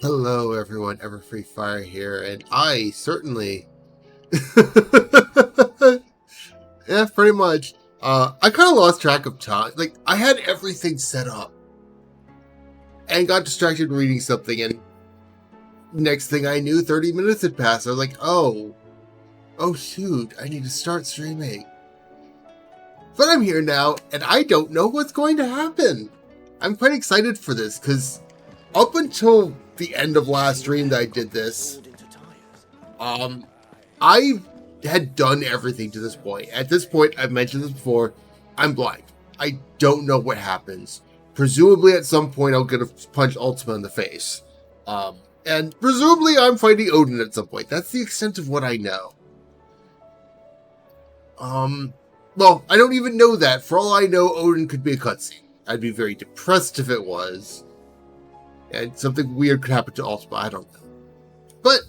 Hello everyone, Everfree Fire here, and I certainly yeah, pretty much. I kind of lost track of time. Like, I had everything set up and got distracted reading something, and next thing I knew, 30 minutes had passed. I was like, oh shoot, I need to start streaming. But I'm here now, and I don't know what's going to happen. I'm quite excited for this, because up until the end of last stream that I did this, I had done everything to this point. At this point, I've mentioned this before, I'm blind. I don't know what happens. Presumably at some point I'll get a punch Ultima in the face. And presumably I'm fighting Odin at some point. That's the extent of what I know. Well, I don't even know that. For all I know, Odin could be a cutscene. I'd be very depressed if it was. And something weird could happen to Ultima, I don't know. But,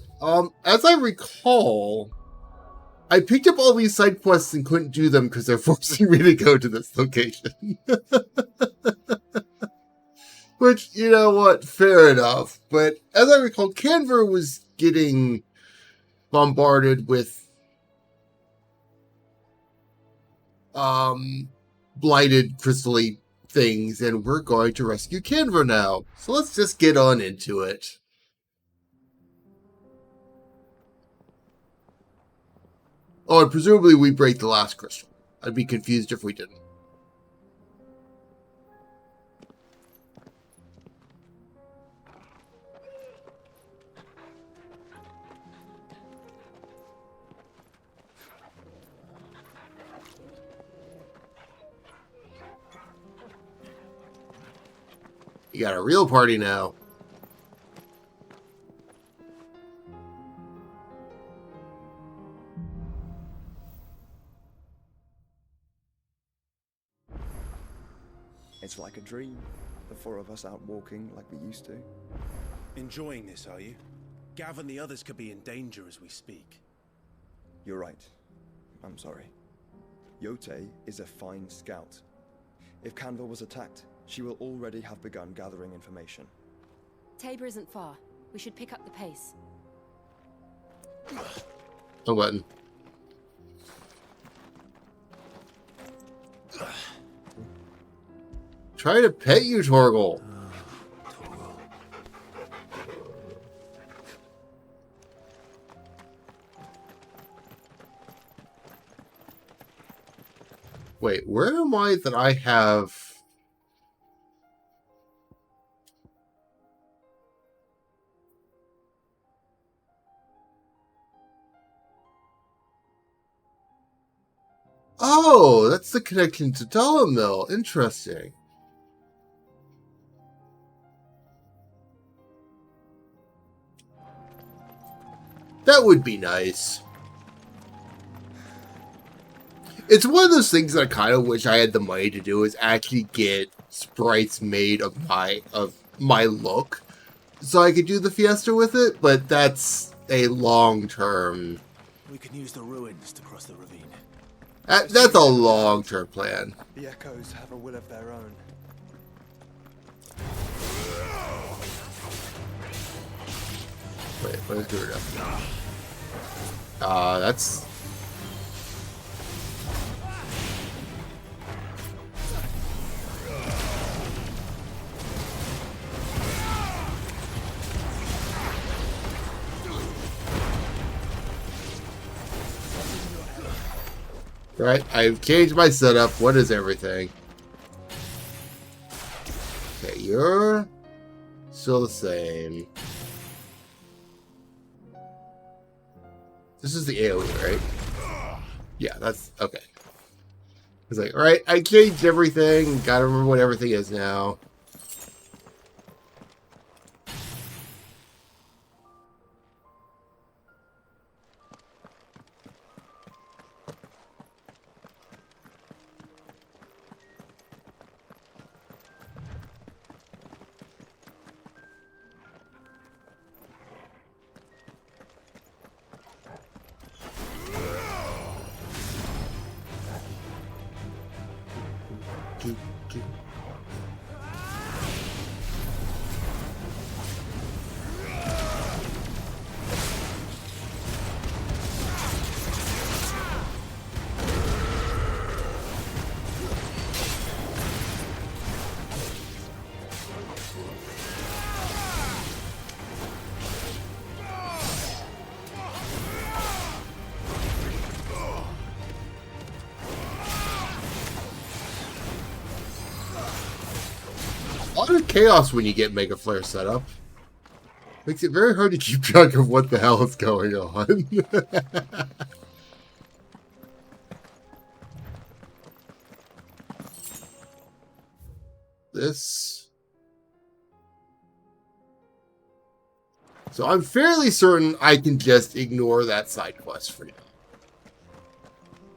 as I recall, I picked up all these side quests and couldn't do them because they're forcing me to go to this location. Which, you know what, fair enough. But as I recall, Canver was getting bombarded with blighted crystally things, and we're going to rescue Canver now. So let's just get on into it. Oh, and presumably we break the last crystal. I'd be confused if we didn't. You got a real party now. It's like a dream. The four of us out walking like we used to. Enjoying this, are you? Gav and the others could be in danger as we speak. You're right. I'm sorry. Yote is a fine scout. If Canver was attacked, she will already have begun gathering information. Tabor isn't far. We should pick up the pace. No button. Try to pet you, Torgal. Wait, where am I that I have... Oh, that's the connection to Dalamil. Interesting. That would be nice. It's one of those things that I kind of wish I had the money to do, is actually get sprites made of my look, so I could do the Fiesta with it. But that's a long term. We can use the ruins to cross the ravine. That's a long term plan. The Echoes have a will of their own. Wait, let's do it up. That's... Right, I've changed my setup. What is everything? Okay, you're still the same. This is the AoE, right? Yeah, that's okay. It's like, alright, I changed everything. Gotta remember what everything is now. lot of chaos when you get Mega Flare set up. Makes it very hard to keep track of what the hell is going on. This. So I'm fairly certain I can just ignore that side quest for now.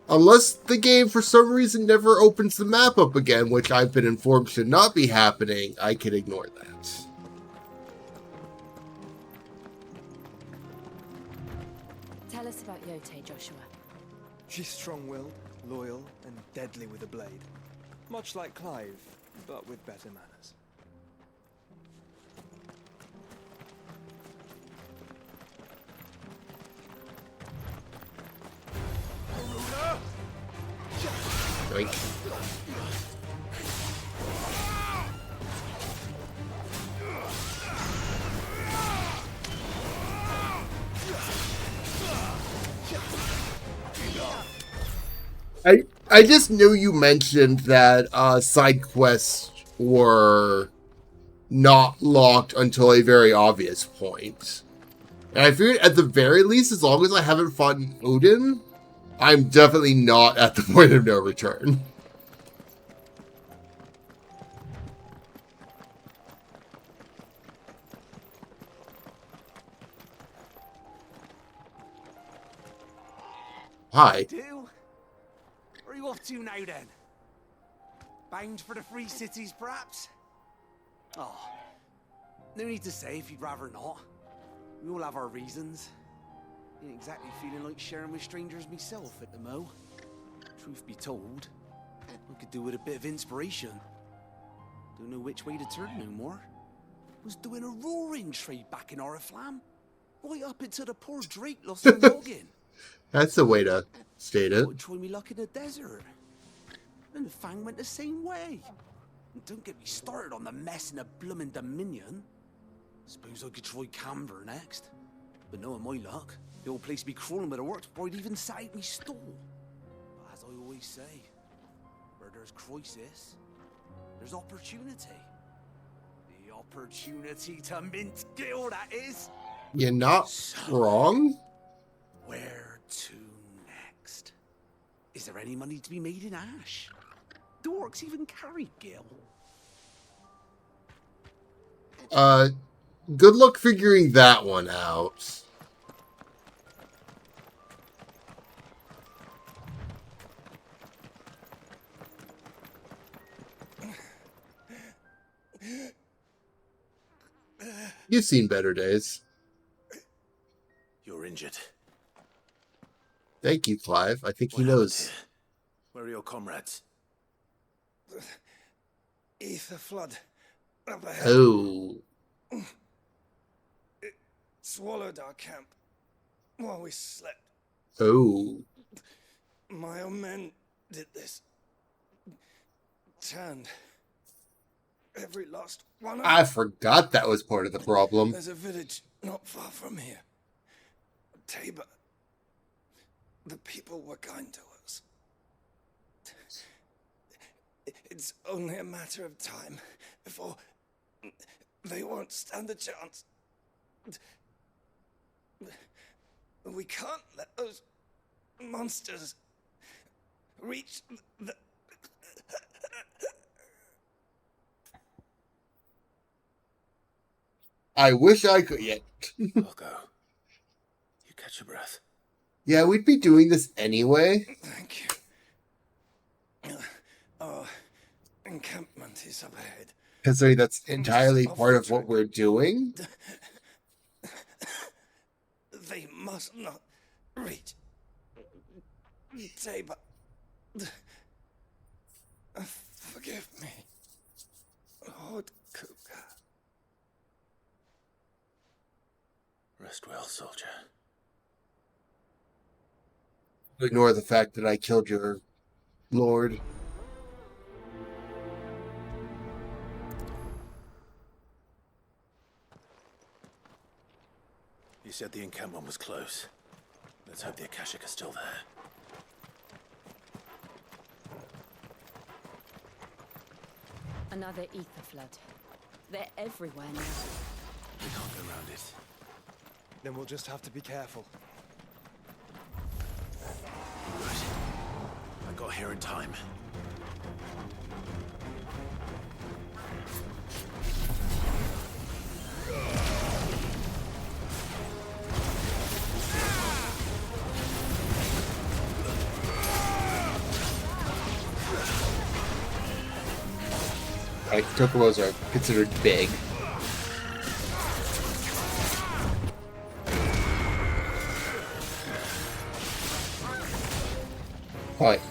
Unless the game for some reason never opens the map up again, which I've been informed should not be happening, I can ignore that. Tell us about Yote, Joshua. She's strong-willed, loyal, and deadly with a blade. Much like Clive, but with better manners. Drink. I just knew you mentioned that side quests were not locked until a very obvious point. And I figured at the very least, as long as I haven't fought Odin, I'm definitely not at the point of no return. Hi. Do? Where are you off to now then? Bound for the Free Cities, perhaps? Oh, no need to say if you'd rather not. We all have our reasons. Ain't exactly feeling like sharing with strangers myself at the mo. Truth be told, I could do with a bit of inspiration. Don't know which way to turn no more. Was doing a roaring trade back in Oriflamme. Right up into the poor Drake lost her noggin. That's the way to state it. I'd try me luck in the desert. And the Fang went the same way. And don't get me started on the mess in the bloomin' Dominion. Suppose I could try Camber next. But knowing my luck, the old place be crawling with the works before I'd even sat out me stall. But as I always say, where there's crisis, there's opportunity. The opportunity to mint Gil, that is. You're not wrong. Where to next? Is there any money to be made in Ash? Do orcs even carry Gil? Good luck figuring that one out. You've seen better days. You're injured. Thank you, Clive. I think he What happened knows. here? Where are your comrades? Ether flood. Up ahead. Oh. It swallowed our camp while we slept. Oh. My own men did this. Turned every last one of I them. forgot that was part of the problem. There's a village not far from here. Tabor. The people were kind to us. It's only a matter of time before they won't stand a chance. We can't let those monsters reach the... I wish I could yet. I'll go. You catch your breath. Yeah, we'd be doing this anyway. Thank you. Our encampment is up ahead. Considering that's entirely part of what we're doing. They must not reach Tabor. Forgive me, Lord Kuka. Rest well, soldier. Ignore the fact that I killed your lord. You said the encampment was close. Let's hope the Akashic are still there. Another ether flood. They're everywhere now. We can't go around it. Then we'll just have to be careful. Right. I got here in time. Like, chocobos are considered big. What?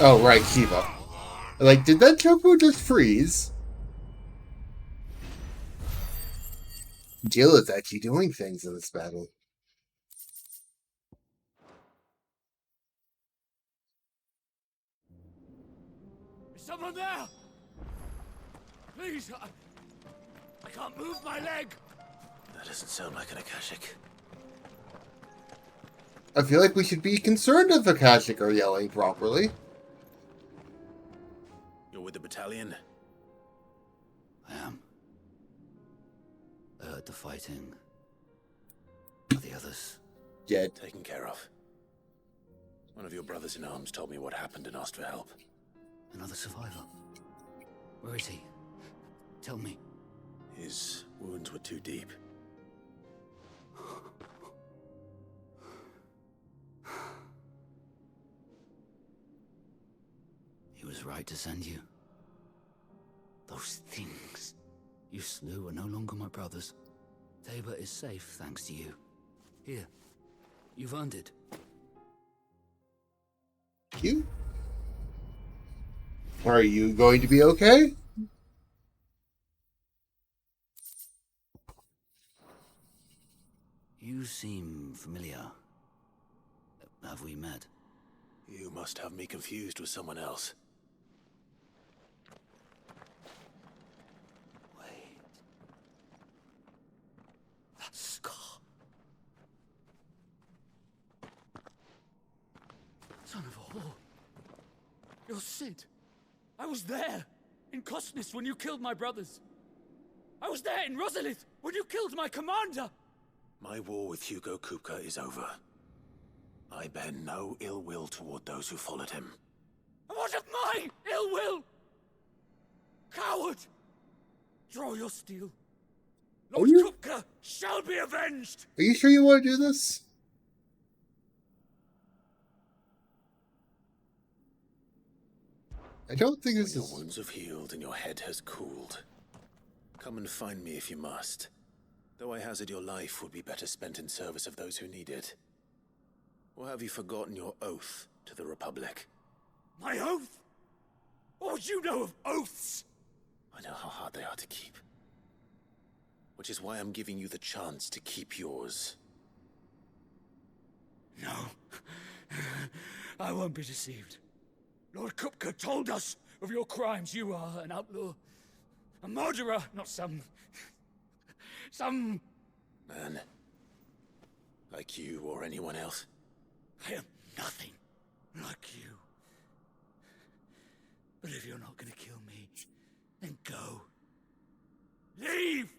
Oh, right, Kiva. Like, did that Choco just freeze? Jill is actually doing things in this battle. Is someone there? Please, I can't move my leg. That doesn't sound like an Akashic. I feel like we should be concerned if Akashic are yelling properly. You're with the battalion? I am. I heard the fighting. Are the others? Dead. Taken care of. One of your brothers in arms told me what happened and asked for help. Another survivor. Where is he? Tell me. His wounds were too deep. He was right to send you. Those things you slew are no longer my brothers. Tabor is safe thanks to you. Here, you've earned it. You? Are you going to be okay? You seem familiar. Have we met? You must have me confused with someone else. Wait. That scar. Son of a whore. You're Sid. I was there, in Cosnes when you killed my brothers. I was there in Rosalith when you killed my commander. My war with Hugo Kupka is over. I bear no ill will toward those who followed him. And what of my ill will? Coward! Draw your steel. Lord you- Kupka shall be avenged! Are you sure you want to do this? I don't think this Your is... wounds have healed and your head has cooled. Come and find me if you must. Though I hazard your life would be better spent in service of those who need it. Or have you forgotten your oath to the Republic? My oath? What would you know of oaths? I know how hard they are to keep. Which is why I'm giving you the chance to keep yours. No. I won't be deceived. Lord Kupka told us of your crimes. You are an outlaw. A murderer, not some Man. Like you or anyone else. I am nothing like you. But if you're not gonna kill me, then go. Leave!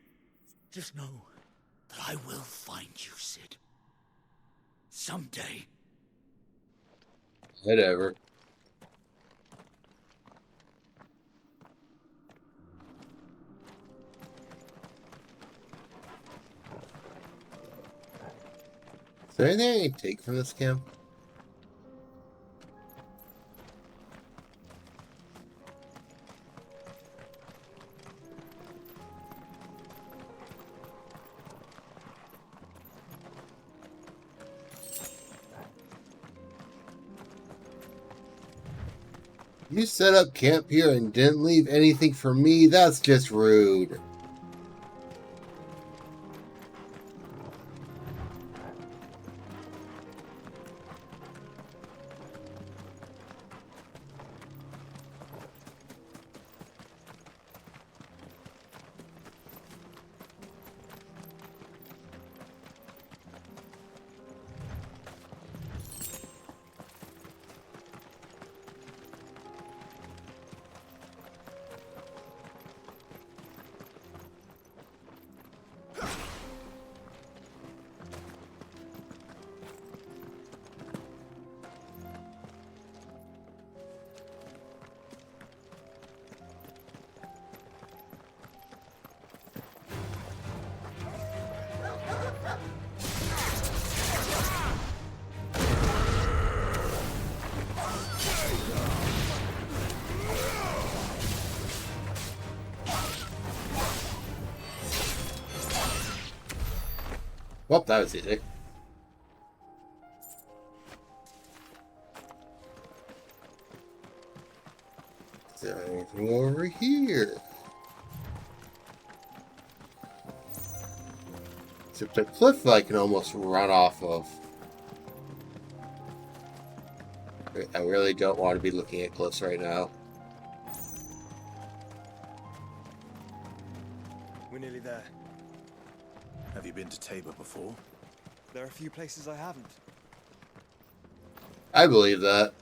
Just know that I will find you, Sid. Someday. Whatever. Is there anything I can take from this camp? You set up camp here and didn't leave anything for me? That's just rude. Well, that was easy. Is there anything over here? Except a cliff I can almost run off of. I really don't want to be looking at cliffs right now. We're nearly there. Have you been to Tabor before? There are a few places I haven't. I believe that.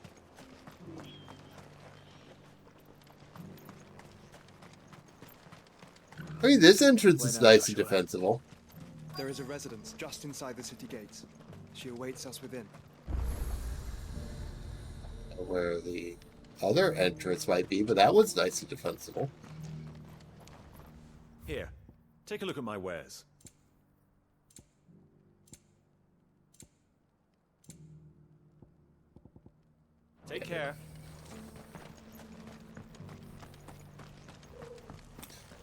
I mean, this entrance is nice and defensible. There is a residence just inside the city gates. She awaits us within. Where the other entrance might be, but that one's nice and defensible. Here, take a look at my wares. Take care.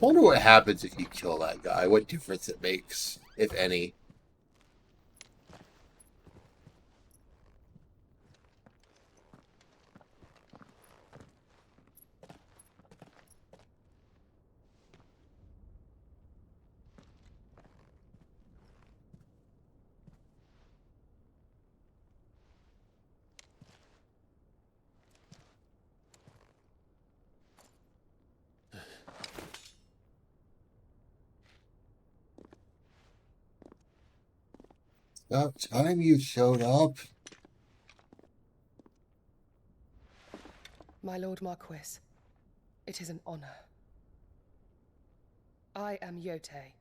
I wonder what happens if you kill that guy. What difference it makes, if any. About time you showed up. My Lord Marquis, it is an honor. I am Yotei,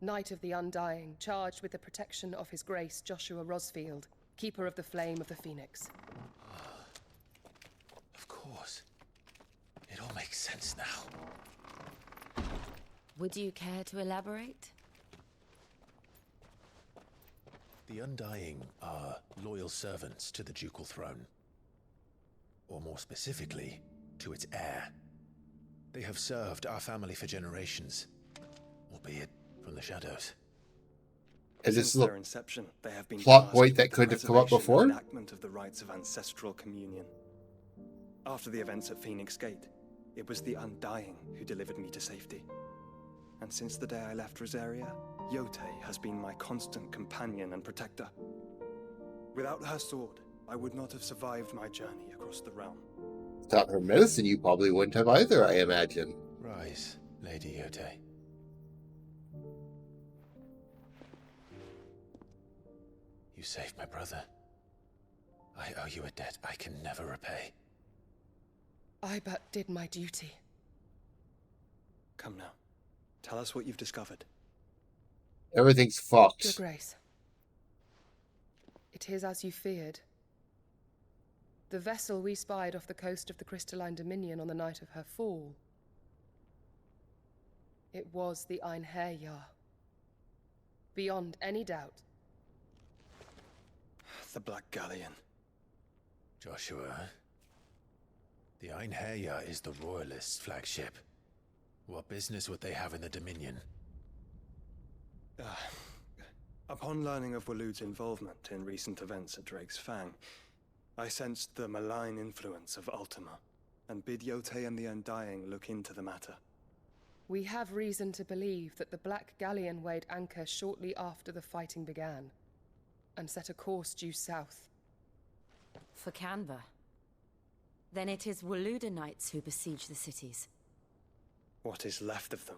Knight of the Undying, charged with the protection of His Grace Joshua Rosfield, Keeper of the Flame of the Phoenix. Of course. It all makes sense now. Would you care to elaborate? The Undying are loyal servants to the ducal throne. Or more specifically, to its heir. They have served our family for generations, albeit from the shadows. Is this Since their inception, they have been plot tasked point with that the could have come up preservation before? and enactment of the rites of ancestral communion. After the events at Phoenix Gate, it was the Undying who delivered me to safety. And since the day I left Rosaria, Yotei has been my constant companion and protector. Without her sword, I would not have survived my journey across the realm. Without her medicine, you probably wouldn't have either, I imagine. Rise, Lady Yotei. You saved my brother. I owe you a debt I can never repay. I but did my duty. Come now. Tell us what you've discovered. Everything's Your fucked. Grace, it is as you feared. The vessel we spied off the coast of the Crystalline Dominion on the night of her fall. It was the Einherjar. Beyond any doubt. The Black Galleon. Joshua, the Einherjar is the Royalists' flagship. What business would they have in the Dominion? Upon learning of Waloed's involvement in recent events at Drake's Fang, I sensed the malign influence of Ultima, and bid Yotei and the Undying look into the matter. We have reason to believe that the Black Galleon weighed anchor shortly after the fighting began, and set a course due south. For Canva. Then it is Waluda Knights who besiege the cities. What is left of them?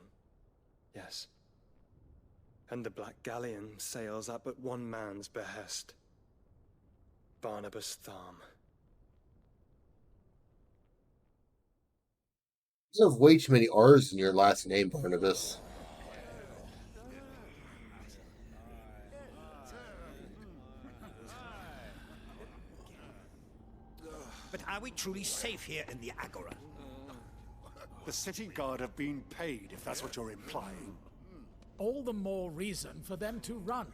Yes. And the Black Galleon sails at but one man's behest. Barnabas Tharm. You have way too many R's in your last name, Barnabas. But are we truly safe here in the Agora? The city guard have been paid, if that's what you're implying. All the more reason for them to run.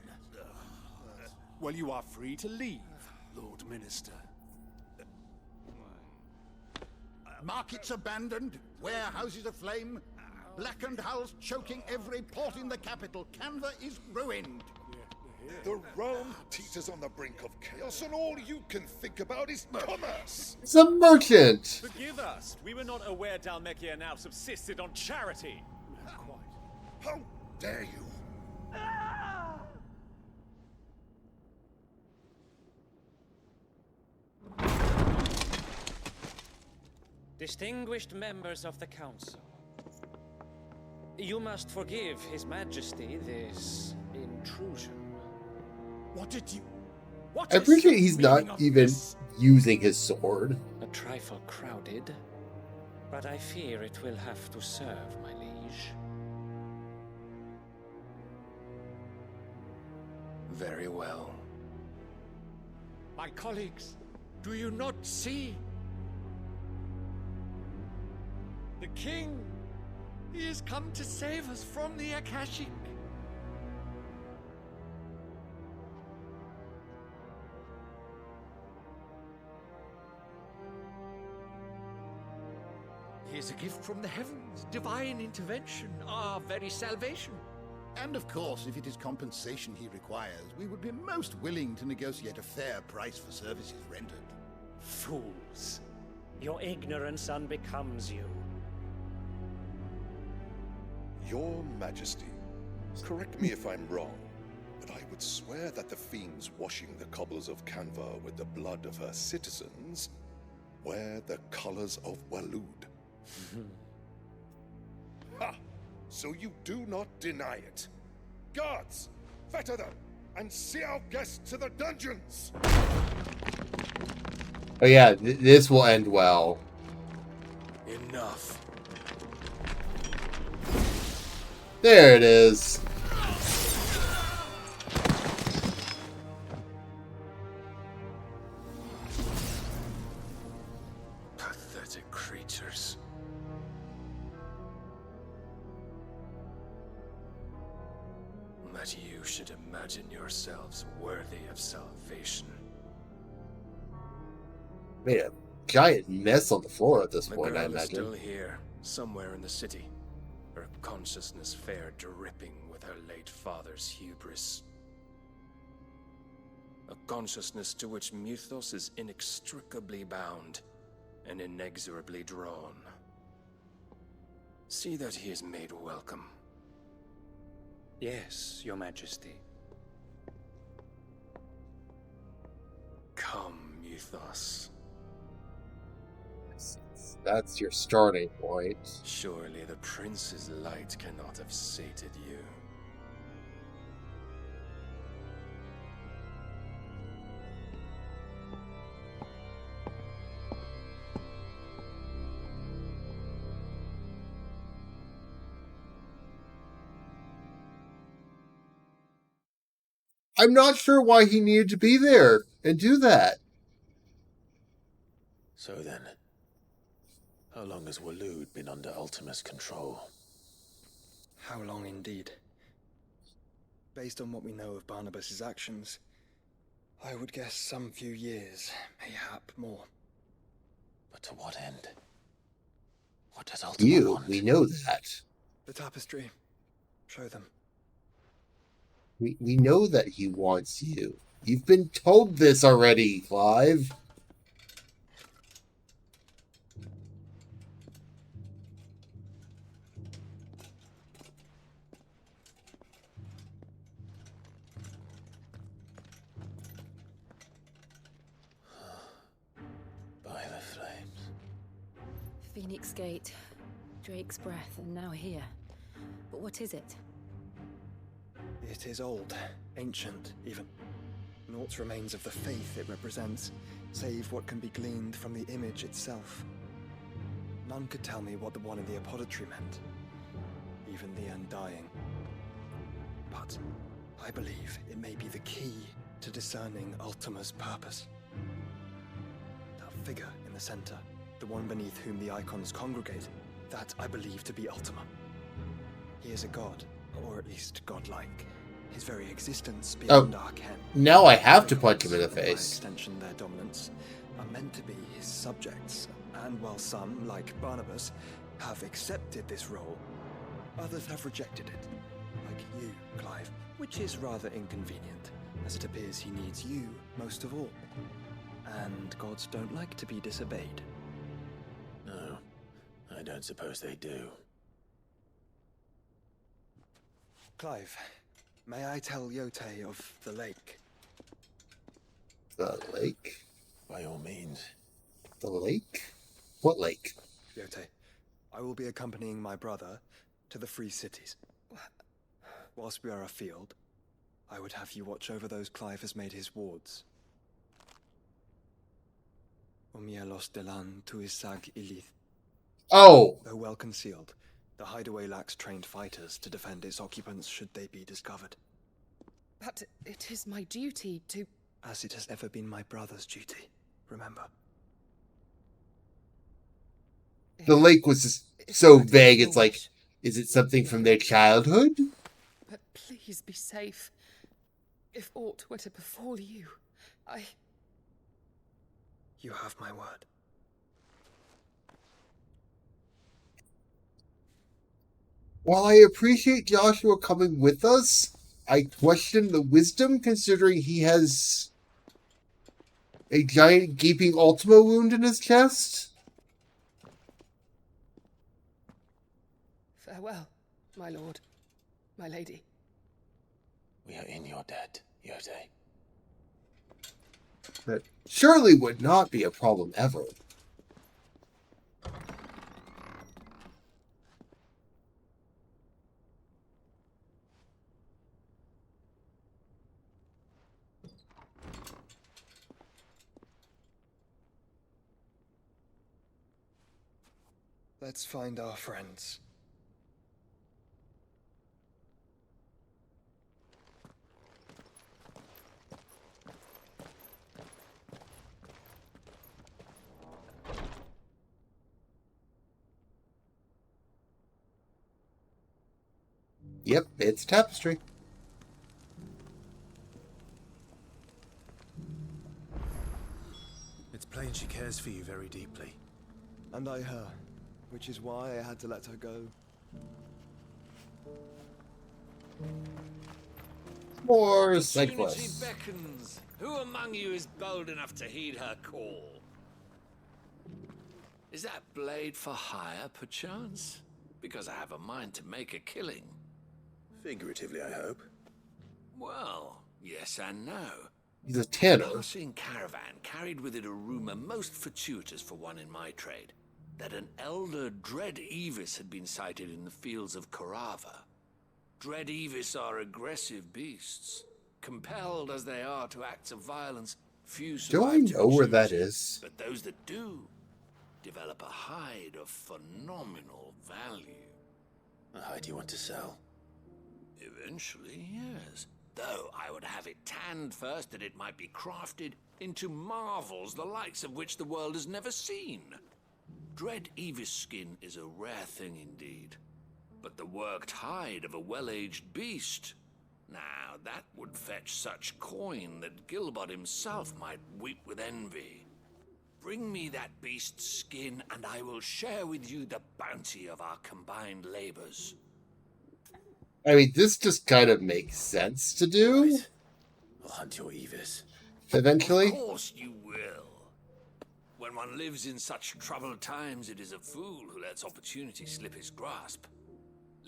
Well, you are free to leave, Lord Minister. Markets abandoned, warehouses aflame, blackened hulls choking every port in the capital. Canva is ruined. The realm teeters on the brink of chaos, and all you can think about is commerce. It's a merchant. Forgive us. We were not aware Dhalmekia now subsisted on charity. How dare you? Distinguished members of the Council, you must forgive His Majesty this intrusion. What did you... I appreciate he's not even using his sword. A trifle crowded, but I fear it will have to serve, my liege. Very well. My colleagues, do you not see? The king! He has come to save us from the Akashic! He is a gift from the heavens, divine intervention, our very salvation. And of course, if it is compensation he requires, we would be most willing to negotiate a fair price for services rendered. Fools! Your ignorance unbecomes you. Your Majesty, correct me if I'm wrong, but I would swear that the fiends washing the cobbles of Canva with the blood of her citizens wear the colors of Waloed. Ha! So you do not deny it. Guards, fetter them, and see our guests to the dungeons! Oh yeah, this will end well. Enough. There it is. Pathetic creatures. That you should imagine yourselves worthy of salvation. Made a giant mess on the floor at this The point, I girl is imagine. still here, somewhere in the city. Her consciousness fair dripping with her late father's hubris. A consciousness to which Mythos is inextricably bound and inexorably drawn. See that he is made welcome. Yes, Your Majesty. Come, Mythos. That's your starting point. Surely the prince's light cannot have sated you. I'm not sure why he needed to be there and do that. So then, how long has Waloed been under Ultima's control? How long indeed? Based on what we know of Barnabas's actions, I would guess some few years, mayhap more. But to what end? What does Ultima You, want? we know that. The tapestry. Show them. We know that he wants you. You've been told this already, Clive. Phoenix Gate, Drake's Breath, and now here. But what is it? It is old, ancient, even. Naught remains of the faith it represents, save what can be gleaned from the image itself. None could tell me what the one in the apothecary meant, even the Undying. But I believe it may be the key to discerning Ultima's purpose. That figure in the center, the one beneath whom the icons congregate, that I believe to be Ultima. He is a god, or at least godlike. His very existence beyond our ken. Now I have to punch him in the face. By extension, their dominance are meant to be his subjects, and while some, like Barnabas, have accepted this role, others have rejected it, like you, Clive, which is rather inconvenient, as it appears he needs you most of all. And gods don't like to be disobeyed. No, I don't suppose they do. Clive, may I tell Yote of the lake? The lake? By all means. The lake? What lake? Yote, I will be accompanying my brother to the Free Cities. Whilst we are afield, I would have you watch over those Clive has made his wards. Omielos delan tuisag ilith. Oh! Though well concealed, the hideaway lacks trained fighters to defend its occupants should they be discovered. But it is my duty to... As it has ever been my brother's duty, remember. The lake was just so vague, it's like, is it something from their childhood? But please be safe. If aught were to befall you, You have my word. While I appreciate Joshua coming with us, I question the wisdom considering he has a giant gaping Ultima wound in his chest. Farewell, my lord, my lady. We are in your debt, Yote. That surely would not be a problem ever. Let's find our friends. Yep, it's tapestry. It's plain she cares for you very deeply. And I her, which is why I had to let her go. More side Opportunity quests. beckons. Who among you is bold enough to heed her call? Is that blade for hire, perchance? Because I have a mind to make a killing. Figuratively, I hope. Well, yes and no. He's a tanner. A passing caravan carried with it a rumor most fortuitous for one in my trade, that an elder Dread Evis had been sighted in the fields of Korava. Dread Evis are aggressive beasts, compelled as they are to acts of violence. Few Do I survive to know where choose that it, is? But those that do develop a hide of phenomenal value. A hide you want to sell? Eventually, yes. Though I would have it tanned first that it might be crafted into marvels the likes of which the world has never seen. Dread Evis skin is a rare thing indeed. But the worked hide of a well-aged beast, now that would fetch such coin that Gilbert himself might weep with envy. Bring me that beast's skin, and I will share with you the bounty of our combined labors. I mean, this just kind of makes sense to do. Right. I'll hunt your Evis. Eventually. Of course you will. When one lives in such troubled times, it is a fool who lets opportunity slip his grasp.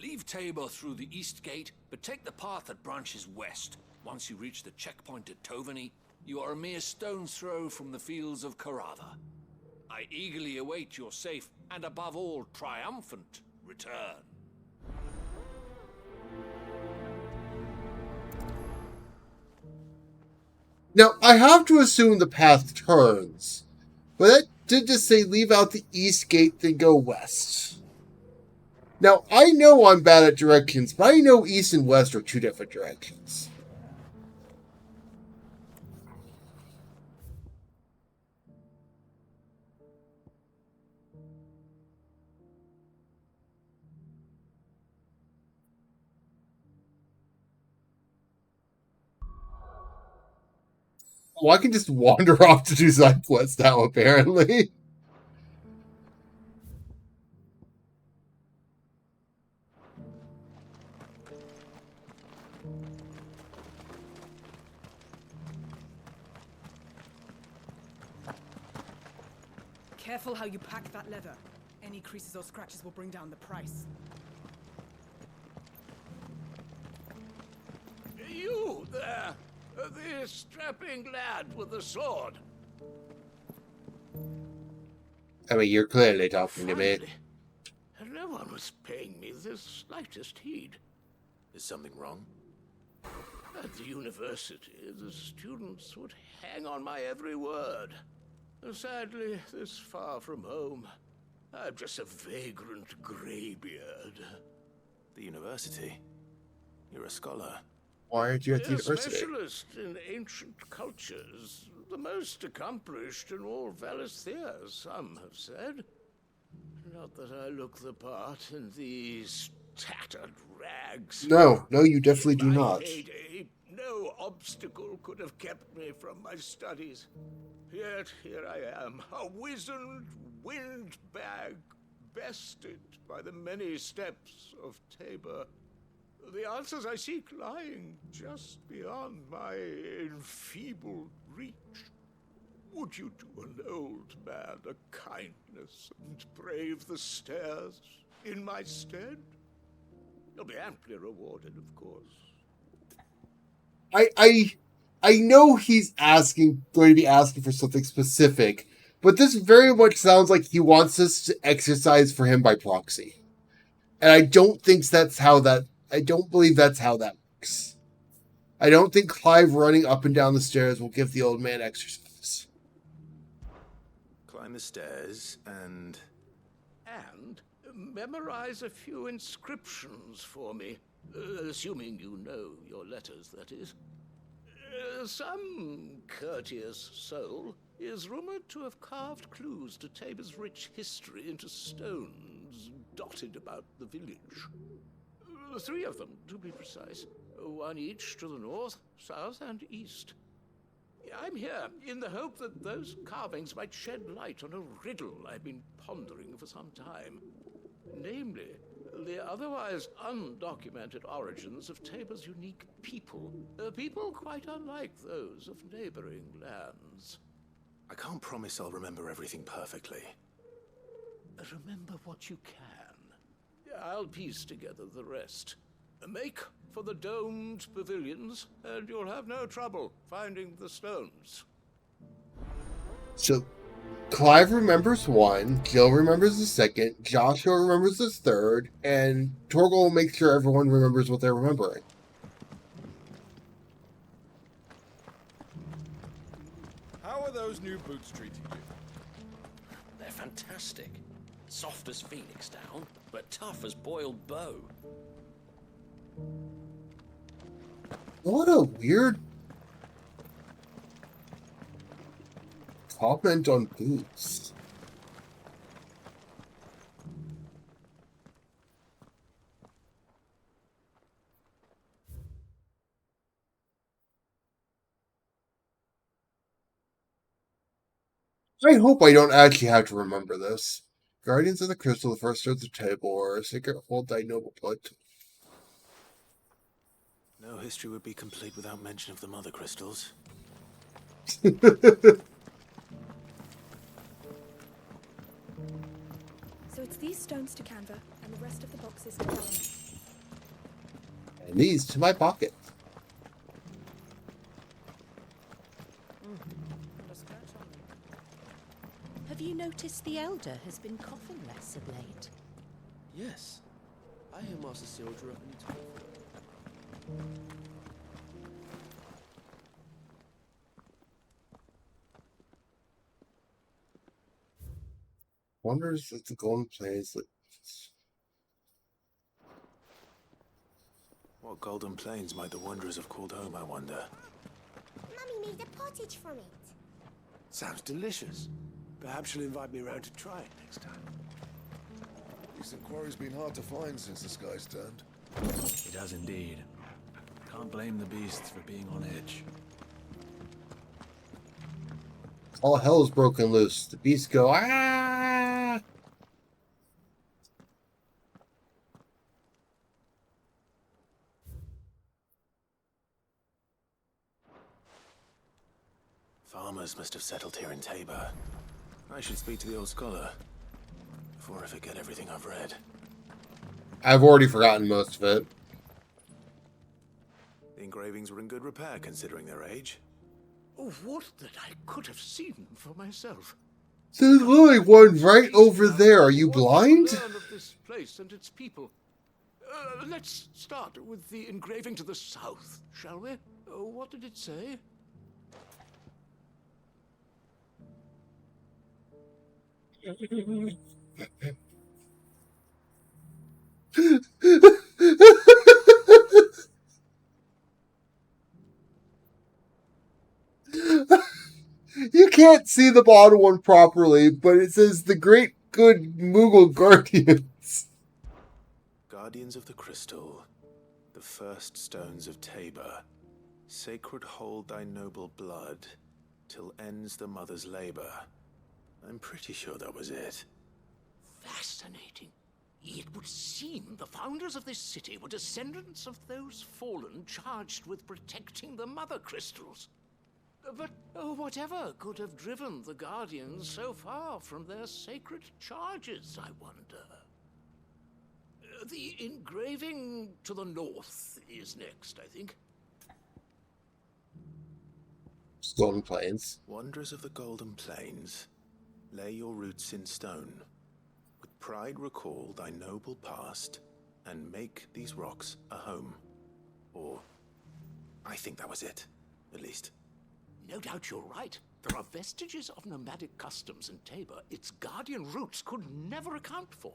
Leave Tabor through the east gate, but take the path that branches west. Once you reach the checkpoint at Tovany, you are a mere stone's throw from the fields of Korava. I eagerly await your safe and above all, triumphant return. Now, I have to assume the path turns, but that did just say leave out the east gate, then go west. Now, I know I'm bad at directions, but I know east and west are two different directions. Well, I can just wander off to do side quests now, apparently. Careful how you pack that leather. Any creases or scratches will bring down the price. You there! The strapping lad with the sword. I mean, you're clearly talking to me. No one was paying me the slightest heed. Is something wrong? At the university, the students would hang on my every word. Sadly, this far from home, I'm just a vagrant greybeard. The university? You're a scholar. Why aren't you at the university? A specialist in ancient cultures. The most accomplished in all Valisthea, some have said. Not that I look the part in these tattered rags. No, you definitely do not. No obstacle could have kept me from my studies. Yet here I am, a wizened windbag, bested by the many steps of Tabor. The answers I seek lying just beyond my enfeebled reach. Would you do an old man a kindness and brave the stairs in my stead? You'll be amply rewarded, of course. I know he's going to be asking for something specific, but this very much sounds like he wants us to exercise for him by proxy. And I don't believe that's how that works. I don't think Clive running up and down the stairs will give the old man exercise. Climb the stairs and memorize a few inscriptions for me. Assuming you know your letters, that is. Some courteous soul is rumored to have carved clues to Tabor's rich history into stones dotted about the village. 3 of them, to be precise. 1 each to the north, south, and east. I'm here in the hope that those carvings might shed light on a riddle I've been pondering for some time. Namely, the otherwise undocumented origins of Tabor's unique people. People quite unlike those of neighboring lands. I can't promise I'll remember everything perfectly. Remember what you can. I'll piece together the rest. Make for the domed pavilions, and you'll have no trouble finding the stones. So, Clive remembers 1, Jill remembers the 2nd, Joshua remembers the 3rd, and Torgal will make sure everyone remembers what they're remembering. How are those new boots treating you? They're fantastic. Soft as phoenix down, but tough as boiled bow. What a weird comment on boots. I hope I don't actually have to remember this. Guardians of the Crystal, the first of the Tabor, Sacred Hold Thy Noble Blood. No history would be complete without mention of the Mother Crystals. So it's these stones to Canva, and the rest of the boxes to Valen. And these to my pocket. Had Have you noticed the Elder has been coughing less of late? Yes. I hear Master Cyril drew up a new title for it. Wonders if the Golden Plains. What Golden Plains might the Wanderers have called home, I wonder? Mummy made a pottage from it. Sounds delicious. Perhaps she'll invite me around to try it next time. Decent quarry's been hard to find since the sky's turned. It has indeed. Can't blame the beasts for being on edge. All hell's broken loose. The beasts go, ah! Farmers must have settled here in Tabor. I should speak to the old scholar before I forget everything I've read. I've already forgotten most of it. The engravings were in good repair considering their age. Oh, what that I could have seen for myself. There's literally one right over there. Are you blind? Learn of this place and its people. Let's start with the engraving to the south, shall we? What did it say? You can't see the bottom one properly, but it says the Great Good Moogle Guardians. Guardians of the Crystal, the first stones of Tabor, sacred hold thy noble blood, till ends the mother's labor. I'm pretty sure that was it. Fascinating. It would seem the founders of this city were descendants of those fallen charged with protecting the Mother Crystals. But whatever could have driven the Guardians so far from their sacred charges, I wonder? The engraving to the north is next, I think. Golden Plains. Wanderers of the Golden Plains, lay your roots in stone. With pride recall thy noble past, and make these rocks a home. Or, I think that was it, at least. No doubt you're right. There are vestiges of nomadic customs in Tabor its guardian roots could never account for.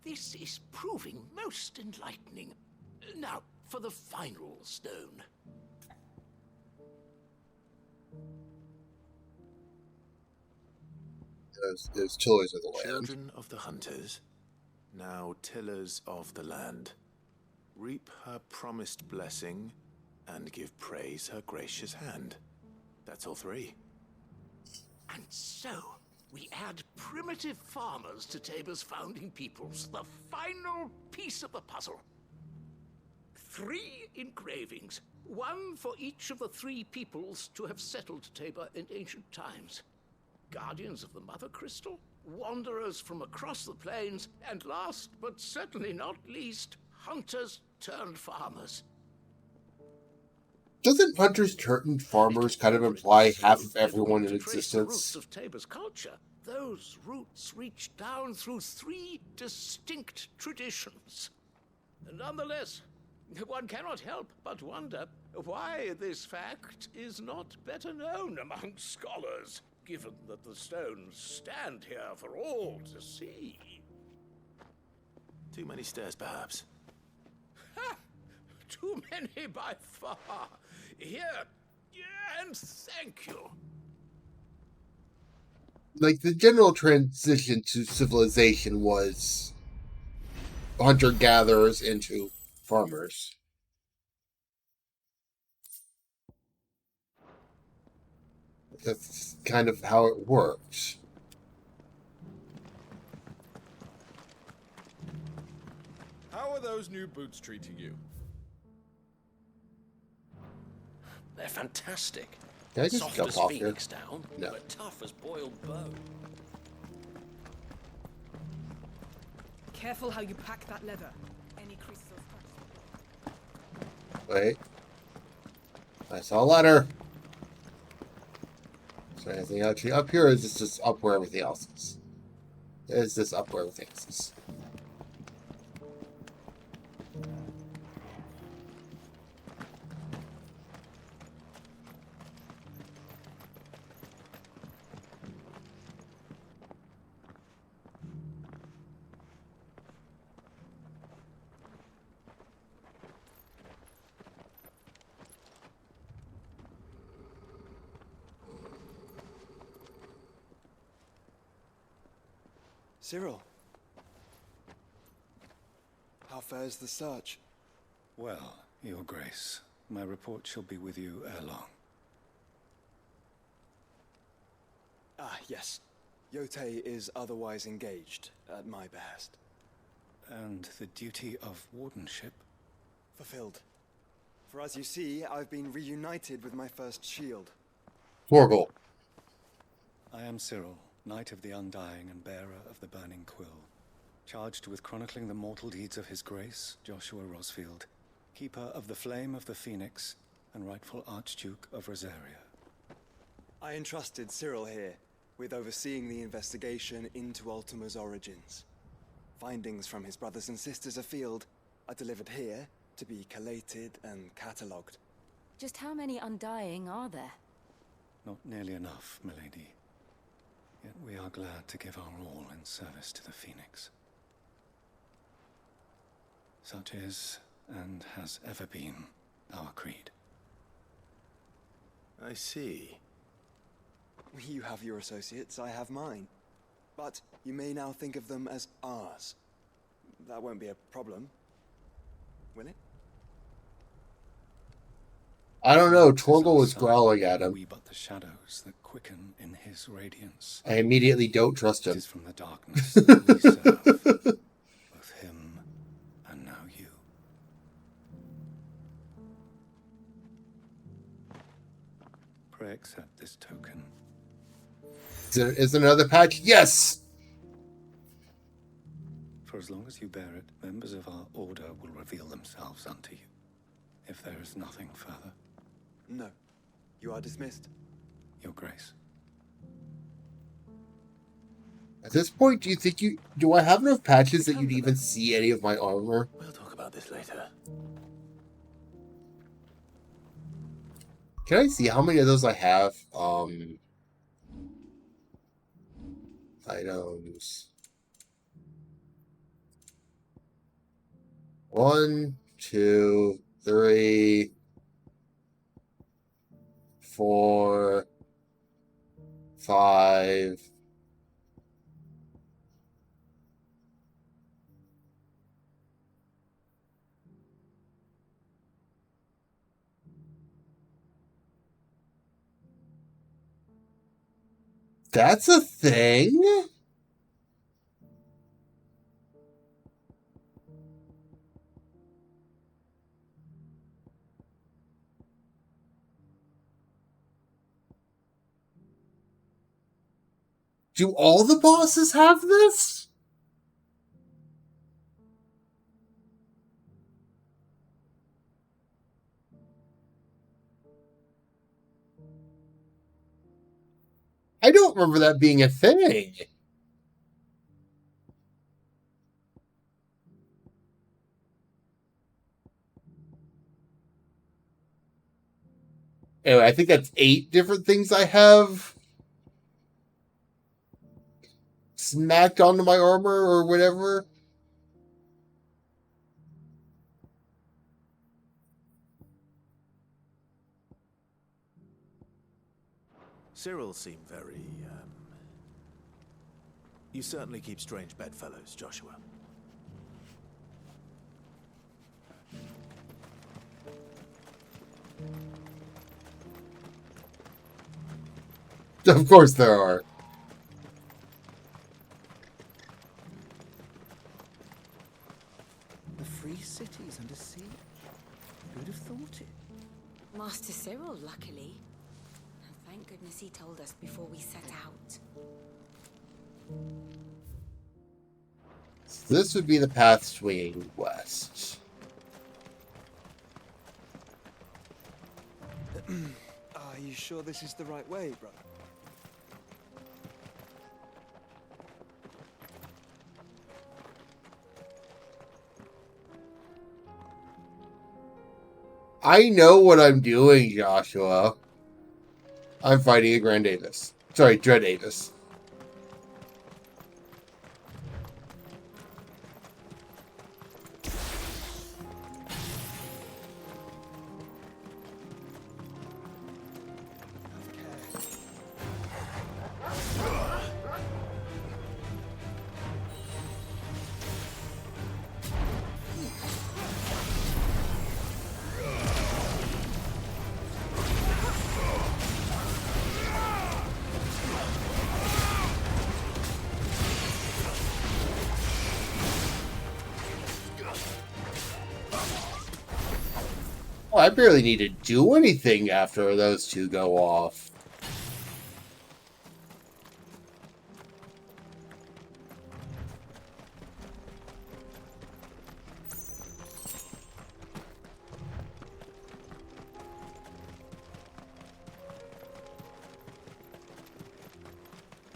This is proving most enlightening. Now, for the final stone. There's tillers of the land. Children of the hunters, now tillers of the land, reap her promised blessing and give praise her gracious hand. That's all three. And so, we add primitive farmers to Tabor's founding peoples, the final piece of the puzzle. 3 engravings, one for each of the 3 peoples to have settled Tabor in ancient times. Guardians of the Mother Crystal, wanderers from across the plains, and last but certainly not least, hunters turned farmers. Doesn't hunters turned farmers kind of imply half of everyone in To trace the existence? roots of Tabor's culture, those roots reach down through 3 distinct traditions. Nonetheless, one cannot help but wonder why this fact is not better known among scholars, given that the stones stand here for all to see. Too many stairs, perhaps. Ha! Too many by far. Here, and thank you. Like, the general transition to civilization was hunter-gatherers into farmers. That's kind of how it works. How are those new boots treating you? They're fantastic. Can I just Soft jump as off here? Phoenix down, No. but tough as boiled bone. Careful how you pack that leather. Any creases or scratches. Wait. I saw a letter. Is there anything actually up here, or is this just up where everything else is? Is this up where everything else is? Cyril. How fares the search? Well, Your Grace, my report shall be with you ere long. Ah, yes. Yotei is otherwise engaged, at my behest. And the duty of wardenship? Fulfilled. For as you see, I've been reunited with my first shield. Torgal. I am Cyril, Knight of the Undying and bearer of the Burning Quill, charged with chronicling the mortal deeds of His Grace, Joshua Rosfield, Keeper of the Flame of the Phoenix, and rightful Archduke of Rosaria. I entrusted Cyril here with overseeing the investigation into Ultima's origins. Findings from his brothers and sisters afield are delivered here to be collated and catalogued. Just how many Undying are there? Not nearly enough, milady. Yet we are glad to give our all in service to the Phoenix. Such is, and has ever been, our creed. I see. You have your associates, I have mine. But you may now think of them as ours. That won't be a problem, will it? I don't know. Torgal was growling at him. We but the shadows that quicken in his radiance. I immediately don't trust him. It is from the darkness that we serve. Both him and now you. Pray accept this token. Is there another patch? Yes! For as long as you bear it, members of our order will reveal themselves unto you. If there is nothing further. No. You are dismissed. Your Grace. At this point, do you think do I have enough patches that you'd even see any of my armor? We'll talk about this later. Can I see how many of those I have? Items. 1, 2, 3, 4, 5. That's a thing? Do all the bosses have this? I don't remember that being a thing. Anyway, I think that's 8 different things I have smacked onto my armor or whatever. Cyril seemed very, You certainly keep strange bedfellows, Joshua. Of course there are. The free cities under siege. Who'd have thought it? Master Cyril, luckily. And thank goodness he told us before we set out. This would be the path swinging west. Are you sure this is the right way, brother? I know what I'm doing, Joshua. I'm fighting a Grand Avis. Sorry, Dread Avis. Oh, I barely need to do anything after those two go off.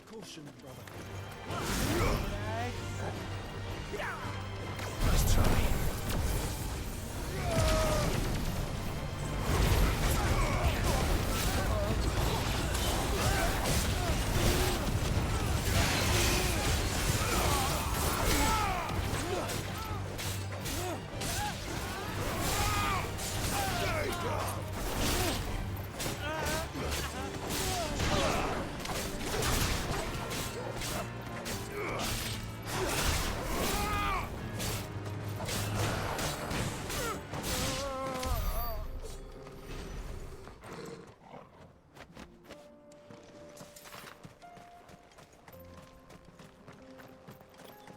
Caution, brother. Nice try.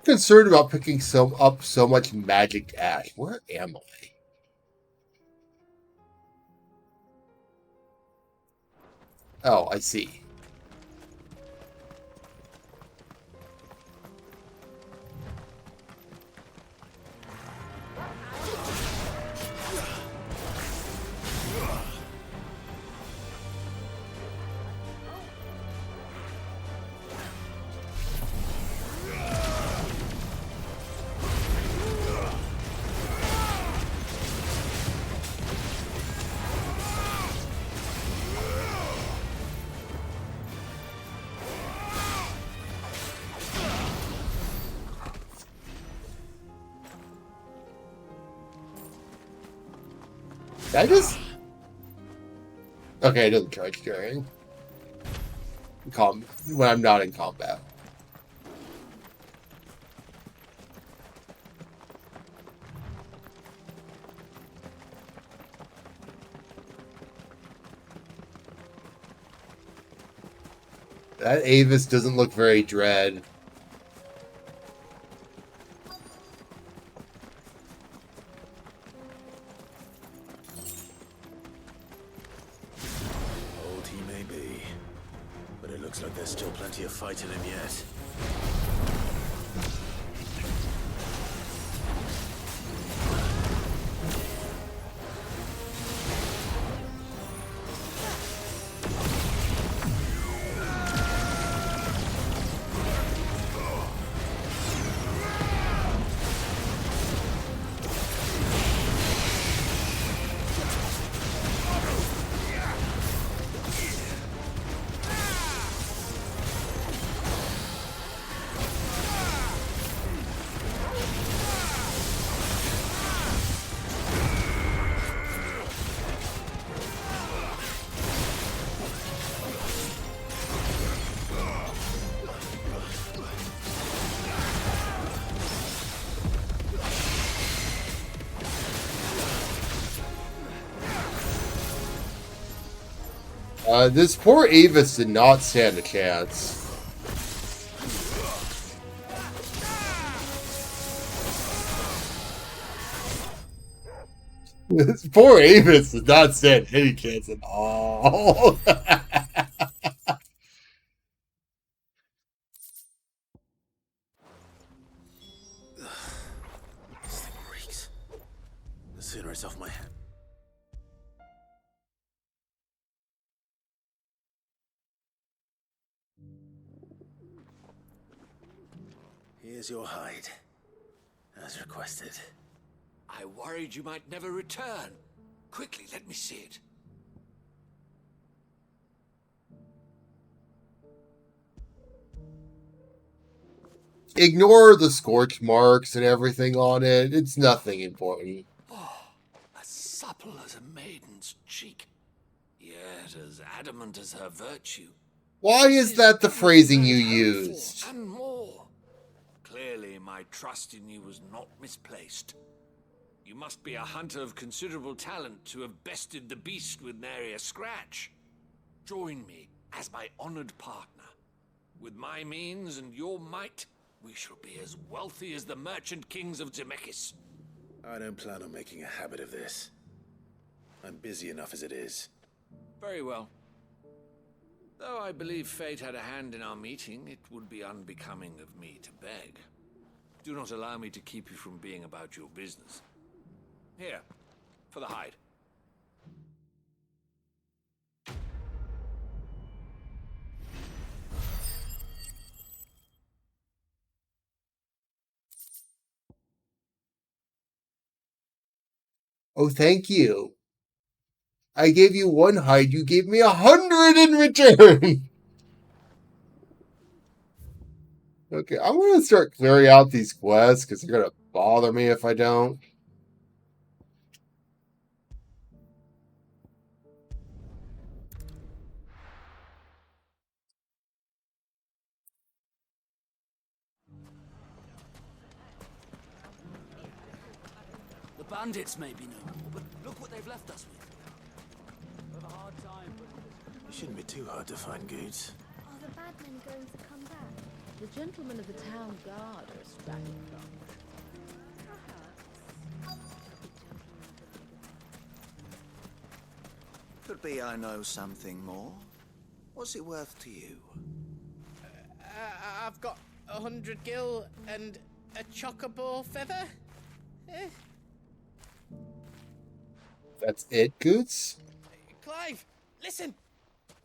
Concerned about picking up so much magic ash. Where am I? Oh, I see. Did I just... Okay, it doesn't charge during when I'm not in combat. That Avis doesn't look very dread. Old he may be, but it looks like there's still plenty of fight in him yet. This poor Avis did not stand a chance. This poor Avis did not stand any chance at all. This thing reeks. The sooner it's off my head. Here's your hide, as requested. I worried you might never return. Quickly, let me see it. Ignore the scorch marks and everything on it. It's nothing important. Oh, as supple as a maiden's cheek, yet as adamant as her virtue. Why is that the phrasing you used? And more. Clearly, my trust in you was not misplaced. You must be a hunter of considerable talent to have bested the beast with nary a scratch. Join me as my honored partner. With my means and your might, we shall be as wealthy as the merchant kings of Zemeckis. I don't plan on making a habit of this. I'm busy enough as it is. Very well. Though I believe fate had a hand in our meeting, it would be unbecoming of me to beg. Do not allow me to keep you from being about your business. Here, for the hide. Oh, thank you. I gave you 1 hide, you gave me 100 in return! Okay, I'm gonna start clearing out these quests, because they're gonna bother me if I don't. The bandits may be no more, but look what they've left us with. We've a hard time, but It shouldn't be too hard to find goods. Are the bad men going to come back? The gentlemen of the town guard are extracting from. Could be I know something more. What's it worth to you? I've got 100 gil and a chocobo feather. That's it, Goots? Clive, listen!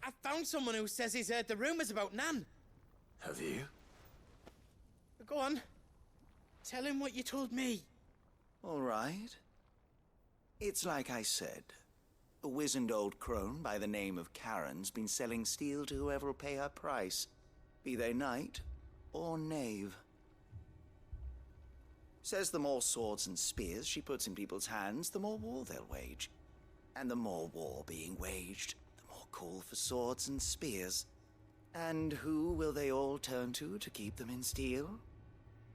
I found someone who says he's heard the rumors about Nan. Have you? Go on. Tell him what you told me. All right. It's like I said. A wizened old crone by the name of Karen's been selling steel to whoever will pay her price, be they knight or knave. Says the more swords and spears she puts in people's hands, the more war they'll wage. And the more war being waged, the more call for swords and spears. And who will they all turn to keep them in steel?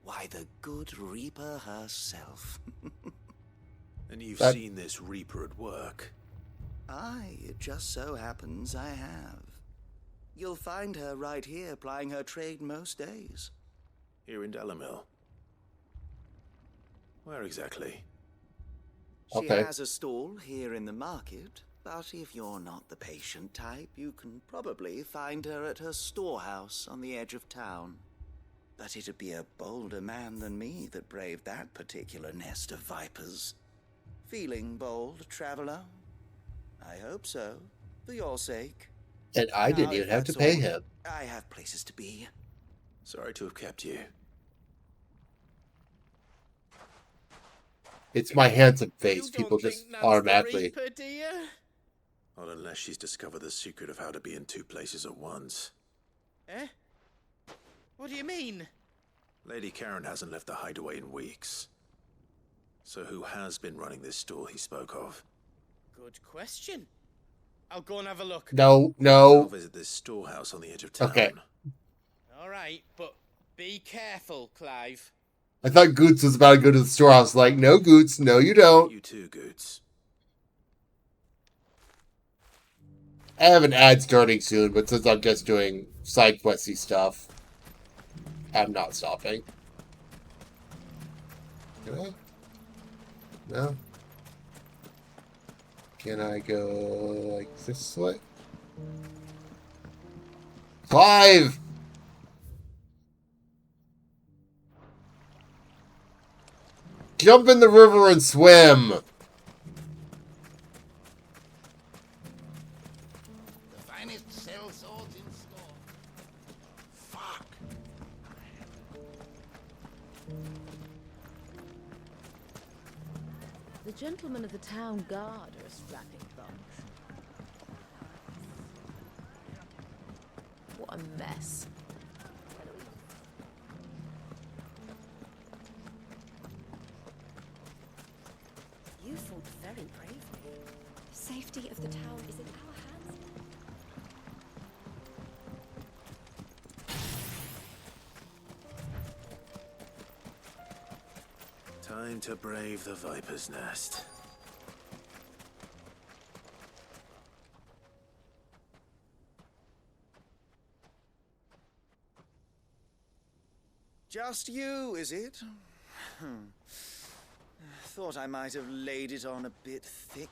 Why, the good Reaper herself. And you've seen this Reaper at work? Aye, it just so happens I have. You'll find her right here plying her trade most days. Here in Delamil? Where exactly? She has a stall here in the market, but if you're not the patient type, you can probably find her at her storehouse on the edge of town. But it'd be a bolder man than me that braved that particular nest of vipers. Feeling bold, traveler? I hope so, for your sake. And I didn't even have to pay him. I have places to be. Sorry to have kept you. It's my handsome face. People just automatically. Reaper, do you? Not unless she's discovered the secret of how to be in 2 places at once. Eh? What do you mean? Lady Karen hasn't left the hideaway in weeks. So who has been running this stall he spoke of? Good question. I'll go and have a look. No. I'll visit this storehouse on the edge of town. Okay. All right, but be careful, Clive. I thought Goots was about to go to the storehouse. Like, no, Goots. No, you don't. You too, Goots. I have an ad starting soon, but since I'm just doing side questy stuff, I'm not stopping. Can I? No? Can I go like this way? Clive! Jump in the river and swim! The finest sell swords in store. Fuck. The The gentlemen of the town guard are a strapping bunch. What a mess. You fought very bravely. The safety of the town is in our hands. Time to brave the Viper's Nest. Just you, is it? Thought I might have laid it on a bit thick.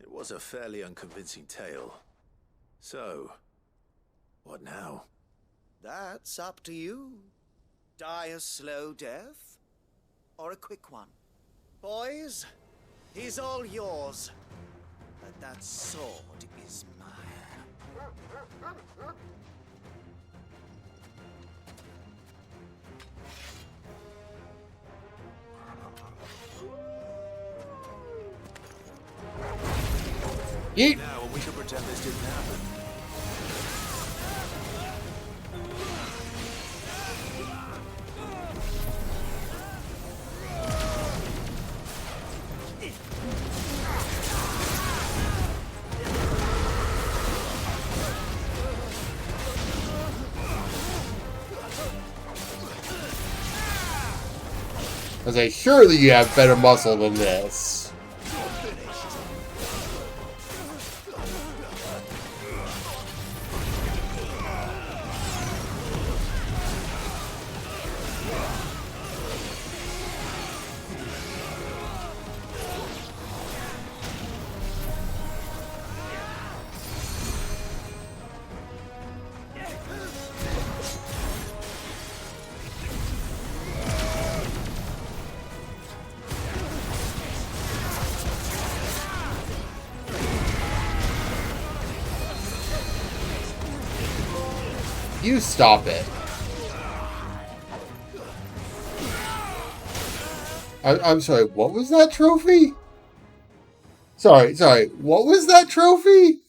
It was a fairly unconvincing tale. So, what now? That's up to you. Die a slow death, or a quick one. Boys, he's all yours. But that sword is mine. Yeet. Now, we can pretend this didn't happen. I say, surely you have better muscle than this. You stop it. I'm sorry, what was that trophy? Sorry, what was that trophy?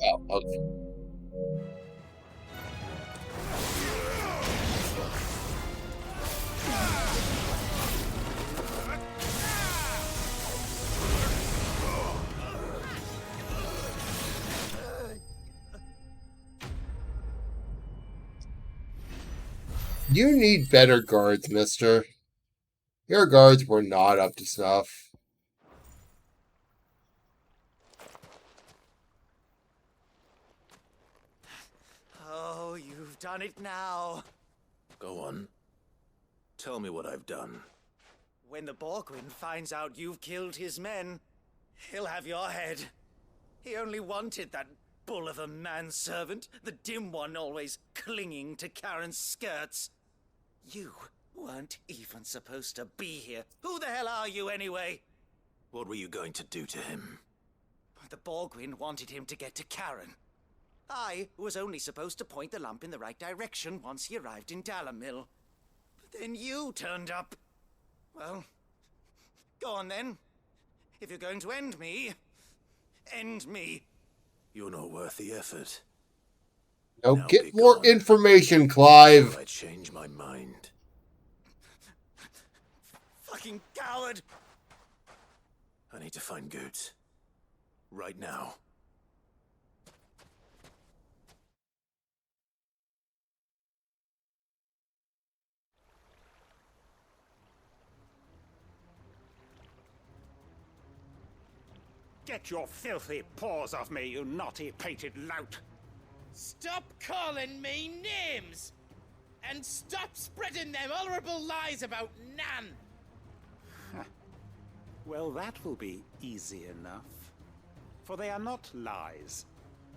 Oh, okay. You need better guards, mister. Your guards were not up to snuff. Oh, you've done it now. Go on. Tell me what I've done. When the Borgwyn finds out you've killed his men, he'll have your head. He only wanted that bull of a manservant, the dim one always clinging to Karen's skirts. You weren't even supposed to be here. Who the hell are you anyway? What were you going to do to him? The Borgwyn wanted him to get to Karen. I was only supposed to point the lamp in the right direction once he arrived in Dalamil. But then you turned up. Well, go on then. If you're going to end me, end me. You're not worth the effort. Now get more information, Clive. I change my mind. Fucking coward! I need to find Goots. Right now. Get your filthy paws off me, you naughty-pated lout! Stop calling me names! And stop spreading them horrible lies about Nan! Well, that will be easy enough. For they are not lies.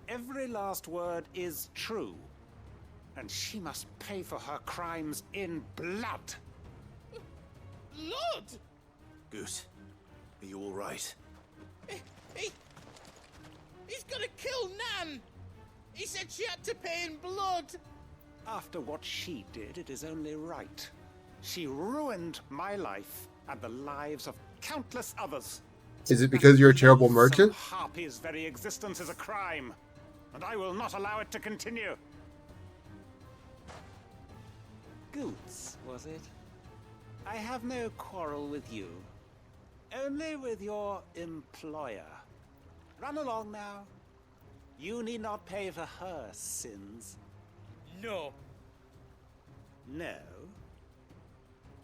Every last word is true. And she must pay for her crimes in blood. Blood? Goose, are you alright? He's gonna kill Nan! He said she had to pay in blood! After what she did, it is only right. She ruined my life and the lives of countless others. Is it because you're a terrible merchant? Some harpy's very existence is a crime, and I will not allow it to continue. Goots, was it? I have no quarrel with you. Only with your employer. Run along now. You need not pay for her sins. No. No?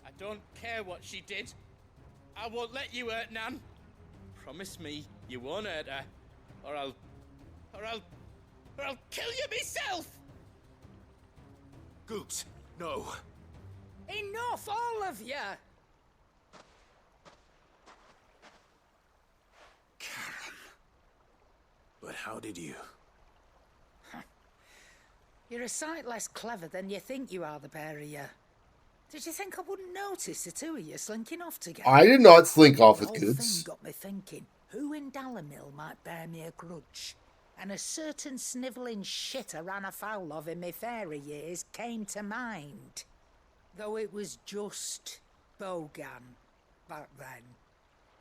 I don't care what she did. I won't let you hurt Nan. Promise me you won't hurt her, or I'll kill you myself! Goots, no. Enough, all of you! Karen. But how did you? You're a sight less clever than you think you are, the pair of you. Did you think I wouldn't notice the two of you slinking off together? I did not slink off with The whole Goots. thing got me thinking, who in Dalamil might bear me a grudge? And a certain snivelling shit I ran afoul of in my fairy years came to mind. Though it was just Bogan back then,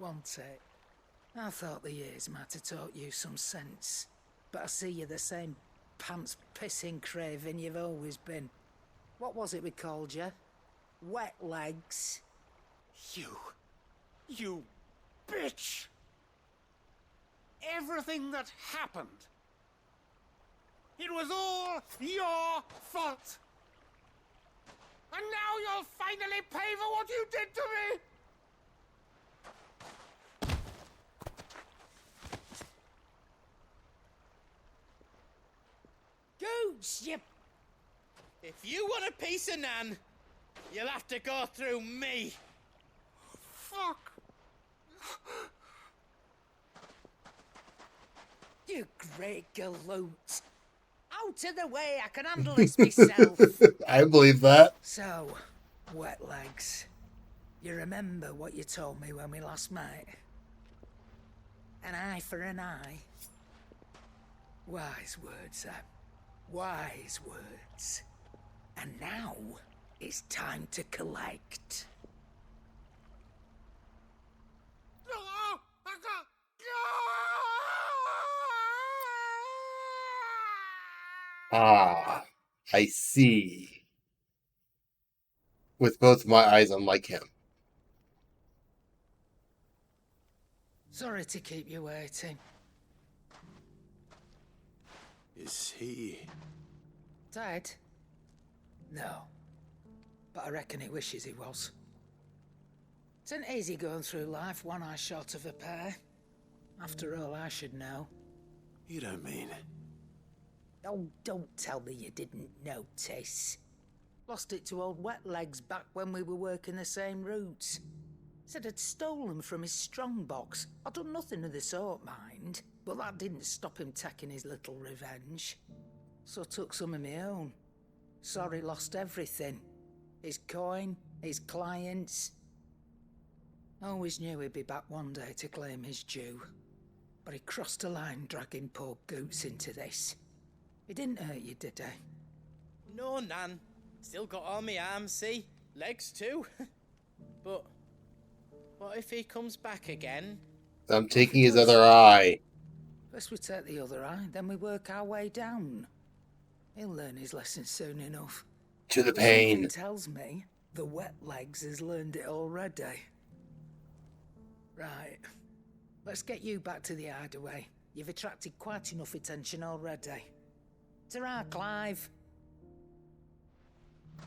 wasn't it? I thought the years might have taught you some sense, but I see you're the same pants-pissing craven you've always been. What was it we called you? Wet legs. You bitch! Everything that happened, it was all your fault! And now you'll finally pay for what you did to me! Goots, you... If you want a piece of Nan, you'll have to go through me. Fuck! You great galoot. Out of the way, I can handle this myself. I believe that. So, wet legs. You remember what you told me when we last met? An eye for an eye. Wise words, Sam. Wise words. And now, it's time to collect. Ah, I see. With both my eyes, unlike him. Sorry to keep you waiting. Is he... Dead? No. But I reckon he wishes he was. It's an easy going through life, one eye short of a pair. After all, I should know. You don't mean... Oh, don't tell me you didn't notice. Lost it to old Wet Legs back when we were working the same routes. Said I'd stolen from his strongbox. I'd done nothing of the sort, mind. But that didn't stop him taking his little revenge. So I took some of my own. Sorry, lost everything. His coin, his clients. Always knew he'd be back one day to claim his due. But he crossed a line dragging poor Goots into this. He didn't hurt you, did he? No, Nan. Still got all my arms, see? Legs too. But what if he comes back again? I'm taking his other eye. First we take the other eye, then we work our way down. He'll learn his lesson soon enough. To the pain. Something tells me the Wet Legs has learned it already. Right. Let's get you back to the hideaway. You've attracted quite enough attention already. Ta-ra, Clive.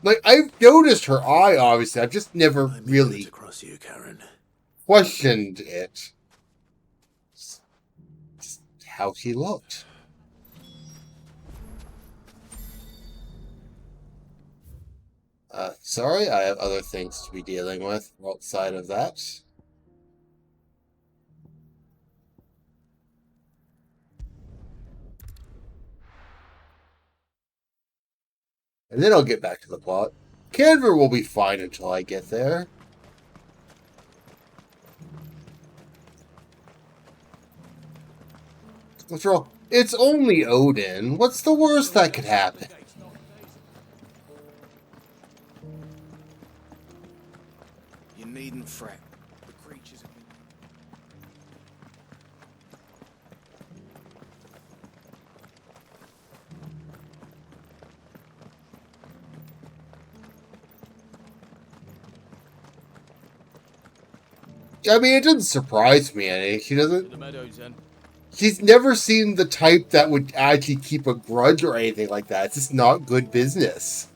Like, I've noticed her eye, obviously. I've just never really questioned it. Just how she looked. Sorry, I have other things to be dealing with outside of that. And then I'll get back to the plot. Canver will be fine until I get there. What's wrong? It's only Odin. What's the worst that could happen? You needn't fret. The creatures have been... I mean, it doesn't surprise me any. She doesn't... the meadows, then. She's never seen the type that would actually keep a grudge or anything like that. It's just not good business.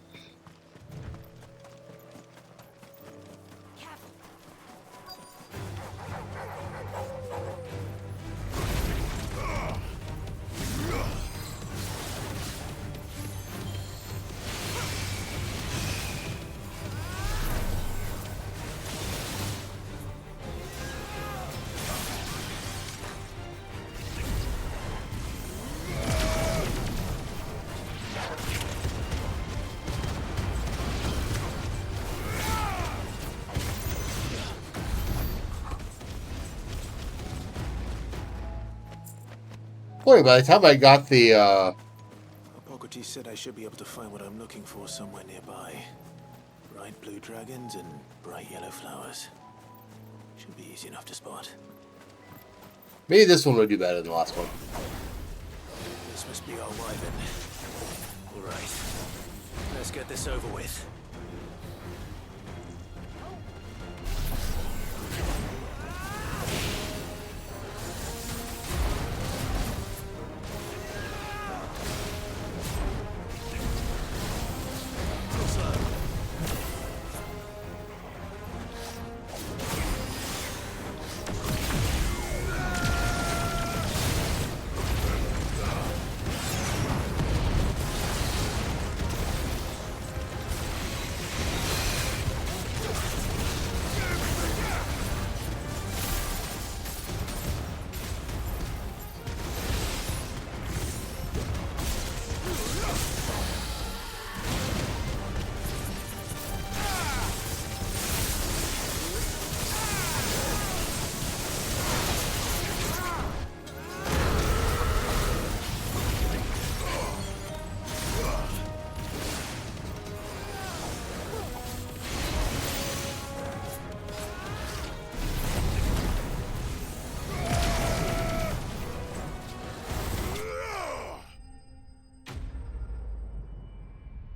Boy, by the time I got the, Hippocrates said I should be able to find what I'm looking for somewhere nearby. Bright blue dragons and bright yellow flowers. Should be easy enough to spot. Maybe this one would do better than the last one. This must be our wyvern. Alright. Let's get this over with.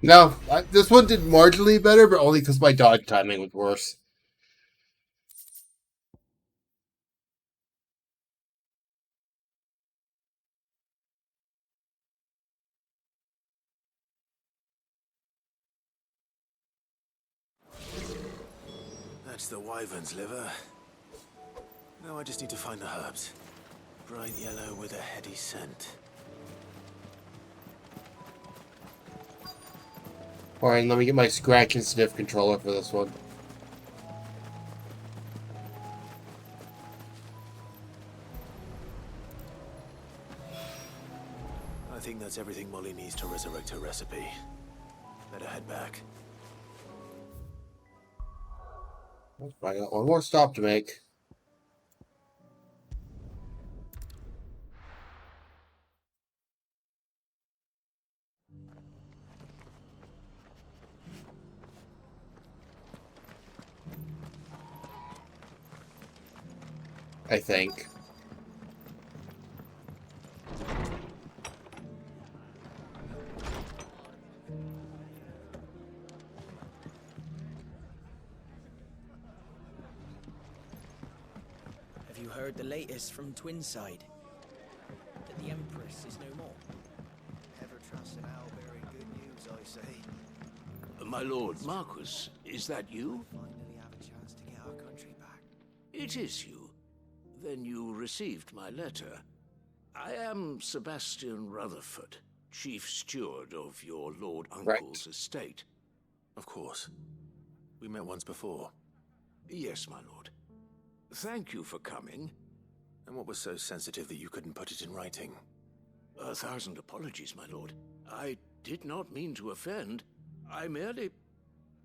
No, this one did marginally better, but only because my dodge timing was worse. That's the wyvern's liver. Now I just need to find the herbs. Bright yellow with a heady scent. Alright, let me get my scratch and sniff controller for this one. I think that's everything Molly needs to resurrect her recipe. Better head back. I got one more stop to make. I think. Have you heard the latest from Twinside? That the Empress is no more. Never trust an owl bearing good news, I say. My lord Marquis, is that you? Finally have a chance to get our country back. It is you. Then you received my letter. I am Sebastian Rutherford, Chief Steward of your Lord Uncle's estate. Of course. We met once before. Yes, my lord. Thank you for coming. And what was so sensitive that you couldn't put it in writing? 1,000 apologies, my lord. I did not mean to offend. I merely...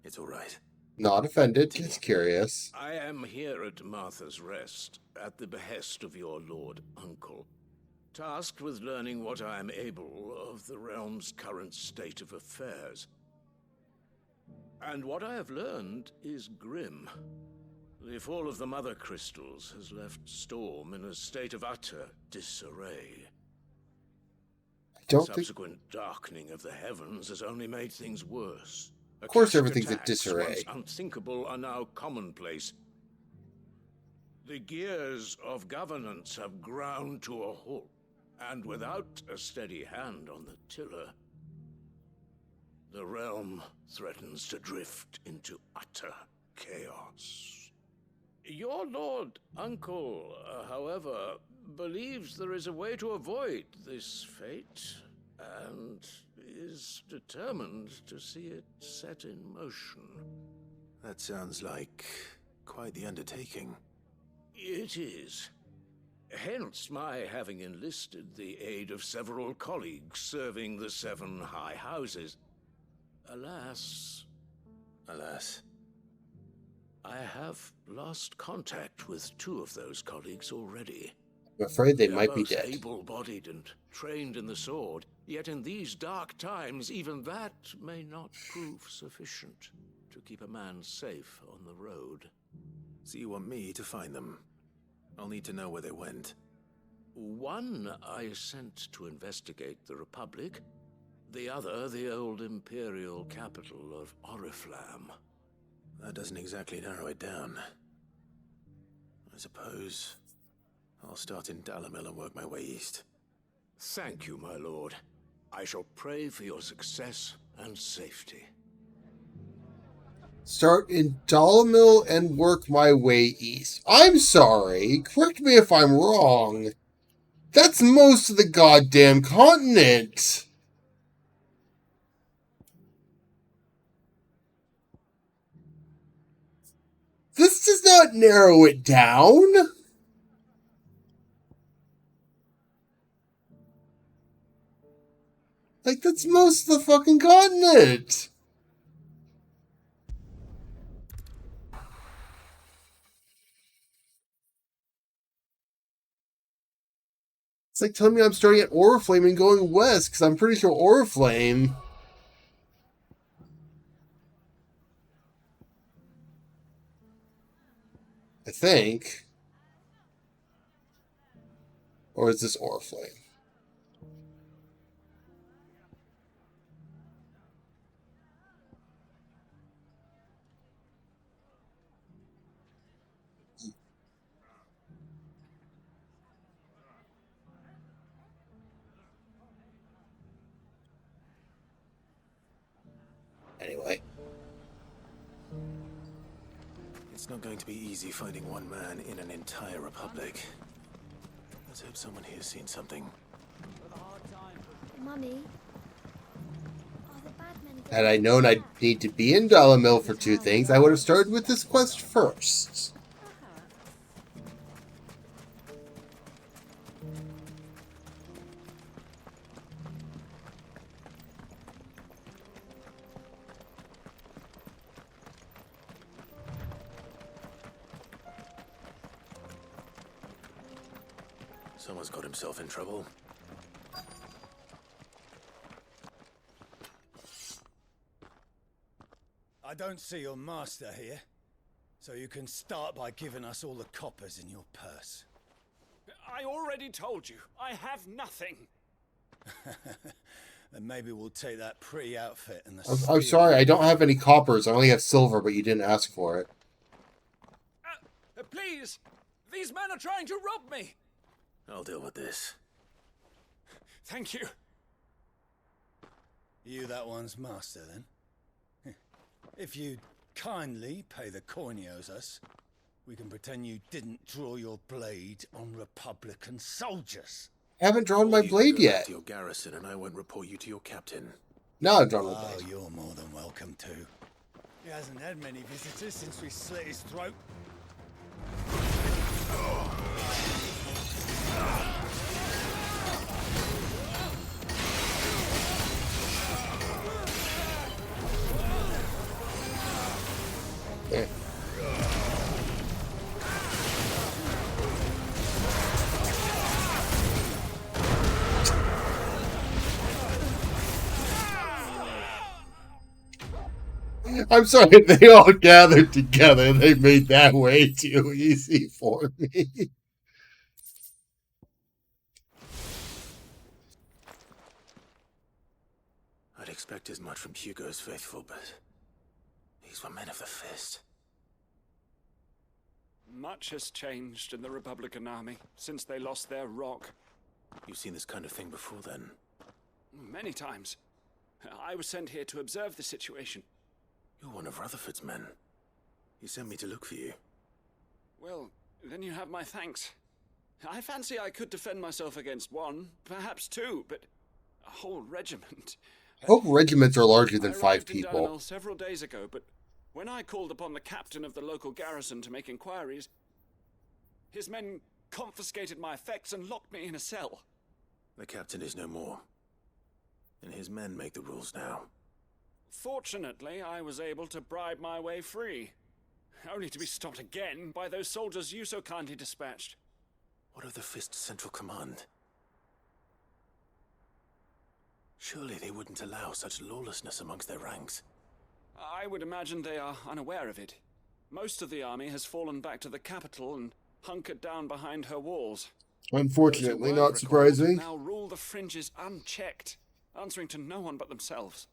It's all right. Not offended, just curious. I am here at Martha's Rest, at the behest of your Lord Uncle, tasked with learning what I am able of the realm's current state of affairs. And what I have learned is grim. The fall of the Mother Crystals has left Storm in a state of utter disarray. Subsequent darkening of the heavens has only made things worse. Of course, Akashic everything's in attacks, disarray. once unthinkable, are now commonplace. The gears of governance have ground to a halt, and without a steady hand on the tiller, the realm threatens to drift into utter chaos. Your Lord Uncle, however, believes there is a way to avoid this fate, and is determined to see it set in motion. That sounds like quite the undertaking. It is. Hence my having enlisted the aid of several colleagues serving the 7 high houses. Alas, I have lost contact with 2 of those colleagues already. I'm afraid they are might be both dead. able-bodied and trained in the sword, yet in these dark times, even that may not prove sufficient to keep a man safe on the road. So you want me to find them? I'll need to know where they went. One I sent to investigate the Republic, the other the old Imperial capital of Oriflamme. That doesn't exactly narrow it down. I suppose I'll start in Dalamil and work my way east. Thank you, my lord. I shall pray for your success and safety. Start in Dalamil and work my way east. I'm sorry. Correct me if I'm wrong. That's most of the goddamn continent. This does not narrow it down. Like, that's most of the fucking continent. It's like telling me I'm starting at Oriflamme and going west, because I'm pretty sure Oriflamme... I think. Or is this Oriflamme? Anyway. It's not going to be easy finding one man in an entire republic. Let's hope someone here's seen something. Mummy, are the bad men Had I known I'd need to be in Dalamil for 2 things, I would have started with this quest first. Someone's got himself in trouble. I don't see your master here, so you can start by giving us all the coppers in your purse. I already told you, I have nothing. Then maybe we'll take that pretty outfit and the I'm sorry, I don't have any coppers. I only have silver, but you didn't ask for it. Please, These men are trying to rob me! I'll deal with this. Thank you. You that one's master, then? If you'd kindly pay the coin he owes us, we can pretend you didn't draw your blade on Republican soldiers. Haven't drawn my blade yet. To your garrison, and I won't report you to your captain. No, I've drawn my blade. Oh, you're more than welcome to. He hasn't had many visitors since we slit his throat. Yeah. I'm sorry, they all gathered together. They made that way too easy for me. I'd expect as much from Hugo's faithful, but these were men of the fist. Much has changed in the Republican army since they lost their rock. You've seen this kind of thing before, then? Many times. I was sent here to observe the situation. You're one of Rutherford's men. He sent me to look for you. Well, then you have my thanks. I fancy I could defend myself against one, perhaps two, but a whole regiment. I hope regiments are larger than 5 arrived in people. Darnell several days ago, but when I called upon the captain of the local garrison to make inquiries, his men confiscated my effects and locked me in a cell. The captain is no more, and his men make the rules now. Fortunately, I was able to bribe my way free, only to be stopped again by those soldiers you so kindly dispatched. What of the Fist's Central Command? Surely they wouldn't allow such lawlessness amongst their ranks. I would imagine they are unaware of it. Most of the army has fallen back to the capital and hunkered down behind her walls. Unfortunately, not surprising. Now rule the fringes unchecked, answering to no one but themselves.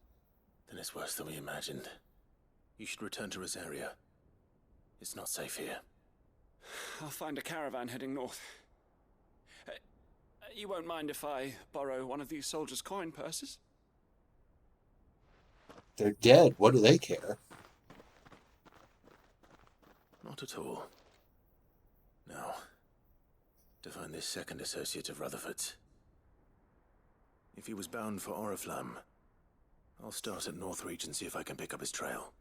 Then it's worse than we imagined. You should return to Rosaria. It's not safe here. I'll find a caravan heading north. You won't mind if I borrow one of these soldiers' coin purses? They're dead. What do they care? Not at all. Now, to find this second associate of Rutherford's. If he was bound for Oriflamme, I'll start at Northreach and see if I can pick up his trail.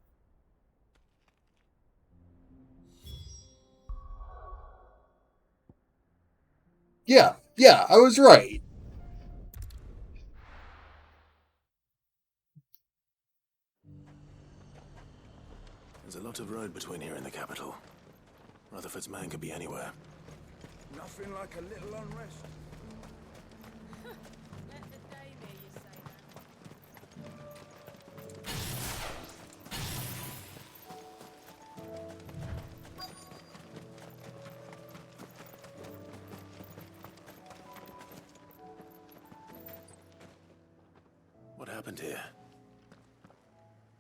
Yeah, I was right. There's a lot of road between here and the capital. Rutherford's man could be anywhere. Nothing like a little unrest. What happened here?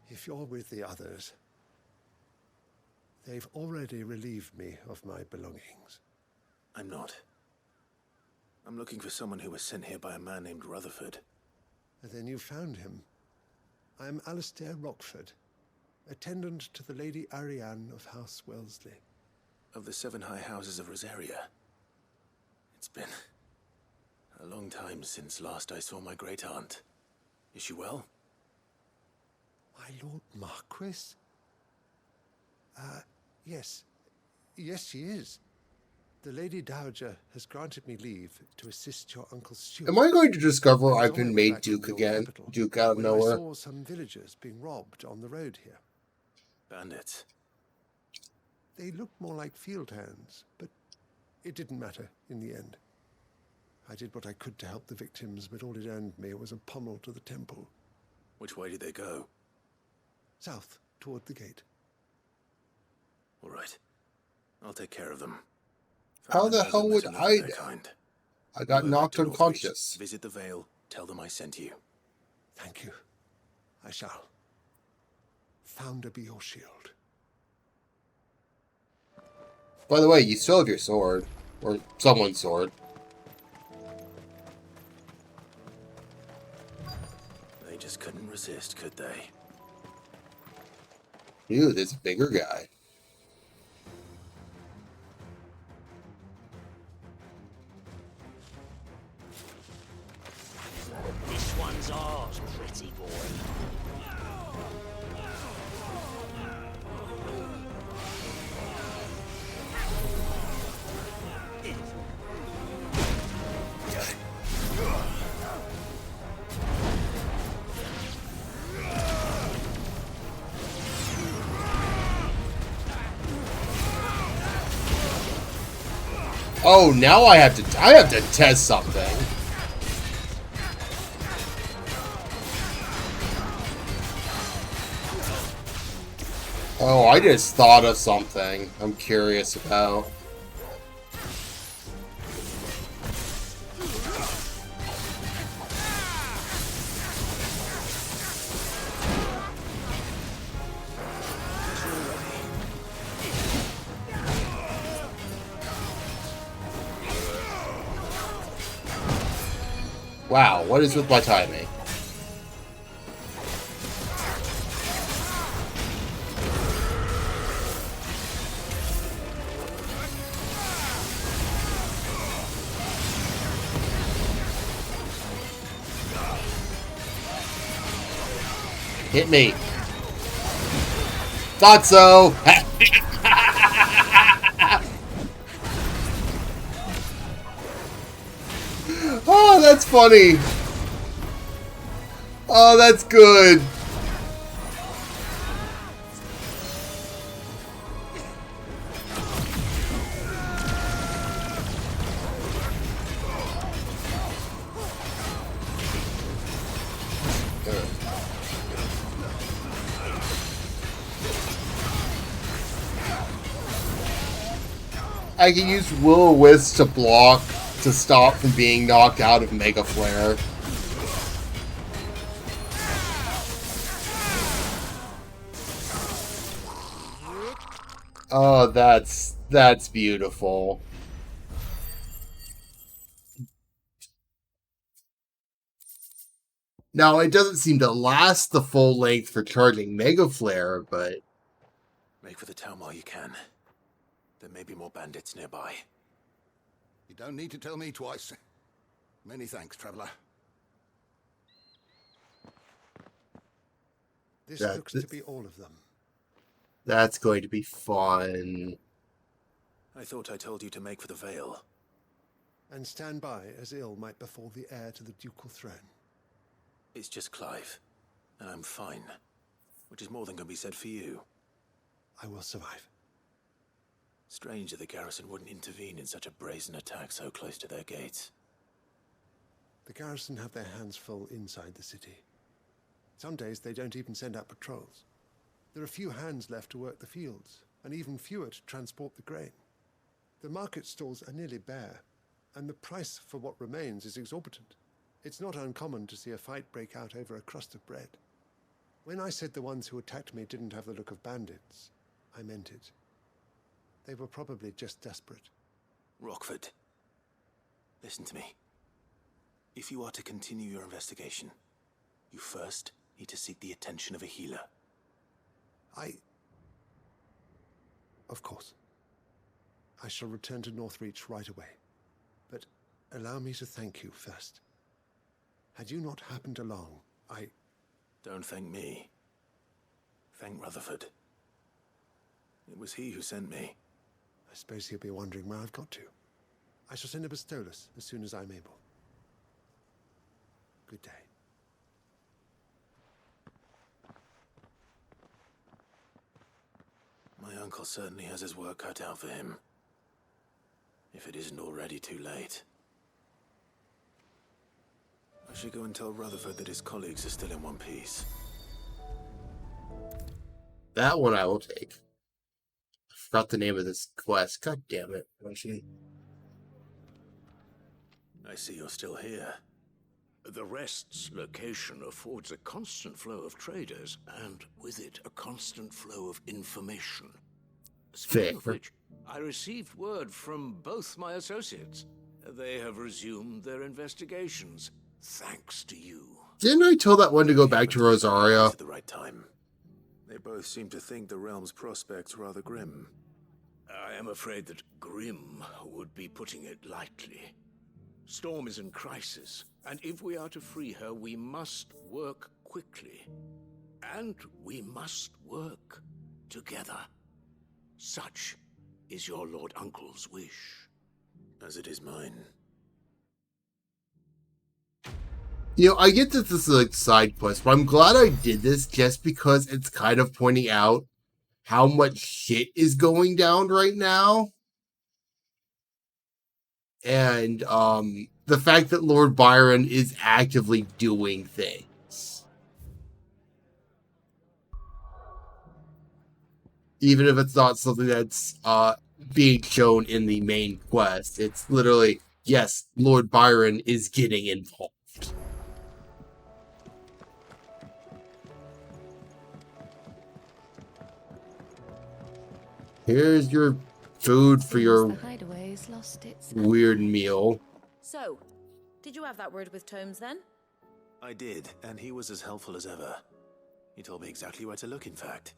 If you're with the others, they've already relieved me of my belongings. I'm not. I'm looking for someone who was sent here by a man named Rutherford. And then you found him. I am Alistair Rockford, attendant to the Lady Ariane of House Wellesley. Of the 7 high houses of Rosaria. It's been a long time since last I saw my great-aunt. Is she well? My Lord Marquis? Yes. Yes, she is. The Lady Dowager has granted me leave to assist your Uncle Stuart. Am I going to discover I've been made Duke again? Duke out of nowhere? I saw some villagers being robbed on the road here. Bandits? They looked more like field hands, but it didn't matter in the end. I did what I could to help the victims, but all it earned me was a pommel to the temple. Which way did they go? South, toward the gate. All right. I'll take care of them. How the hell would I? I got knocked unconscious. Visit the Vale. Tell them I sent you. Thank you. I shall. Founder be your shield. By the way, you still have your sword. Or someone's sword. They just couldn't resist, could they? Ew, this bigger guy. This one's ours, pretty boy. Oh, now I have to test something. Oh, I just thought of something I'm curious about. Wow, what is with my timing? Hit me. Thought so. Oh, that's funny. Oh, that's good. I can use Will-O-Wisp to block to stop from being knocked out of Mega Flare. Oh, that's beautiful. Now, it doesn't seem to last the full length for charging Mega Flare, but... Make for the town while you can. There may be more bandits nearby. You don't need to tell me twice. Many thanks, traveler. This looks to be all of them. That's going to be fun. I thought I told you to make for the Vale. And stand by as ill might befall the heir to the ducal throne. It's just Clive, and I'm fine. Which is more than can be said for you. I will survive. Strange that the garrison wouldn't intervene in such a brazen attack so close to their gates. The garrison have their hands full inside the city. Some days they don't even send out patrols. There are few hands left to work the fields, and even fewer to transport the grain. The market stalls are nearly bare, and the price for what remains is exorbitant. It's not uncommon to see a fight break out over a crust of bread. When I said the ones who attacked me didn't have the look of bandits, I meant it. They were probably just desperate. Rockford, listen to me. If you are to continue your investigation, you first need to seek the attention of a healer. Of course. I shall return to Northreach right away. But allow me to thank you first. Had you not happened along, Don't thank me. Thank Rutherford. It was he who sent me. I suppose he'll be wondering where I've got to. I shall send a Bastolus as soon as I'm able. Good day. My uncle certainly has his work cut out for him. If it isn't already too late. I should go and tell Rutherford that his colleagues are still in one piece. That one I will take. I forgot the name of this quest. God damn it. I see you're still here. The Rest's location affords a constant flow of traders, and with it, a constant flow of information. Speaking of which, I received word from both my associates. They have resumed their investigations, thanks to you. Didn't I tell that one to go back to Rosaria? At the right time. They both seem to think the realm's prospects rather grim. I am afraid that grim would be putting it lightly. Storm is in crisis, and if we are to free her, we must work quickly. And we must work together. Such is your Lord Uncle's wish. As it is mine. You know, I get that this is a side quest, but I'm glad I did this just because it's kind of pointing out how much shit is going down right now. And the fact that Lord Byron is actively doing things. Even if it's not something that's being shown in the main quest. It's literally, yes, Lord Byron is getting involved. Here's your food for your weird meal. So, did you have that word with Tomes then? I did, and he was as helpful as ever. He told me exactly where to look, in fact.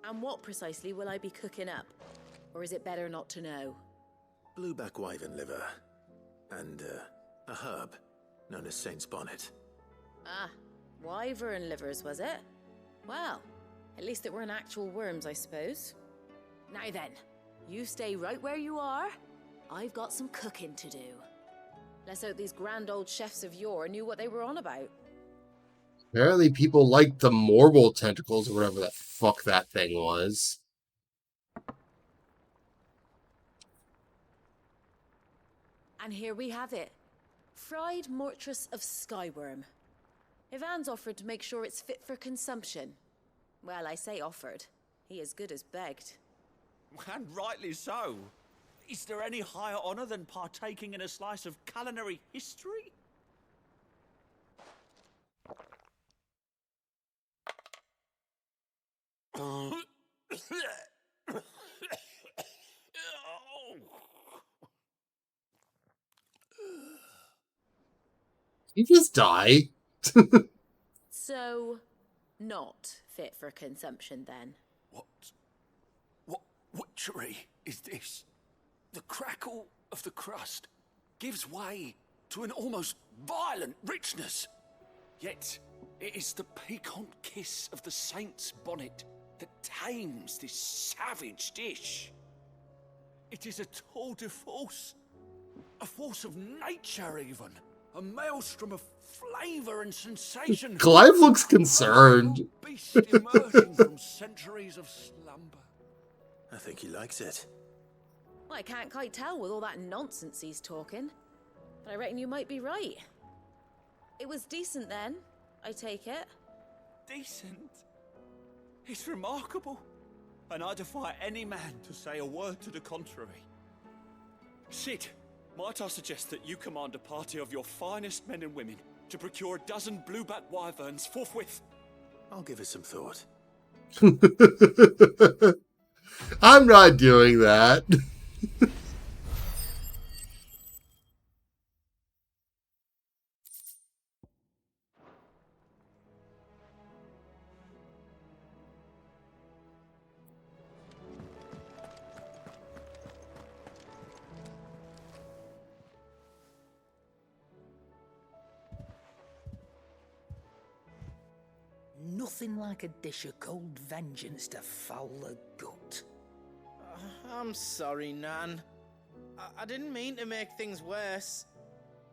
And what precisely will I be cooking up? Or is it better not to know? Blueback wyvern liver. And, a herb known as Saint's Bonnet. Ah, wyvern livers, was it? Well, at least it weren't actual worms, I suppose. Now then, you stay right where you are. I've got some cooking to do. Let's hope these grand old chefs of yore knew what they were on about. Apparently people liked the Morble tentacles or whatever the fuck that thing was. And here we have it. Fried mortress of skyworm. Ivan's offered to make sure it's fit for consumption. Well, I say offered. He as good as begged. And rightly so. Is there any higher honor than partaking in a slice of culinary history? You just die. So, not fit for consumption then? What witchery is this? The crackle of the crust gives way to an almost violent richness. Yet, it is the piquant kiss of the Saint's Bonnet that tames this savage dish. It is a tour de force. A force of nature, even. A maelstrom of flavor and sensation. Clive looks concerned. A beast emerging from centuries of slumber. I think he likes it. Well, I can't quite tell with all that nonsense he's talking. But I reckon you might be right. It was decent then, I take it. Decent? It's remarkable. And I defy any man to say a word to the contrary. Cid, might I suggest that you command a party of your finest men and women to procure a dozen blueback wyverns forthwith? I'll give it some thought. I'm not doing that. Nothing like a dish of cold vengeance to foul the gut. I'm sorry, Nan. I didn't mean to make things worse.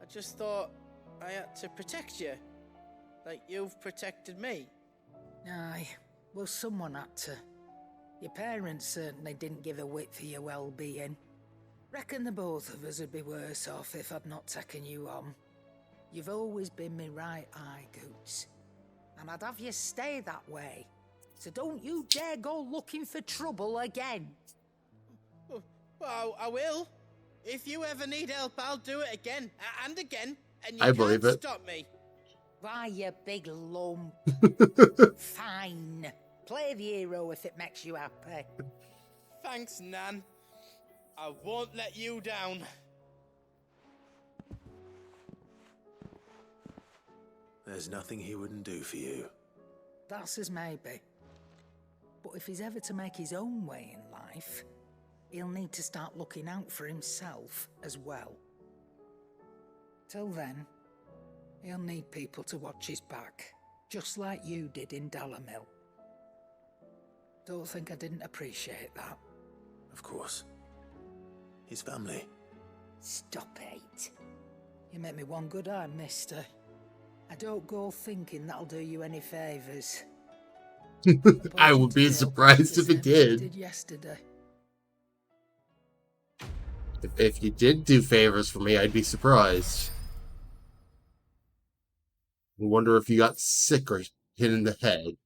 I just thought I had to protect you. Like you've protected me. Aye, well, someone had to. Your parents certainly didn't give a whit for your well-being. Reckon the both of us would be worse off if I'd not taken you on. You've always been me right eye, Goots. And I'd have you stay that way. So don't you dare go looking for trouble again. Well, I will. If you ever need help, I'll do it again and again. And you I believe can't it. stop me. Why, you big lump. Fine. Play the hero if it makes you happy. Thanks, Nan. I won't let you down. There's nothing he wouldn't do for you. That's as maybe. But if he's ever to make his own way in life, he'll need to start looking out for himself as well. Till then, he'll need people to watch his back, just like you did in Dalamil. Don't think I didn't appreciate that. Of course. His family. Stop it. You make me one good eye, mister. I don't go thinking that'll do you any favours. I would be surprised if it did. Yesterday. If you did do favors for me, I'd be surprised. I wonder if you got sick or hit in the head.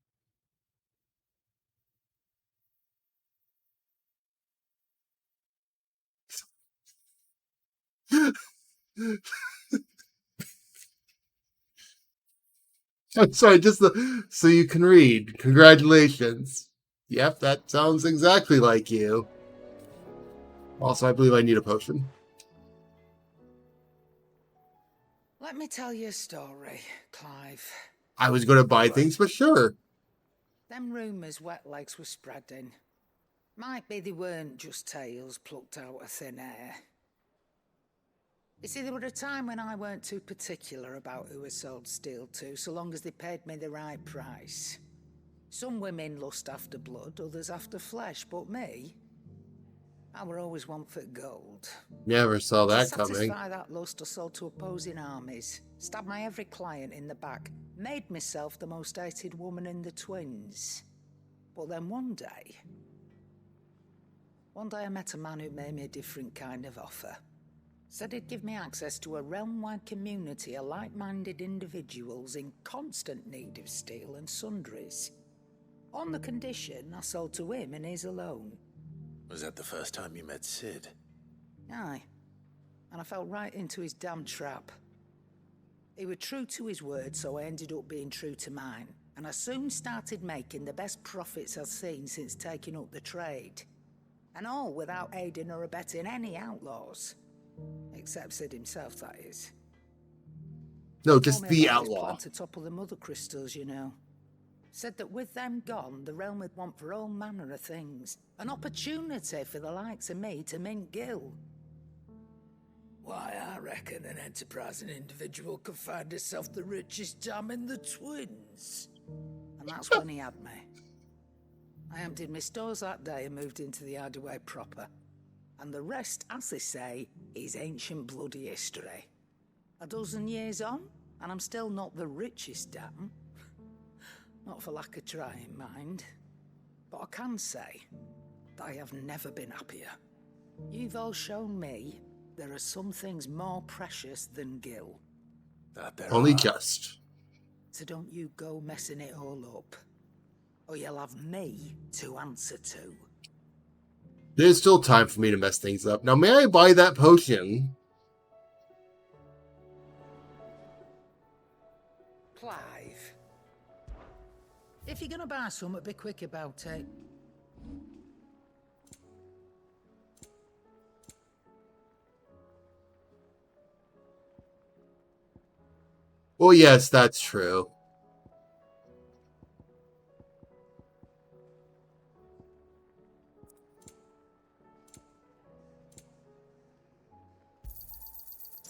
I'm sorry, so you can read. Congratulations. Yep, that sounds exactly like you. Also, I believe I need a potion. Let me tell you a story, Clive. I was going to buy things, but sure. Them rumours Wet Legs were spreading. Might be they weren't just tales plucked out of thin air. You see, there were a time when I weren't too particular about who I sold steel to, so long as they paid me the right price. Some women lust after blood, others after flesh, but me, I were always one for gold. Never saw that to coming. satisfy that lust, I sold to opposing armies, stabbed my every client in the back, made myself the most hated woman in the twins. But then one day I met a man who made me a different kind of offer. Said he'd give me access to a realm-wide community of like-minded individuals in constant need of steel and sundries. On the condition I sold to him and his alone. Was that the first time you met Sid? Aye. And I fell right into his damn trap. He was true to his word, so I ended up being true to mine. And I soon started making the best profits I've seen since taking up the trade. And all without aiding or abetting any outlaws. Except Sid himself, that is. No, just the outlaw. To topple the mother crystals, you know. Said that with them gone, the realm would want for all manner of things. An opportunity for the likes of me to mint Gil. Why, I reckon an enterprising individual could find himself the richest dam in the twins. And that's when he had me. I emptied my stores that day and moved into the Hideaway proper. And the rest, as they say, is ancient bloody history. A dozen years on, and I'm still not the richest dam. Not for lack of trying, mind. But I can say that I have never been happier. You've all shown me there are some things more precious than Gil. That there Only are. just. So don't you go messing it all up. Or you'll have me to answer to. There's still time for me to mess things up. Now, may I buy that potion? Clive. If you're gonna buy something, be quick about it. Well, yes, that's true.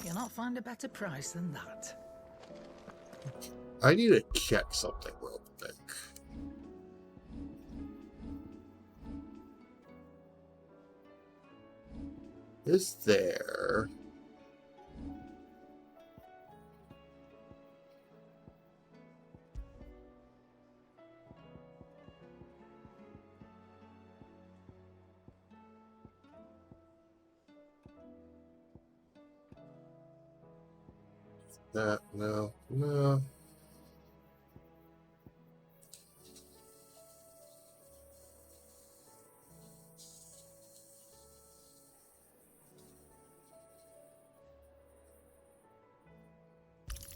You'll not find a better price than that. I need to check something real quick. Is there... That, no.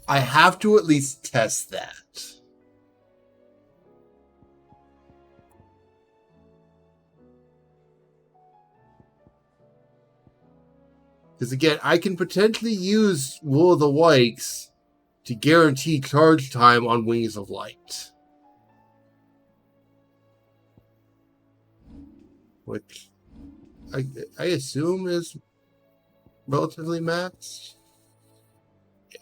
I have to at least test that. Because again, I can potentially use Will of the Wikes to guarantee charge time on Wings of Light. Which I assume is relatively maxed. Yeah.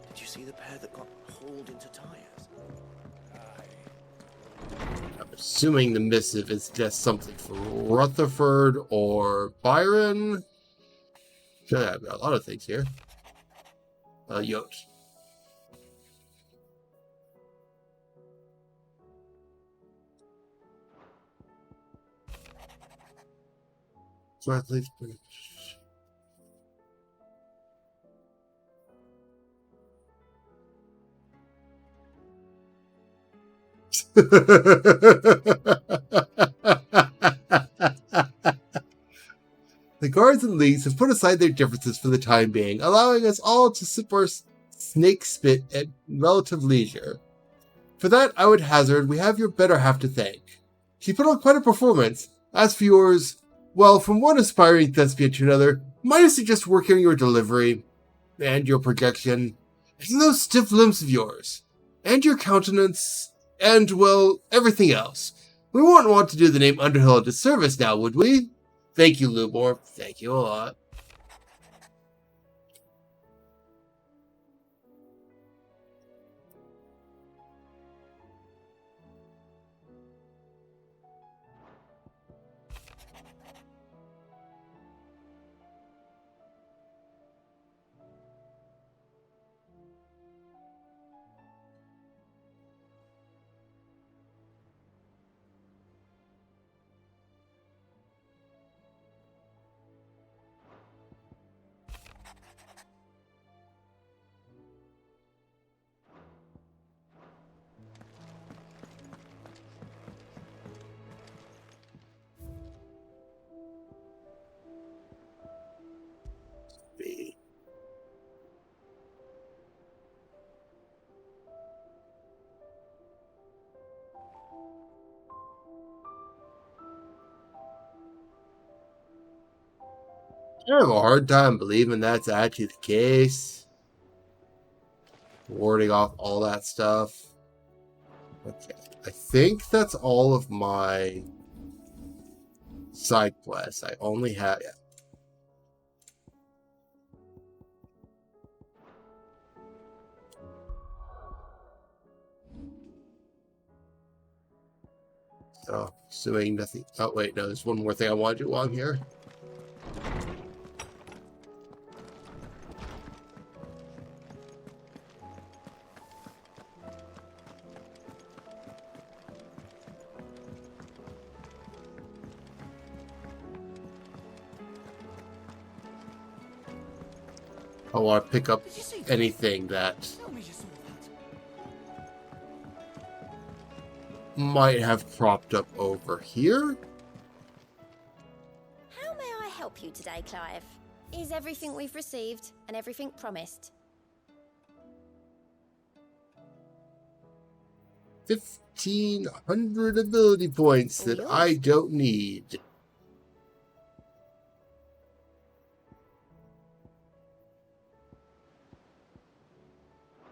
Did you see the pair that got hauled into tires? I'm assuming the missive is just something for Rutherford or Byron. Yeah, I've got a lot of things here. Yote. So at least. The guards and leagues have put aside their differences for the time being, allowing us all to sip our snake spit at relative leisure. For that, I would hazard we have your better half to thank. She put on quite a performance. As for yours, well, from one aspiring thespian to another, might I suggest working on your delivery and your projection, and those stiff limbs of yours, and your countenance, and, well, everything else. We wouldn't want to do the name Underhill a disservice now, would we? Thank you, Lubor. Thank you a lot. I have a hard time believing that's actually the case. Warding off all that stuff. Okay. I think that's all of my side quests. I only have... Yeah. So, assuming nothing... Oh, wait, no, there's one more thing I want to do while I'm here. I want to pick up anything that might have cropped up over here. How may I help you today, Clive? Is everything we've received and everything promised? 1,500 ability points that I don't need.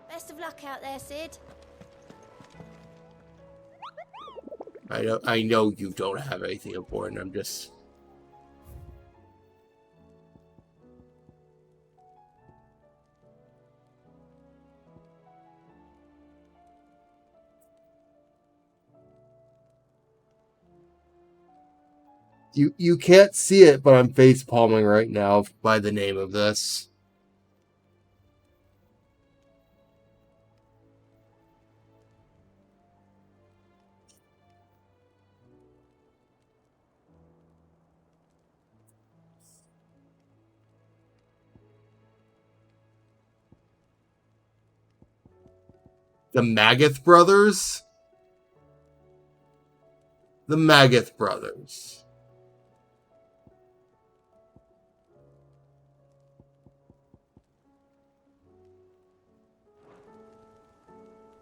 Best of luck out there, Sid. I know you don't have anything important. I'm just... You can't see it, but I'm face palming right now by the name of this. The Magath brothers? The Magath brothers.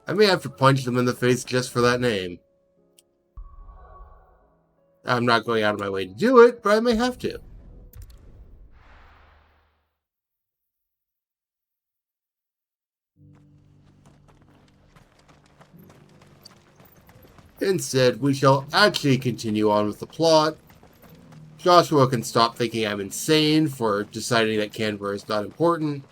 I may have to punch them in the face just for that name. I'm not going out of my way to do it, but I may have to. Instead, we shall actually continue on with the plot. Joshua can stop thinking I'm insane for deciding that Canberra is not important.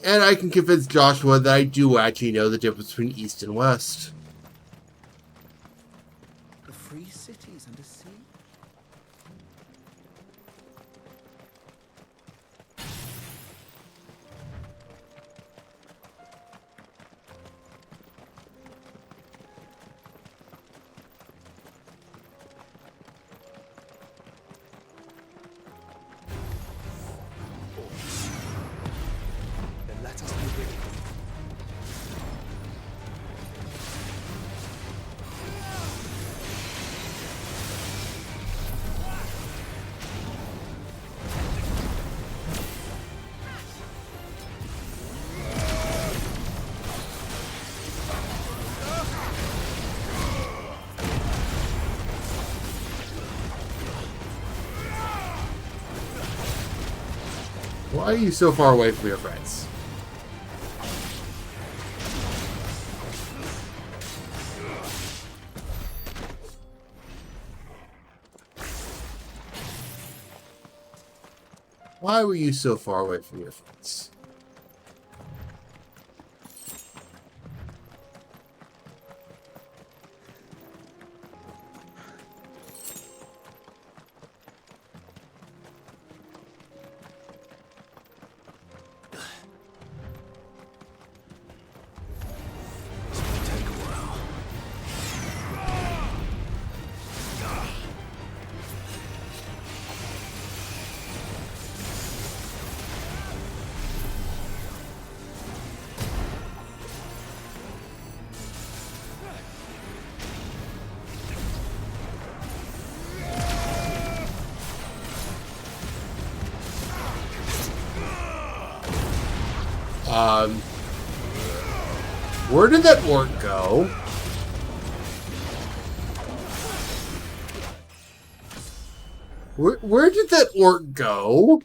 And I can convince Joshua that I do actually know the difference between East and West. The free cities and a sea? Then let us begin. Why are you so far away from your friends? Why were you so far away from your friends? Where did that orc go? Where did that orc go?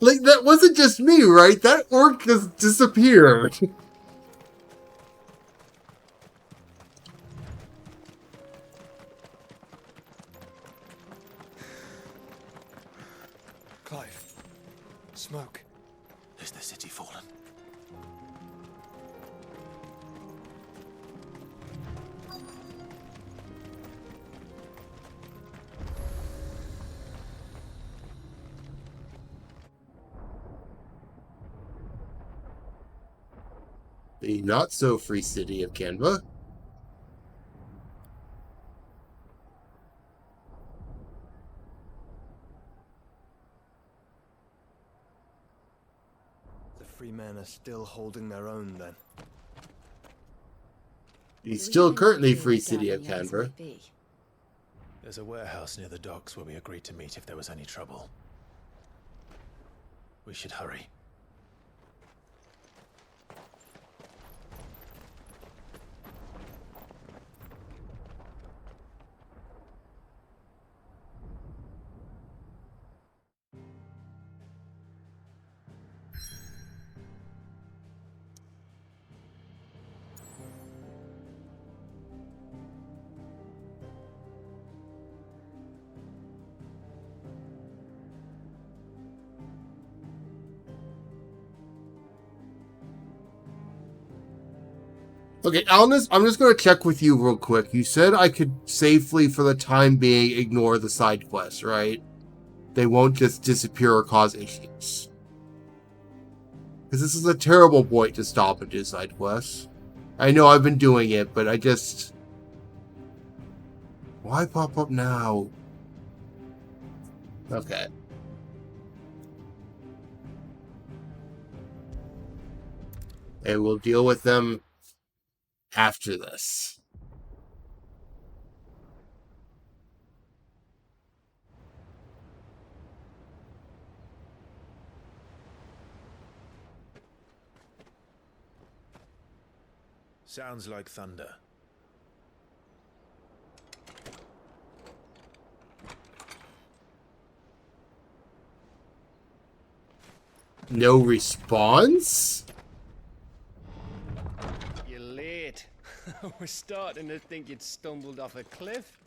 Like, that wasn't just me, right? That orc just disappeared. Clive. Smoke. Is the city fallen? The not-so-free city of Canva. The free men are still holding their own, then. The still currently free city of Canberra. There's a warehouse near the docks where we agreed to meet if there was any trouble. We should hurry. Okay, Alnus, I'm just going to check with you real quick. You said I could safely, for the time being, ignore the side quests, right? They won't just disappear or cause issues. Because this is a terrible point to stop and do side quests. I know I've been doing it, but I just... Why pop up now? Okay. And we'll deal with them after this. Sounds like thunder. No response? You're late. We're starting to think you'd stumbled off a cliff.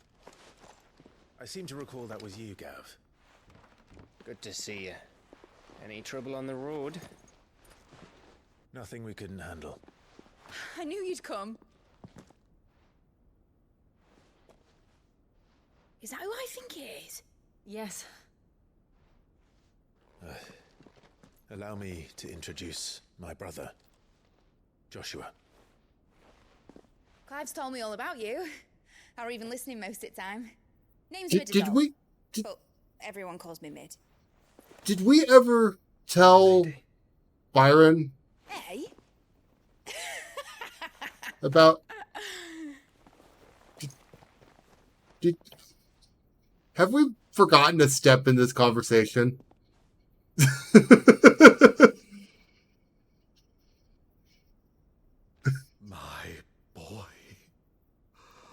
I seem to recall that was you, Gav. Good to see you. Any trouble on the road? Nothing we couldn't handle. I knew you'd come. Is that who I think it is? Yes. Allow me to introduce my brother, Joshua. Clive's told me all about you. Or even listening most of the time. Name's Did we... But everyone calls me Mid. Did we ever tell Byron Hey? about... Have we forgotten a step in this conversation? My boy.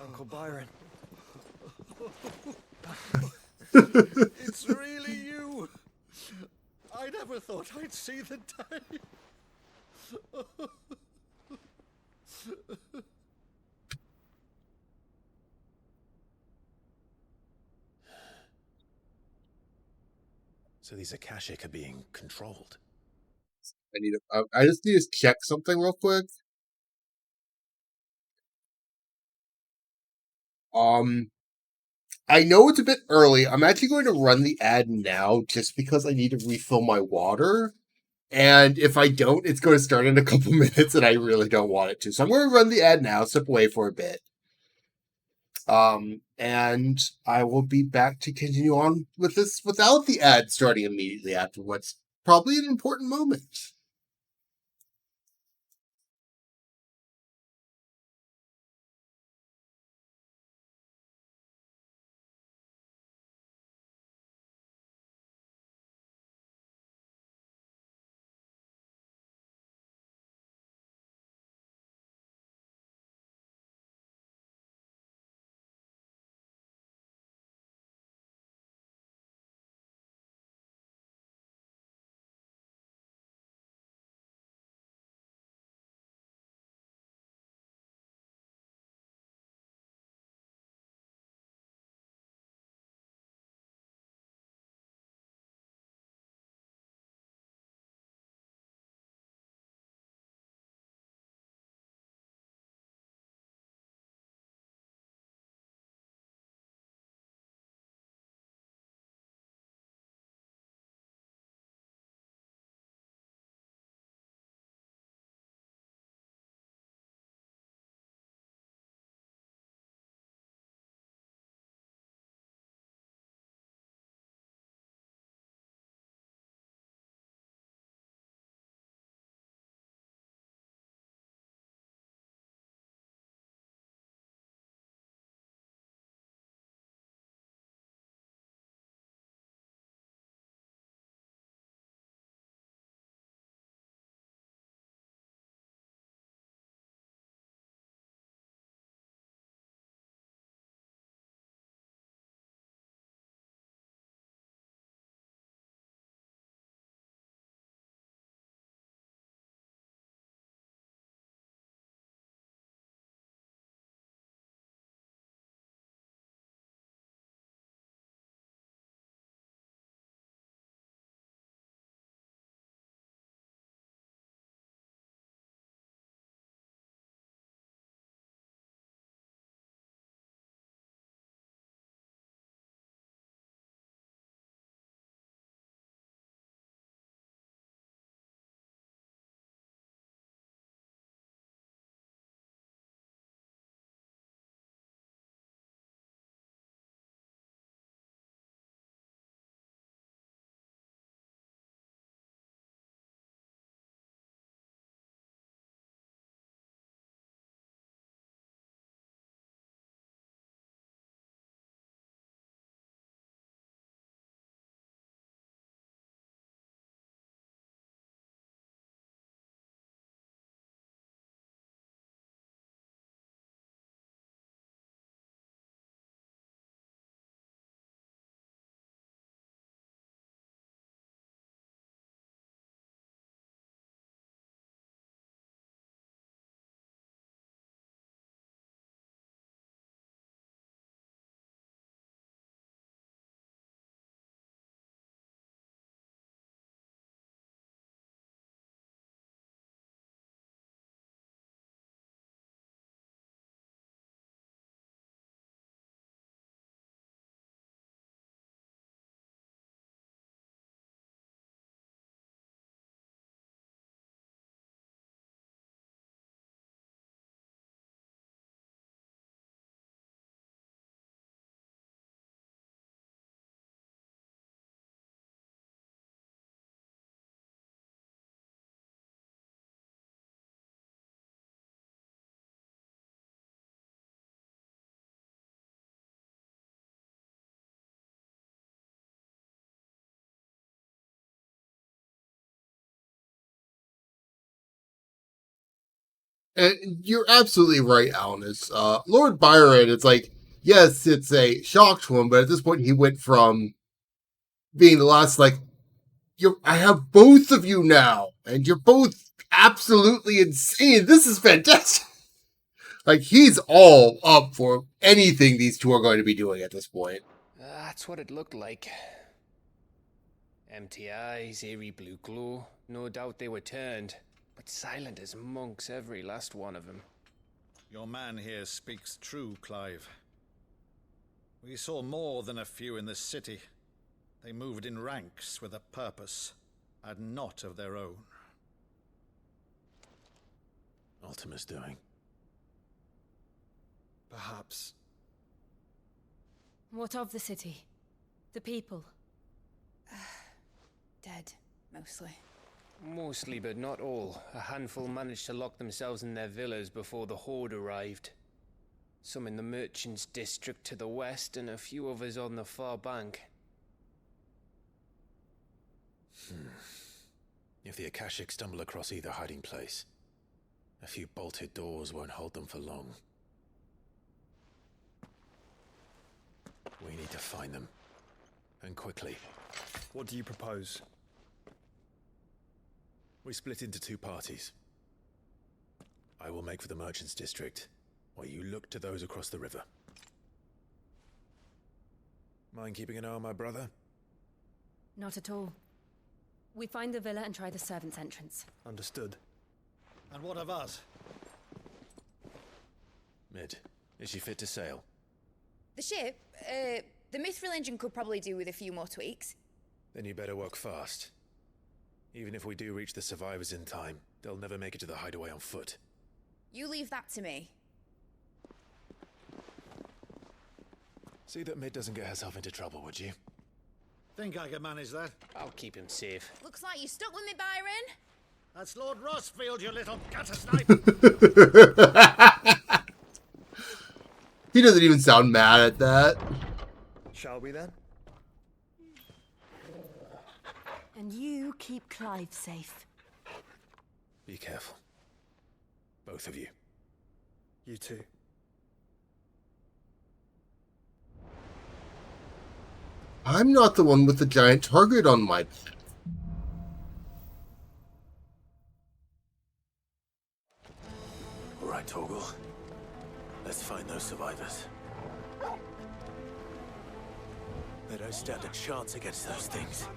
Uncle Byron. It's really you. I never thought I'd see the day. So these Akashic are being controlled. I just need to check something real quick. I know it's a bit early. I'm actually going to run the ad now just because I need to refill my water. And if I don't, it's going to start in a couple minutes and I really don't want it to. So I'm going to run the ad now, step away for a bit. And I will be back to continue on with this without the ad starting immediately after what's probably an important moment. And you're absolutely right, Alnus. Lord Byron, it's like, yes, it's a shock to him, but at this point he went from being the last, like, I have both of you now, and you're both absolutely insane. This is fantastic. Like, he's all up for anything these two are going to be doing at this point. That's what it looked like. Empty eyes, eerie blue glow. No doubt they were turned, but silent as monks, every last one of them. Your man here speaks true, Clive. We saw more than a few in this city. They moved in ranks with a purpose, and not of their own. Ultima's doing. Perhaps. What of the city? The people? Dead, mostly. Mostly, but not all. A handful managed to lock themselves in their villas before the Horde arrived. Some in the Merchants' District to the west, and a few others on the far bank. If the Akashic stumble across either hiding place, a few bolted doors won't hold them for long. We need to find them. And quickly. What do you propose? We split into two parties. I will make for the Merchants' District, while you look to those across the river. Mind keeping an eye on my brother? Not at all. We find the villa and try the servants' entrance. Understood. And what of us? Mid, is she fit to sail? The ship, the Mithril engine could probably do with a few more tweaks. Then you better work fast. Even if we do reach the survivors in time, they'll never make it to the hideaway on foot. You leave that to me. See that Mid doesn't get herself into trouble, would you? Think I can manage that? I'll keep him safe. Looks like you stuck with me, Byron. That's Lord Rossfield, you little gutter snipe! He doesn't even sound mad at that. Shall we then? And you keep Clive safe. Be careful. Both of you. You too. I'm not the one with the giant target on my back. All right, Torgal. Let's find those survivors. They don't stand a chance against those things.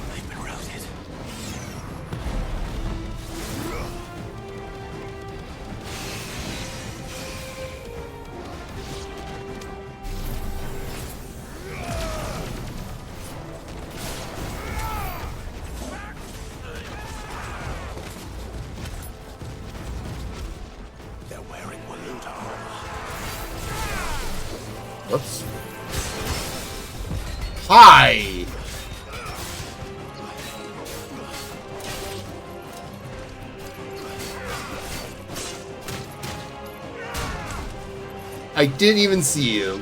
They've been routed. They're wearing Waloed armor. Whoops. Hi! I didn't even see you.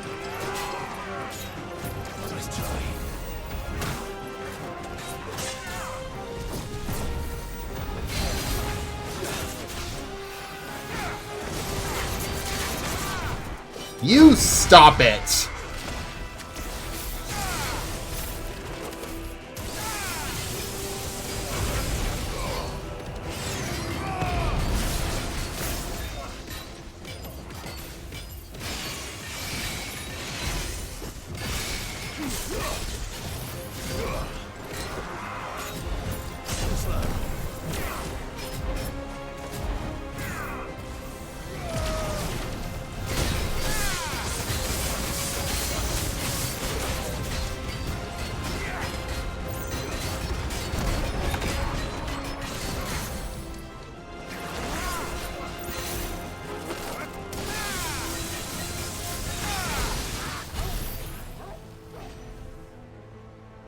You stop it!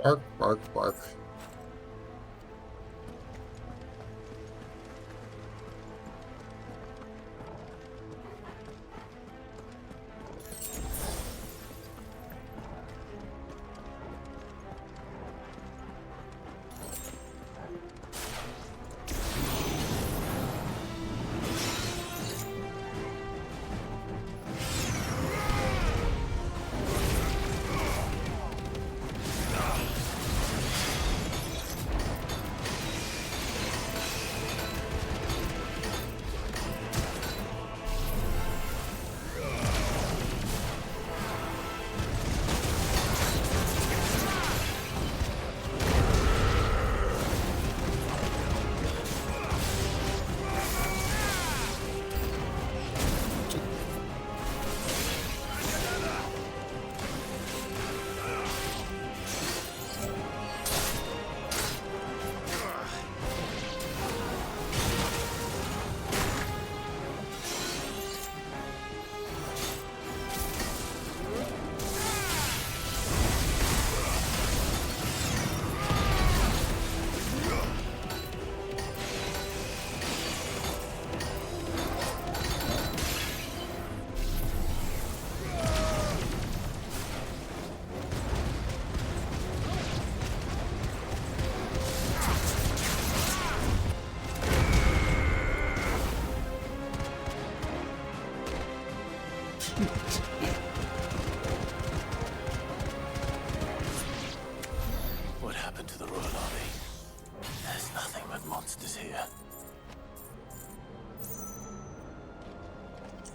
Bark, bark, bark. What happened to the Royal Army? There's nothing but monsters here.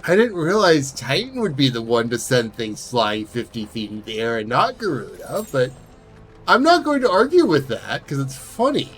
I didn't realize Titan would be the one to send things flying 50 feet in the air and not Garuda, but I'm not going to argue with that because it's funny.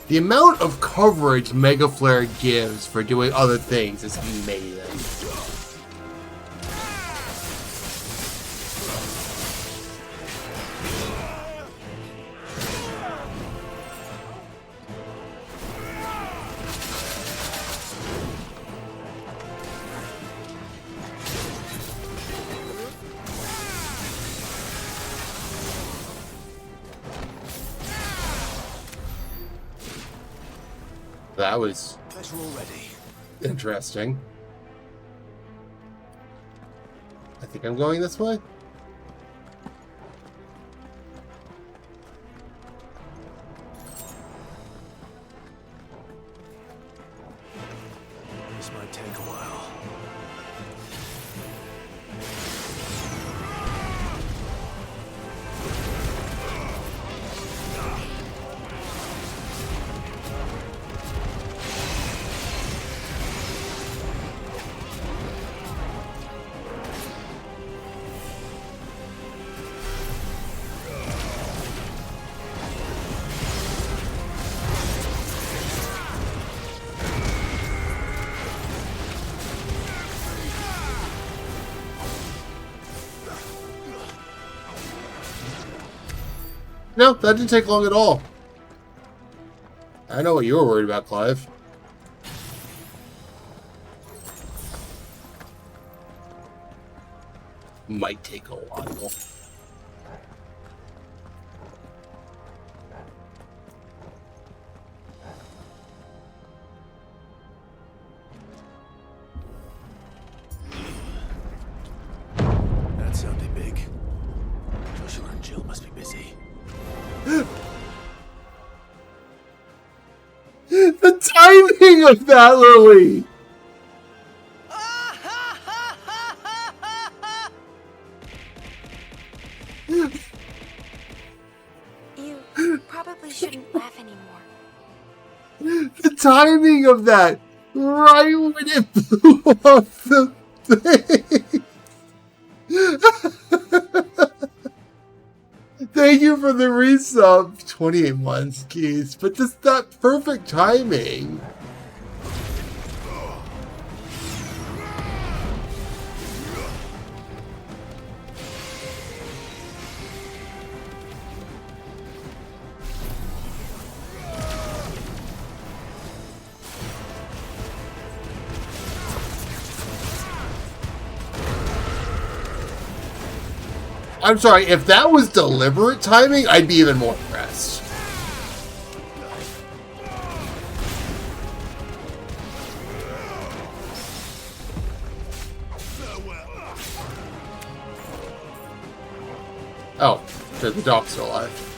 The amount of coverage Mega Flare gives for doing other things is amazing. That was interesting. I think I'm going this way. This might take a while. No, that didn't take long at all. I know what you were worried about, Clive. Might take a while. That sounded big. Joshua and Jill must be busy. The timing of that, Lily! You probably shouldn't laugh anymore. The timing of that! Right when it blew off the thing! Thank you for the resub. 28 months, Keith. But just that perfect timing. I'm sorry, if that was deliberate timing, I'd be even more impressed. Oh, the dog's still alive.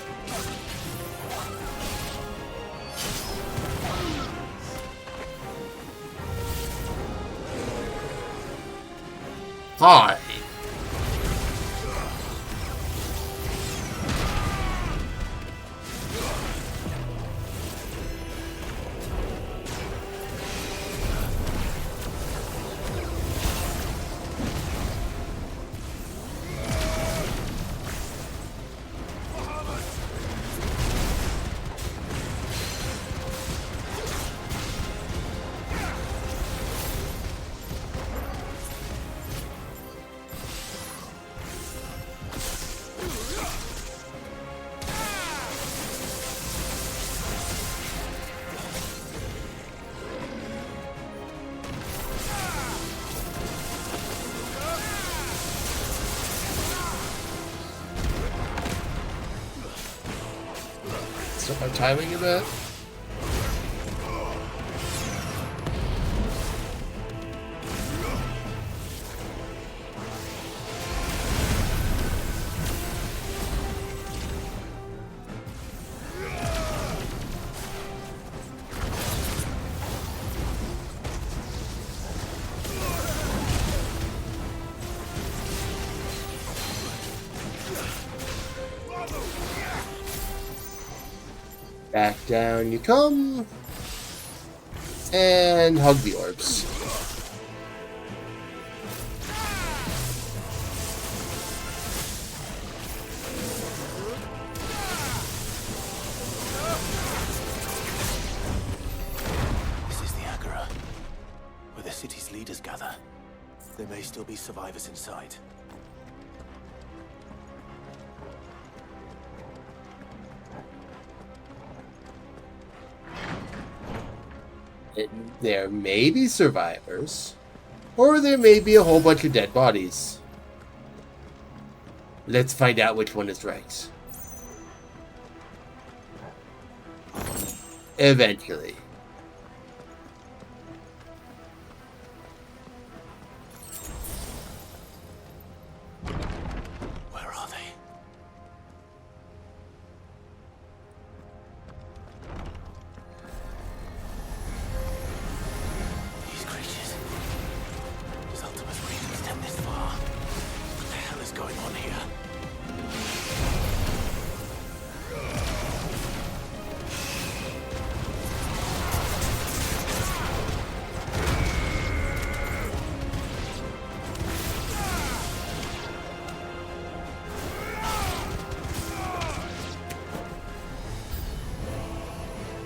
Hi. Still my timing a bit. Back down you come. And hug the orbs. This is the Agora, where the city's leaders gather. There may still be survivors inside. There may be survivors, or there may be a whole bunch of dead bodies. Let's find out which one is right. Eventually. Where are they? These creatures. Does Ultima's reach extend this far? What the hell is going on here?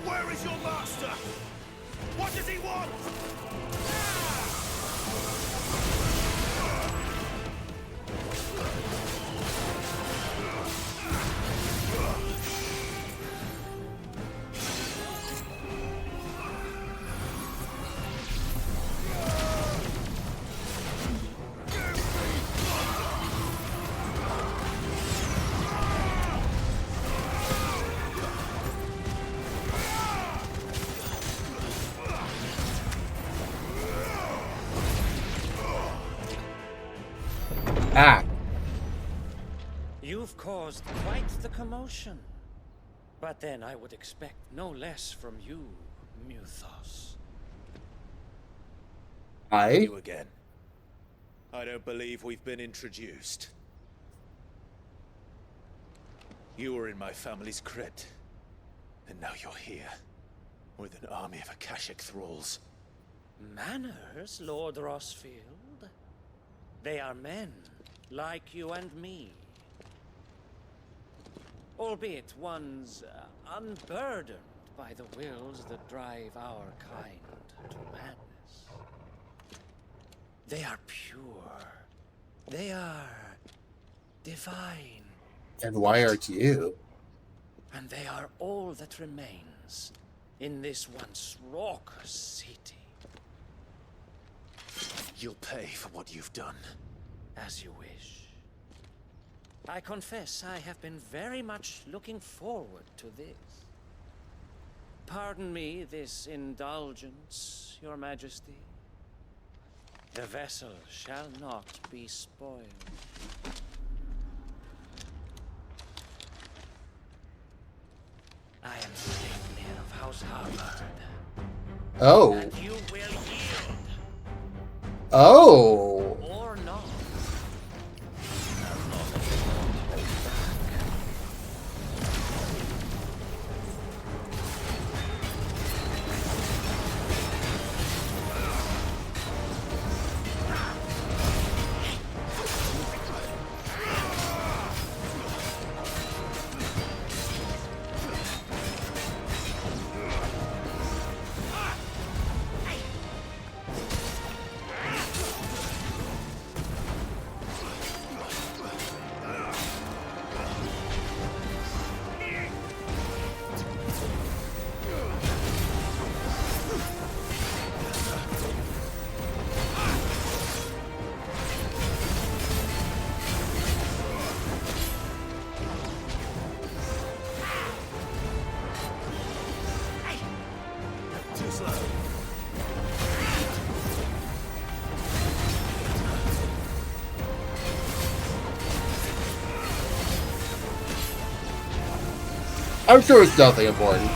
Where is your master? What does he want? Ah. You've caused quite the commotion. But then I would expect no less from you, Muthos. You again. I don't believe we've been introduced. You were in my family's crypt, and now you're here, with an army of Akashic thralls. Manners, Lord Rossfield? They are men, like you and me. Albeit ones unburdened by the wills that drive our kind to madness. They are pure. They are divine. And why aren't you? And they are all that remains in this once raucous city. You'll pay for what you've done. As you wish. I confess I have been very much looking forward to this. Pardon me this indulgence, Your Majesty. The vessel shall not be spoiled. I am Sleipnir of House Harvard. Oh. And you will yield. Oh. Or not. I'm sure it's nothing important.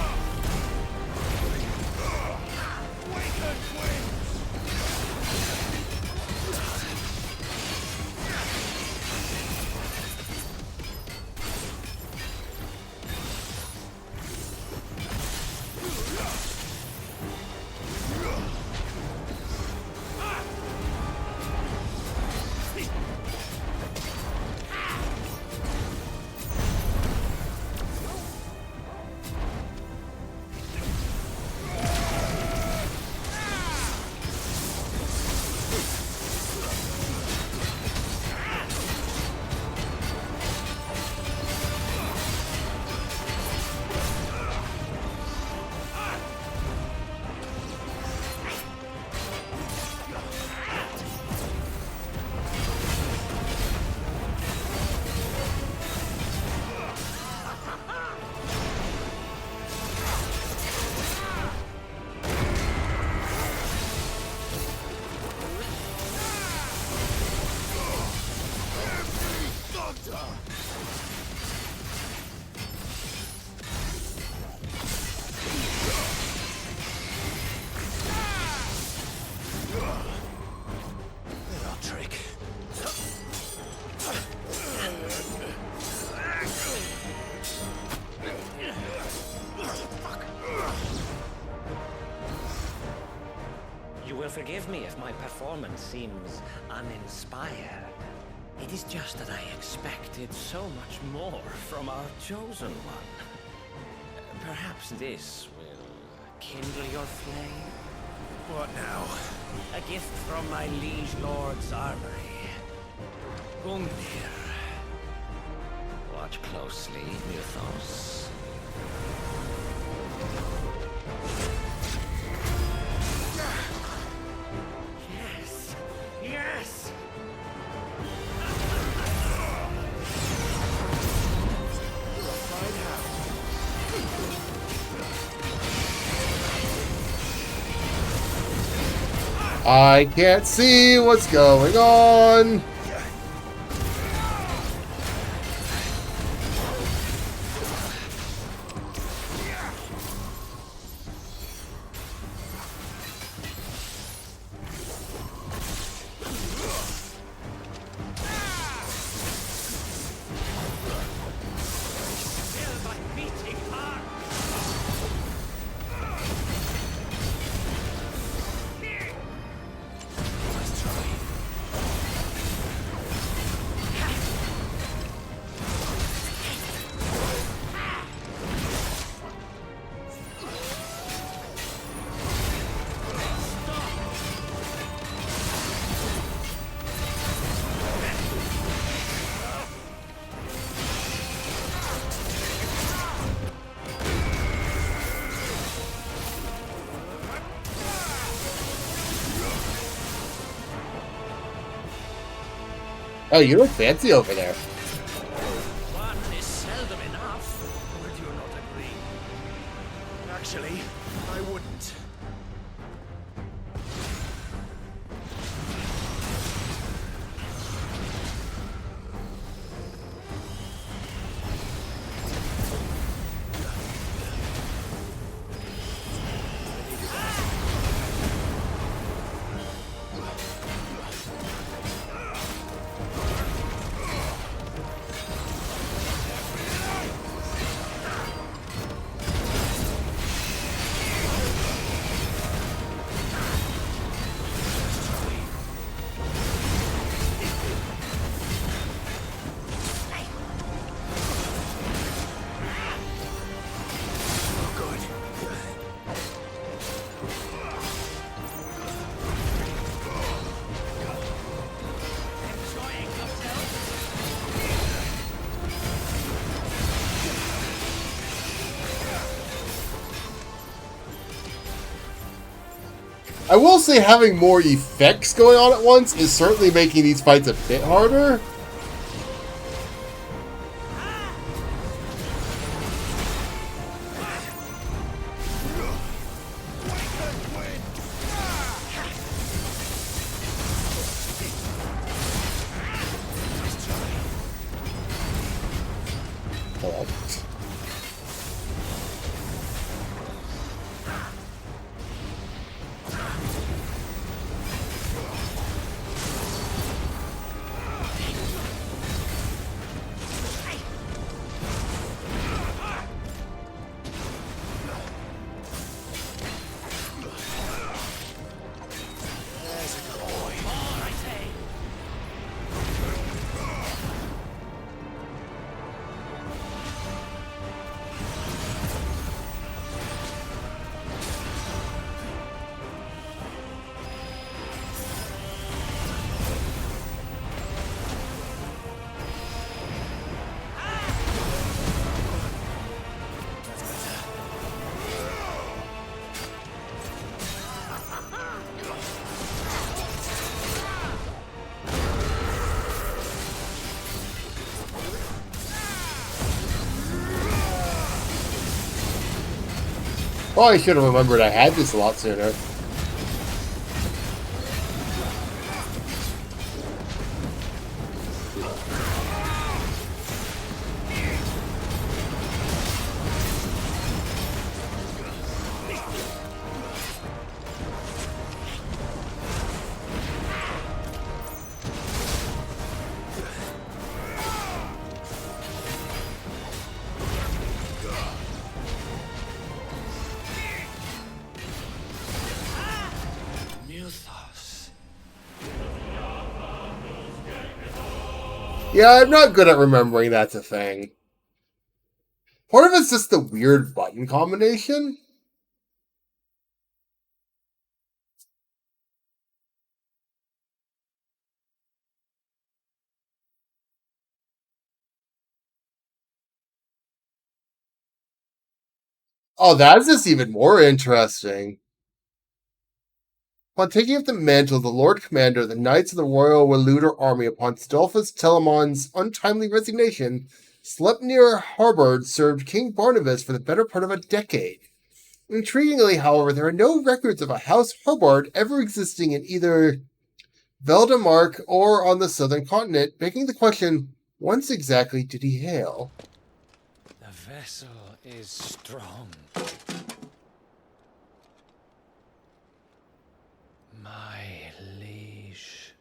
Forgive me if my performance seems uninspired. It is just that I expected so much more from our chosen one. Perhaps this will kindle your flame? What now? A gift from my liege lord's armory. Gungnir. Watch closely, Mythos. Yes! I can't see what's going on. Oh, you look fancy over there. Actually, I wouldn't. I will say having more effects going on at once is certainly making these fights a bit harder. Oh, I should have remembered I had this a lot sooner. Yeah, I'm not good at remembering that's a thing. Part of it's just the weird button combination. Oh, that's just even more interesting. Upon taking up the mantle of the Lord Commander of the Knights of the Royal Waluder Army upon Stolfus Telemon's untimely resignation, Sleipnir Harbard served King Barnabas for the better part of a decade. Intriguingly, however, there are no records of a House Harbard ever existing in either Veldemark or on the southern continent, begging the question, whence exactly did he hail? The vessel is strong. My liege.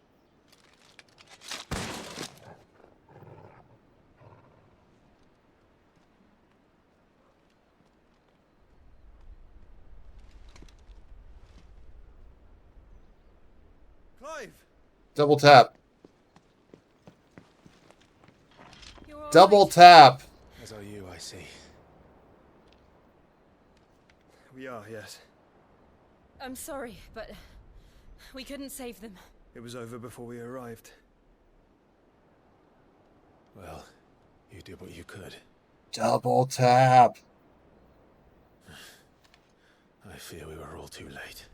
Clive! Double tap. Double tap. As are you, I see. We are, yes. I'm sorry, but we couldn't save them. It was over before we arrived. Well, you did what you could. Double tap. I fear we were all too late.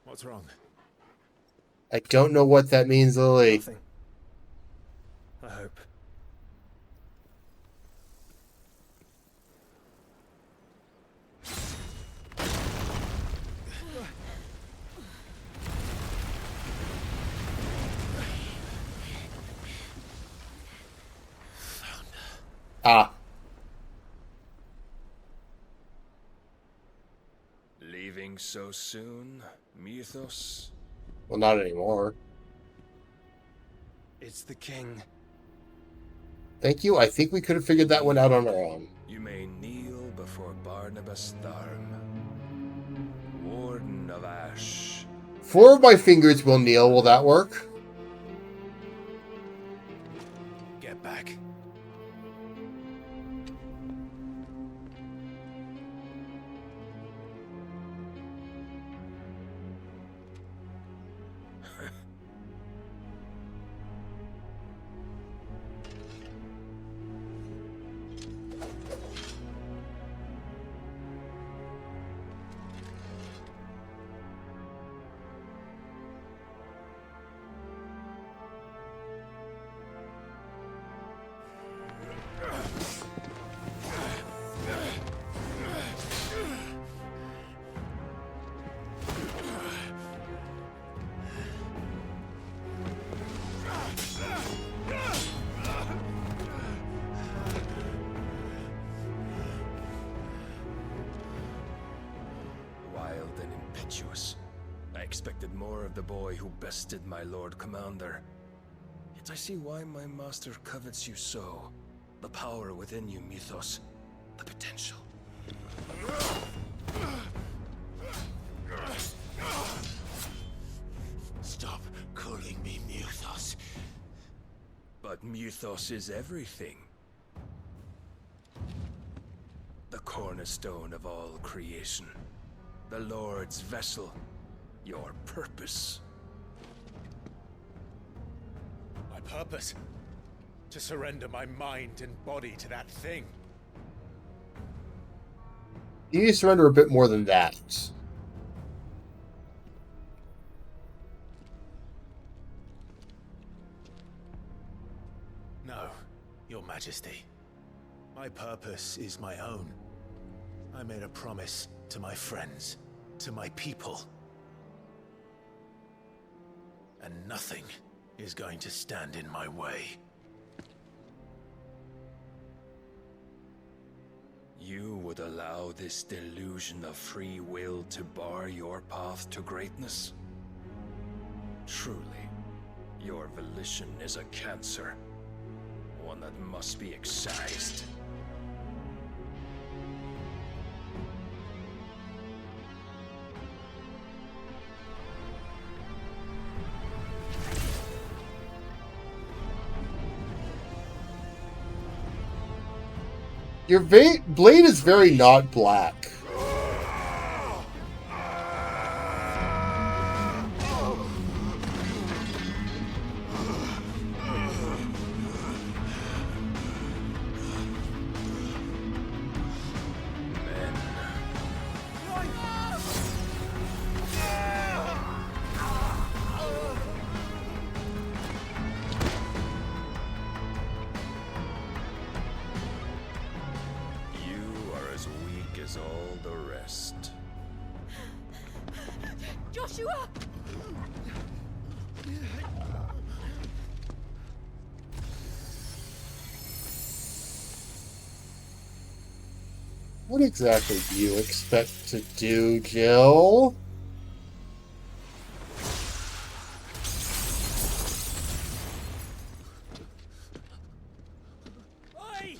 What's wrong? I don't know what that means, Lily. Nothing. I hope. Leaving so soon, Mythos? Well, not anymore. It's the king. Thank you. I think we could have figured that one out on our own. You may kneel before Barnabas Tharm, Warden of Ash. 4 of my fingers will kneel. Will that work? Get back. Wild and impetuous. I expected more of the boy who bested my Lord Commander. Yet I see why my master covets you so. The power within you, Mythos. The potential. Stop calling me Mythos. But Mythos is everything. The cornerstone of all creation. The Lord's vessel. Your purpose. My purpose? To surrender my mind and body to that thing. You need to surrender a bit more than that. No, Your Majesty. My purpose is my own. I made a promise to my friends, to my people. And nothing is going to stand in my way. You would allow this delusion of free will to bar your path to greatness? Truly, your volition is a cancer. One that must be excised. Your blade is very not black. All the rest. Joshua! What exactly do you expect to do, Jill? Oi!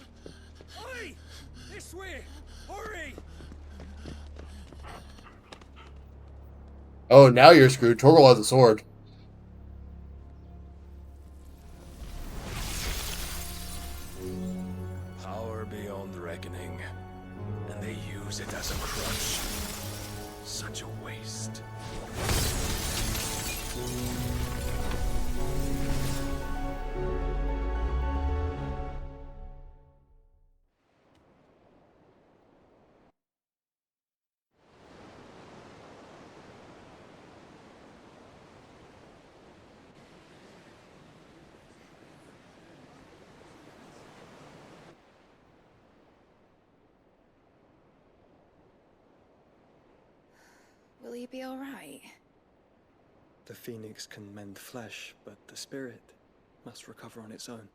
Oi! This way! Hurry! Oh, now you're screwed. Torgal has a sword. Power beyond reckoning, and they use it as a crutch. Such a waste. Will he be all right? The phoenix can mend flesh, but the spirit must recover on its own.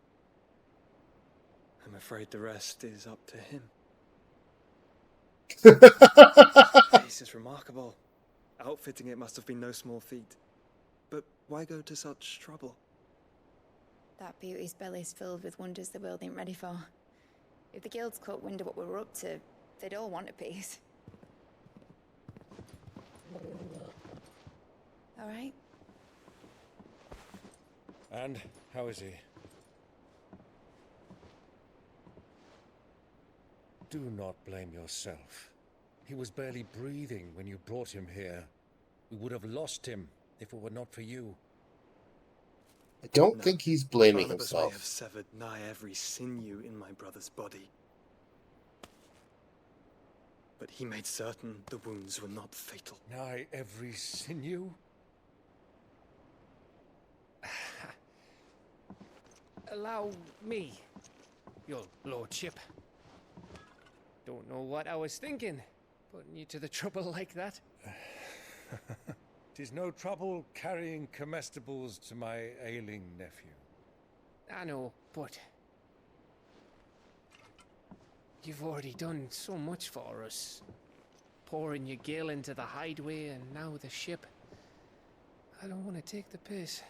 I'm afraid the rest is up to him. is remarkable. Outfitting it must have been no small feat. But why go to such trouble? That beauty's belly's filled with wonders the world ain't ready for. If the guilds caught wind of what we were up to, they'd all want a piece. All right? And how is he? Do not blame yourself. He was barely breathing when you brought him here. We would have lost him if it were not for you. I don't think he's blaming Barnabas may himself. have severed nigh every sinew in my brother's body. But he made certain the wounds were not fatal. Nigh every sinew? Allow me, your lordship. Don't know what I was thinking, putting you to the trouble like that. 'Tis no trouble carrying comestibles to my ailing nephew. I know, but you've already done so much for us. Pouring your gil into the hideaway and now the ship. I don't want to take the piss.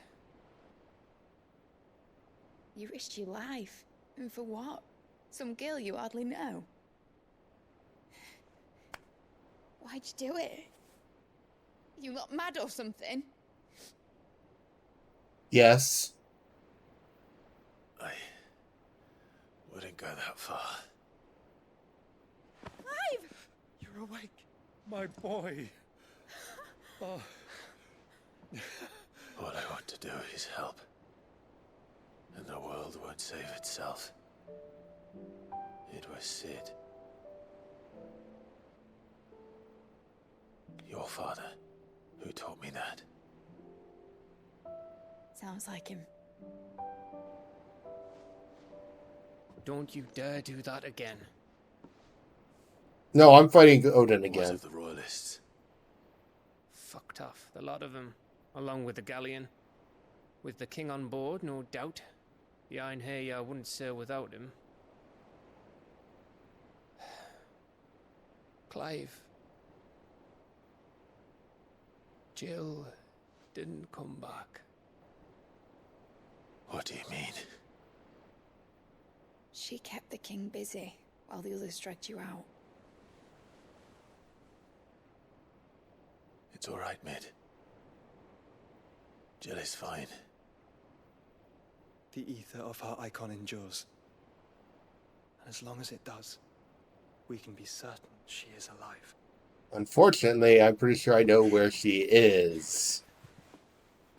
You risked your life. And for what? Some girl you hardly know. Why'd you do it? You not mad or something? Yes. I wouldn't go that far. Clive! You're awake, my boy. Oh. All I want to do is help. And the world won't save itself. It was Sid. Your father, who taught me that. Sounds like him. Don't you dare do that again. No, I'm fighting Odin again. The royalists. Fucked off, the lot of them, along with the galleon. With the king on board, no doubt. The Iron Hair wouldn't sail without him. Clive. Jill didn't come back. What do you mean? She kept the king busy while the others dragged you out. It's all right, Mid. Jill is fine. The ether of her icon endures. And as long as it does, we can be certain she is alive. Unfortunately, I'm pretty sure I know where she is.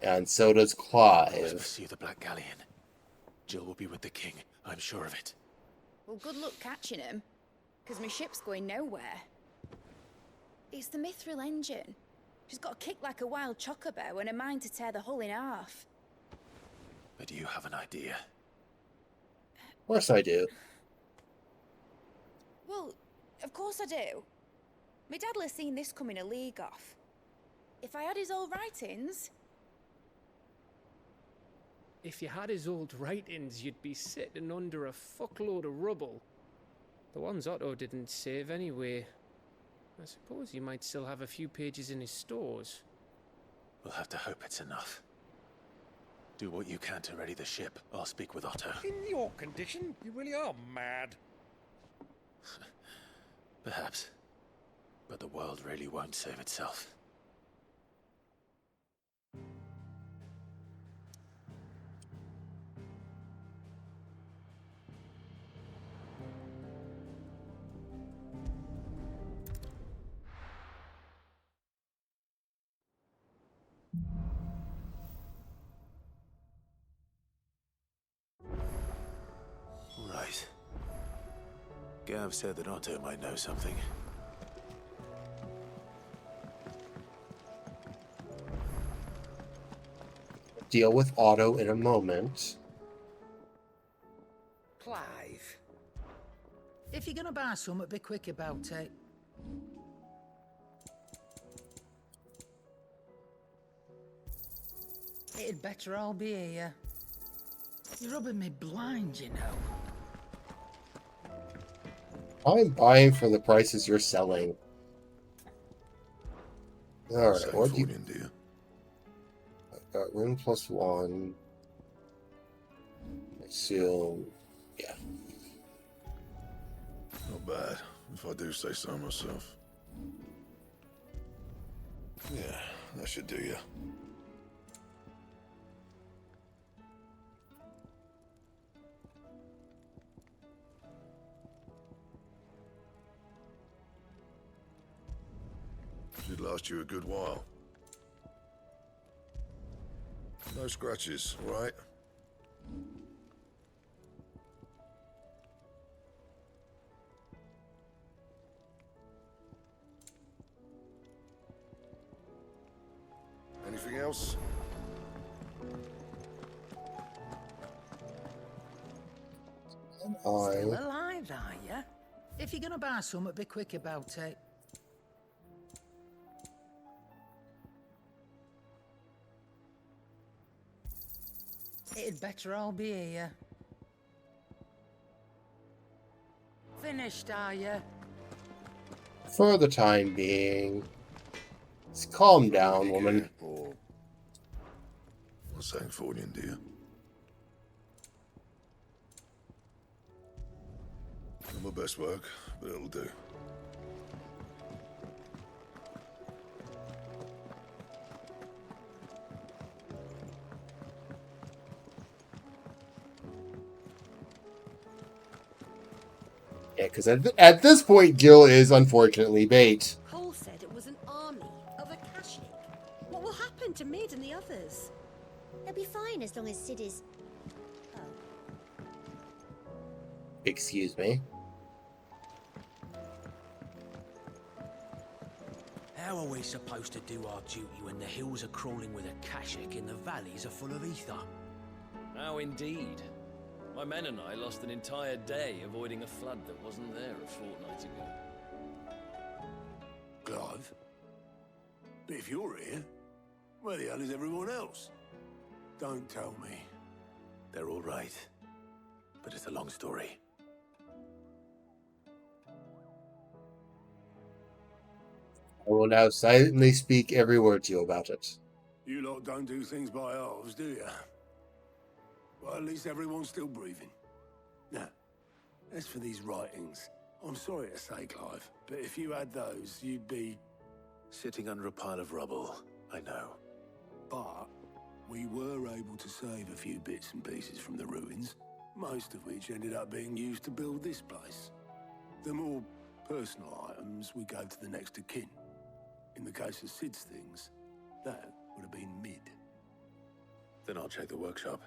And so does I must Clive. pursue the Black Galleon. Jill will be with the king, I'm sure of it. Well, good luck catching him, because my ship's going nowhere. It's the Mithril engine. She's got a kick like a wild chocobo and a mind to tear the hull in half. But do you have an idea? Of course I do. Well, of course I do. My dad'll have seen this coming a league off. If I had his old writings... If you had his old writings, you'd be sitting under a fuckload of rubble. The ones Otto didn't save anyway. I suppose you might still have a few pages in his stores. We'll have to hope it's enough. Do what you can to ready the ship. I'll speak with Otto. In your condition, you really are mad. Perhaps. But the world really won't save itself. Right. Gav said that Otto might know something. Deal with Otto in a moment. Clive. If you're gonna buy something, be quick about it. It'd better all be here. You're rubbing me blind, you know. I'm buying for the prices you're selling. Alright, what do you... dear? I got room +1. Seal... yeah. Not bad, if I do say so myself. Yeah, that should do you. Should last you a good while. No scratches, right? Anything else? Still alive, are you? If you're gonna buy something, be quick about it. It'd better all be here. Finished, are you? For the time being. Let's calm down, woman. Or what's saying Fornian, dear? Not my best work, but it'll do. Yeah, because at this point, Jill is unfortunately bait. Cole said it was an army of Akashic. What will happen to Mid and the others? They'll be fine as long as Sid is... Excuse me. How are we supposed to do our duty when the hills are crawling with Akashic and the valleys are full of ether? How indeed. My men and I lost an entire day avoiding a flood that wasn't there a fortnight ago. Clive? But if you're here, where the hell is everyone else? Don't tell me. They're all right, but it's a long story. I will now silently speak every word to you about it. You lot don't do things by halves, do you? Well, at least everyone's still breathing. Now, as for these writings, I'm sorry to say, Clive, but if you had those, you'd be... Sitting under a pile of rubble, I know. But we were able to save a few bits and pieces from the ruins, most of which ended up being used to build this place. The more personal items we gave to the next of kin. In the case of Sid's things, that would have been Mid. Then I'll check the workshop.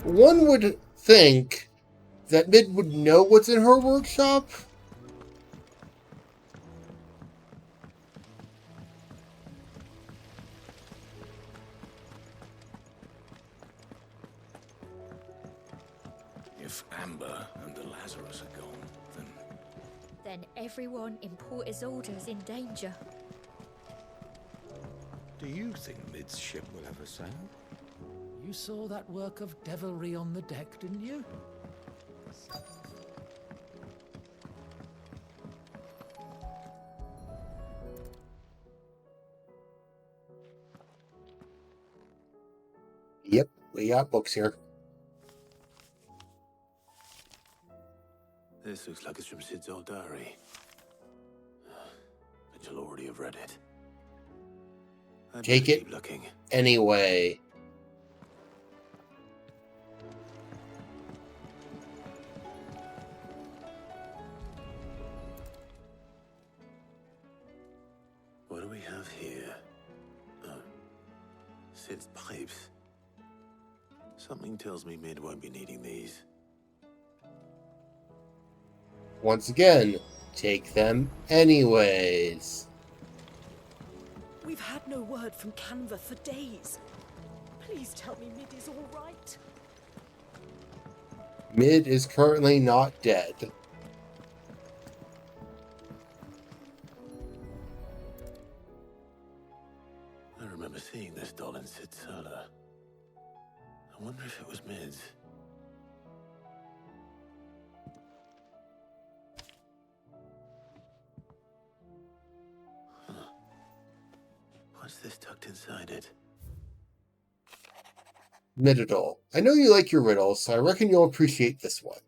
One would think that Mid would know what's in her workshop. If Amber and the Lazarus are gone, Then everyone in Port Isolde's in danger. Do you think Mid's ship will ever sail? You saw that work of devilry on the deck, didn't you? Yep, we got books here. This looks like it's from Sid's old diary. But you'll already have read it. Take it anyway. What do we have here? Sid's pipes. Something tells me Mid won't be needing these. Once again, take them anyways. We've had no word from Canva for days. Please tell me Mid is all right. Mid is currently not dead. I remember seeing this doll in Sid's cellar. I wonder if it was Mid's. is tucked inside it? Mididol. I know you like your riddles, so I reckon you'll appreciate this one.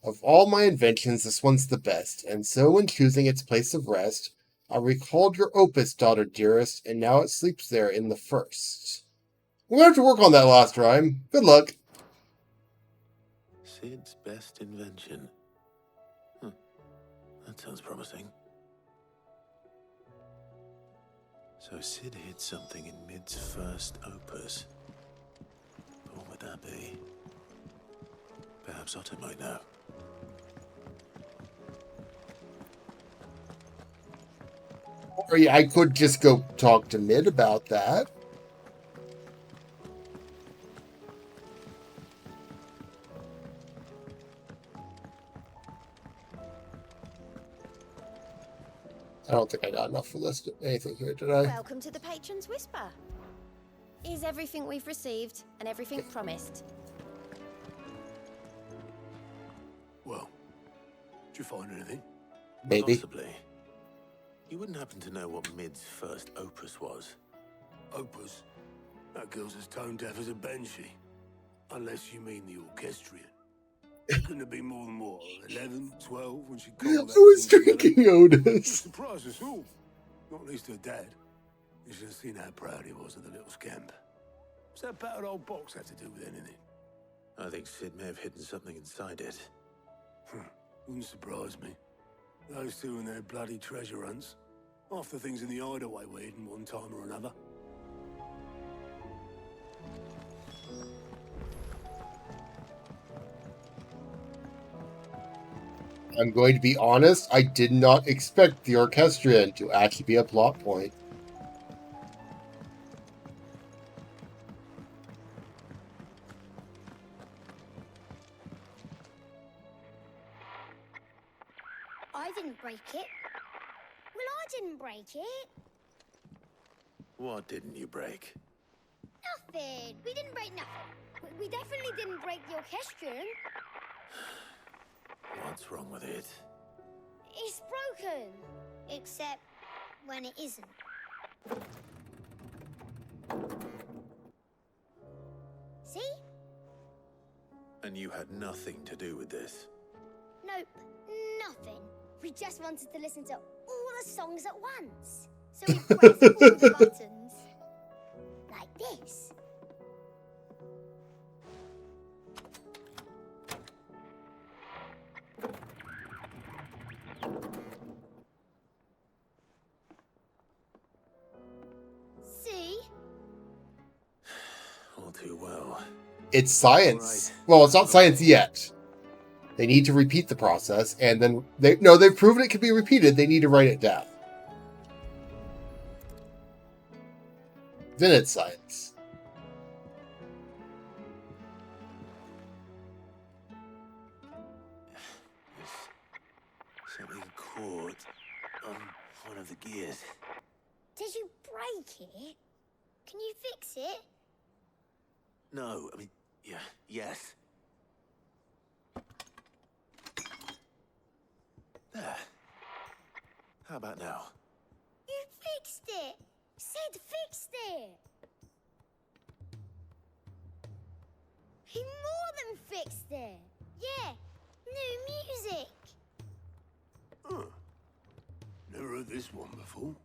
Of all my inventions, this one's the best, and so when choosing its place of rest, I recalled your opus, daughter dearest, and now it sleeps there in the first. We're going to have to work on that last rhyme. Good luck. Sid's best invention. That sounds promising. So Sid hid something in Mid's first opus. What would that be? Perhaps Otto might know. Or I could just go talk to Mid about that. I don't think I got enough for this anything here, did I? Welcome to the Patron's Whisper. Is everything we've received and everything promised? Well, did you find anything? Maybe. Possibly. You wouldn't happen to know what Mid's first opus was? Opus? That girl's as tone deaf as a banshee. Unless you mean the orchestrion. Couldn't have been more than what, 11, 12 when she called I was drinking Otis. Surprised us all. Not least her dad. You should have seen how proud he was of the little scamp. What's that battered old box have to do with anything? I think Sid may have hidden something inside it. Wouldn't surprise me. Those two and their bloody treasure hunts. Half the things in the hideaway were hidden one time or another. I'm going to be honest, I did not expect the orchestrion to actually be a plot point. I didn't break it. Well, I didn't break it. What didn't you break? Nothing. We didn't break nothing. We definitely didn't break the orchestrion. What's wrong with it? It's broken. Except when it isn't. See? And you had nothing to do with this? Nope. Nothing. We just wanted to listen to all the songs at once. So we pressed all the buttons. Like this. See? All too well. It's science. Well, it's not science yet. They need to repeat the process, and then they've proven it can be repeated. They need to write it down. Then it's science. Something caught on one of the gears. Did you break it? Can you fix it? No, I mean, yes. There. How about now? You fixed it! Sid fixed it! He more than fixed it! Yeah, new music! Never heard this one before.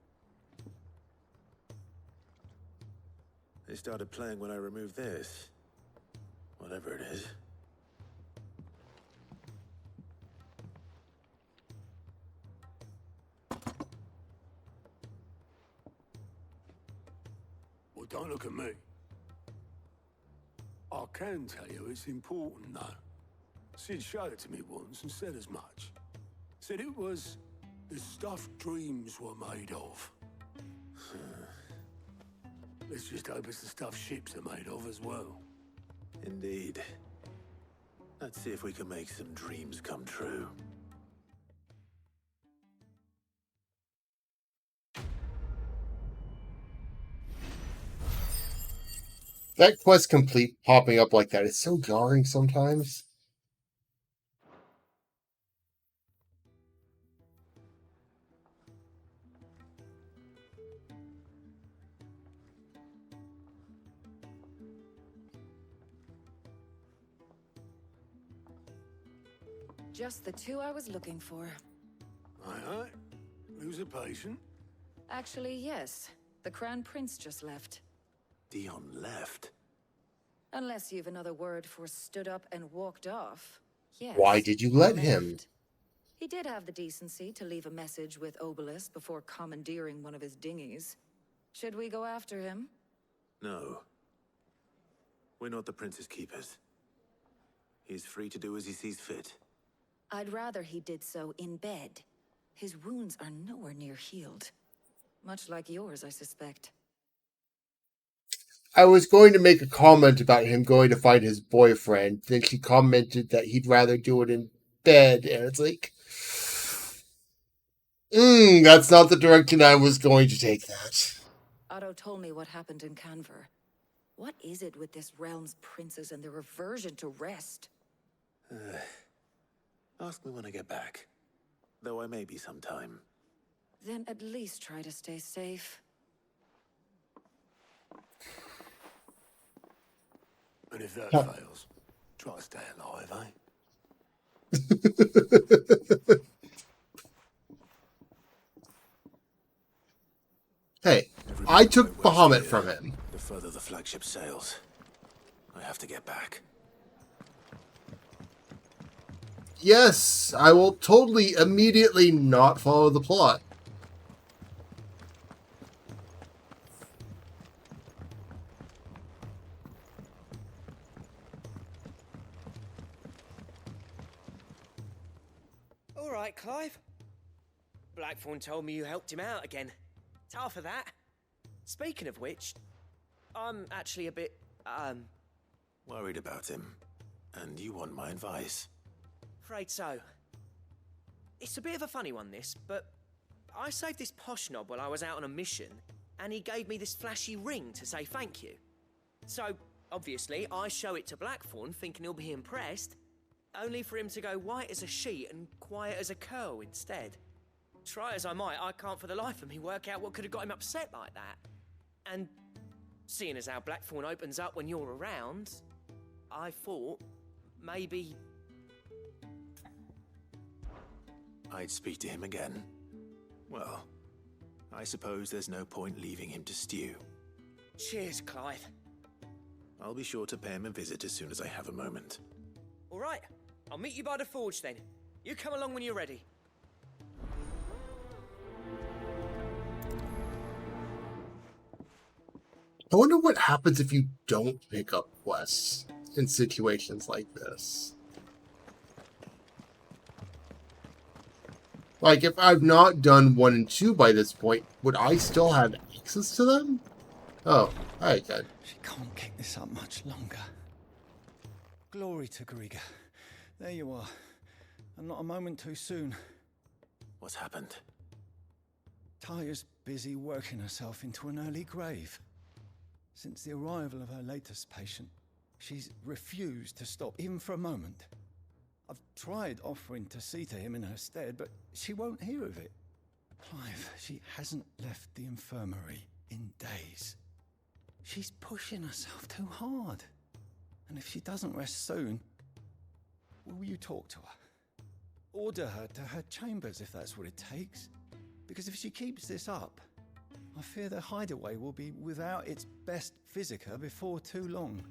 They started playing when I removed this. Whatever it is. Well, don't look at me. I can tell you it's important, though. Sid showed it to me once and said as much. Said it was the stuff dreams were made of. Let's just hope it's the stuff ships are made of as well. Indeed. Let's see if we can make some dreams come true. That quest complete popping up like that is so jarring sometimes. Just the two I was looking for. Aye. Lose a patient? Actually, yes. The Crown Prince just left. Dion left? Unless you've another word for stood up and walked off. Yes. Why did you let him? left. He did have the decency to leave a message with Obelisk before commandeering one of his dinghies. Should we go after him? No. We're not the Prince's keepers. He's free to do as he sees fit. I'd rather he did so in bed. His wounds are nowhere near healed. Much like yours, I suspect. I was going to make a comment about him going to find his boyfriend. Then she commented that he'd rather do it in bed. And it's like, that's not the direction I was going to take that. Otto told me what happened in Canver. What is it with this realm's princes and their aversion to rest? Ask me when I get back. Though I may be sometime. Then at least try to stay safe. And if that fails, try to stay alive, eh? Hey, I took Bahamut from him. The further the flagship sails, I have to get back. Yes, I will totally immediately not follow the plot. All right, Clive. Blackthorn told me you helped him out again. Tough for that. Speaking of which, I'm actually a bit, Worried about him. And you want my advice? afraid so. It's a bit of a funny one, this, but I saved this posh knob while I was out on a mission, and he gave me this flashy ring to say thank you. So, obviously, I show it to Blackthorn, thinking he'll be impressed, only for him to go white as a sheet and quiet as a curl instead. Try as I might, I can't for the life of me work out what could have got him upset like that. And seeing as how Blackthorn opens up when you're around, I thought maybe I'd speak to him again. Well, I suppose there's no point leaving him to stew. Cheers, Clive. I'll be sure to pay him a visit as soon as I have a moment. All right, I'll meet you by the forge then. You come along when you're ready. I wonder what happens if you don't pick up quests in situations like this. Like, if I've not done 1 and 2 by this point, would I still have access to them? Oh, alright then. She can't keep this up much longer. Glory to Griga. There you are. And not a moment too soon. What's happened? Taya's busy working herself into an early grave. Since the arrival of her latest patient, she's refused to stop, even for a moment. I've tried offering to see to him in her stead, but she won't hear of it. Clive, she hasn't left the infirmary in days. She's pushing herself too hard. And if she doesn't rest soon, will you talk to her? Order her to her chambers if that's what it takes. Because if she keeps this up, I fear the hideaway will be without its best physica before too long.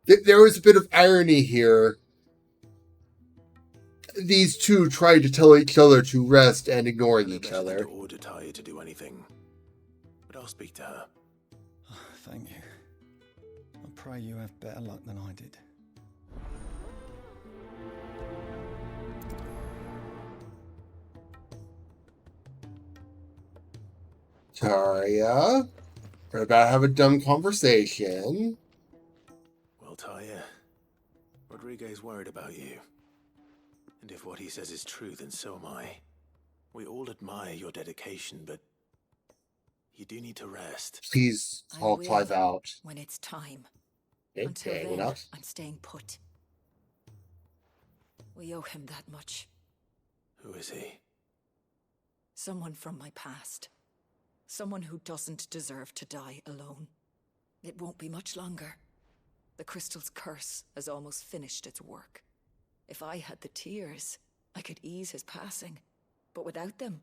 There was a bit of irony here. These two tried to tell each other to rest and ignoring each other. To order Taya to do anything. But I'll speak to her. Thank you. I pray you have better luck than I did. Taria, we're about to have a dumb conversation. Well, Taya, Rodriguez worried about you. And if what he says is true, then so am I. We all admire your dedication, but you do need to rest. Please call Clive out. When it's time. Okay, Until fair then, enough. I'm staying put. We owe him that much. Who is he? Someone from my past. Someone who doesn't deserve to die alone. It won't be much longer. The crystal's curse has almost finished its work. If I had the tears, I could ease his passing. But without them,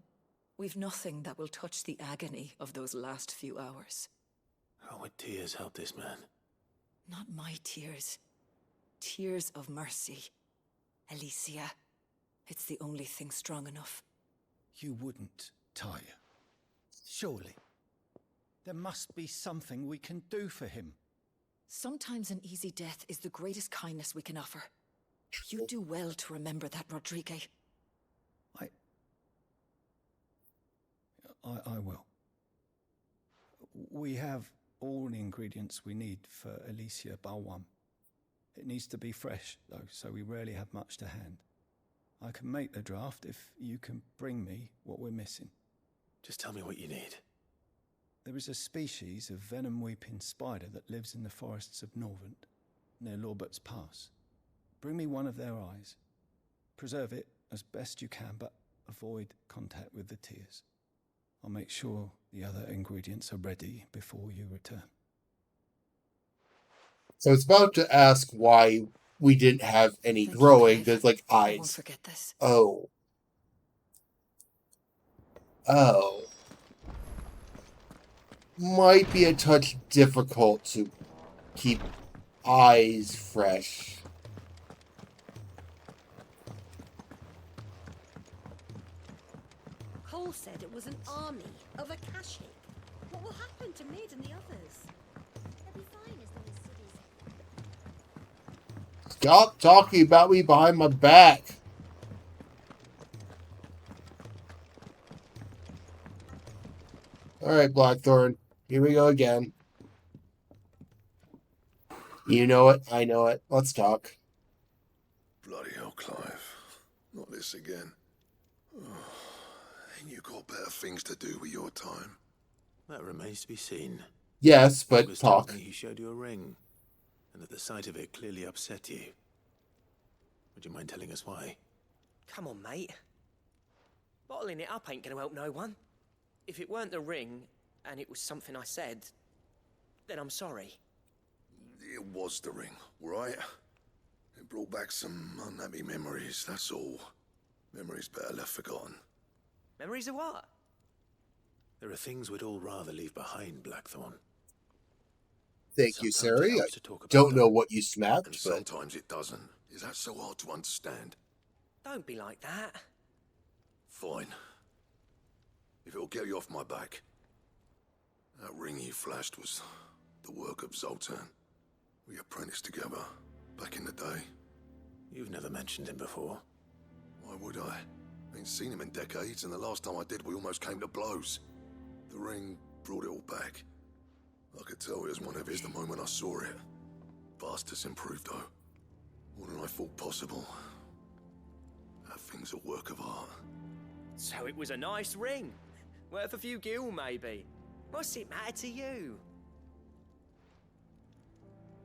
we've nothing that will touch the agony of those last few hours. How would tears help this man? Not my tears. Tears of mercy. Alicia. It's the only thing strong enough. You wouldn't, Tyre. Surely. There must be something we can do for him. Sometimes an easy death is the greatest kindness we can offer. You do well to remember that, Rodrigue. I will. We have all the ingredients we need for Alicia Balwam. It needs to be fresh, though, so we rarely have much to hand. I can make the draft if you can bring me what we're missing. Just tell me what you need. There is a species of venom-weeping spider that lives in the forests of Norvent, near Lorbert's Pass. Bring me one of their eyes. Preserve it as best you can, but avoid contact with the tears. I'll make sure the other ingredients are ready before you return. So it's about to ask why we didn't have any growing. There's like eyes. I won't forget this. Oh. Might be a touch difficult to keep eyes fresh. Cole said it was an army of Akashic. What will happen to Mid and the others? They'll be fine as long as City's. Stop talking about me behind my back. Alright, Blackthorn. Here we go again. You know it, I know it. Let's talk. Bloody hell, Clive. Not this again. Ain't you got better things to do with your time? That remains to be seen. Yes, but August talk. told me he showed you a ring, and that the sight of it clearly upset you. Would you mind telling us why? Come on, mate. Bottling it up ain't gonna help no one. If it weren't the ring, and it was something I said, then I'm sorry. It was the ring, right? It brought back some unhappy memories, that's all. Memories better left forgotten. Memories of what? There are things we'd all rather leave behind, Blackthorn. Thank you, Sometimes it Sari. I helps to talk about don't them. know what you smacked, And but sometimes it doesn't. Is that so hard to understand? Don't be like that. Fine. If it'll get you off my back. That ring you flashed was the work of Zoltan. We apprenticed together, back in the day. You've never mentioned him before. Why would I? Ain't seen him in decades, and the last time I did, we almost came to blows. The ring brought it all back. I could tell it was one of his the moment I saw it. Vast has improved, though. More than I thought possible. That thing's a work of art. So it was a nice ring. Worth a few gil, maybe. What's it matter to you?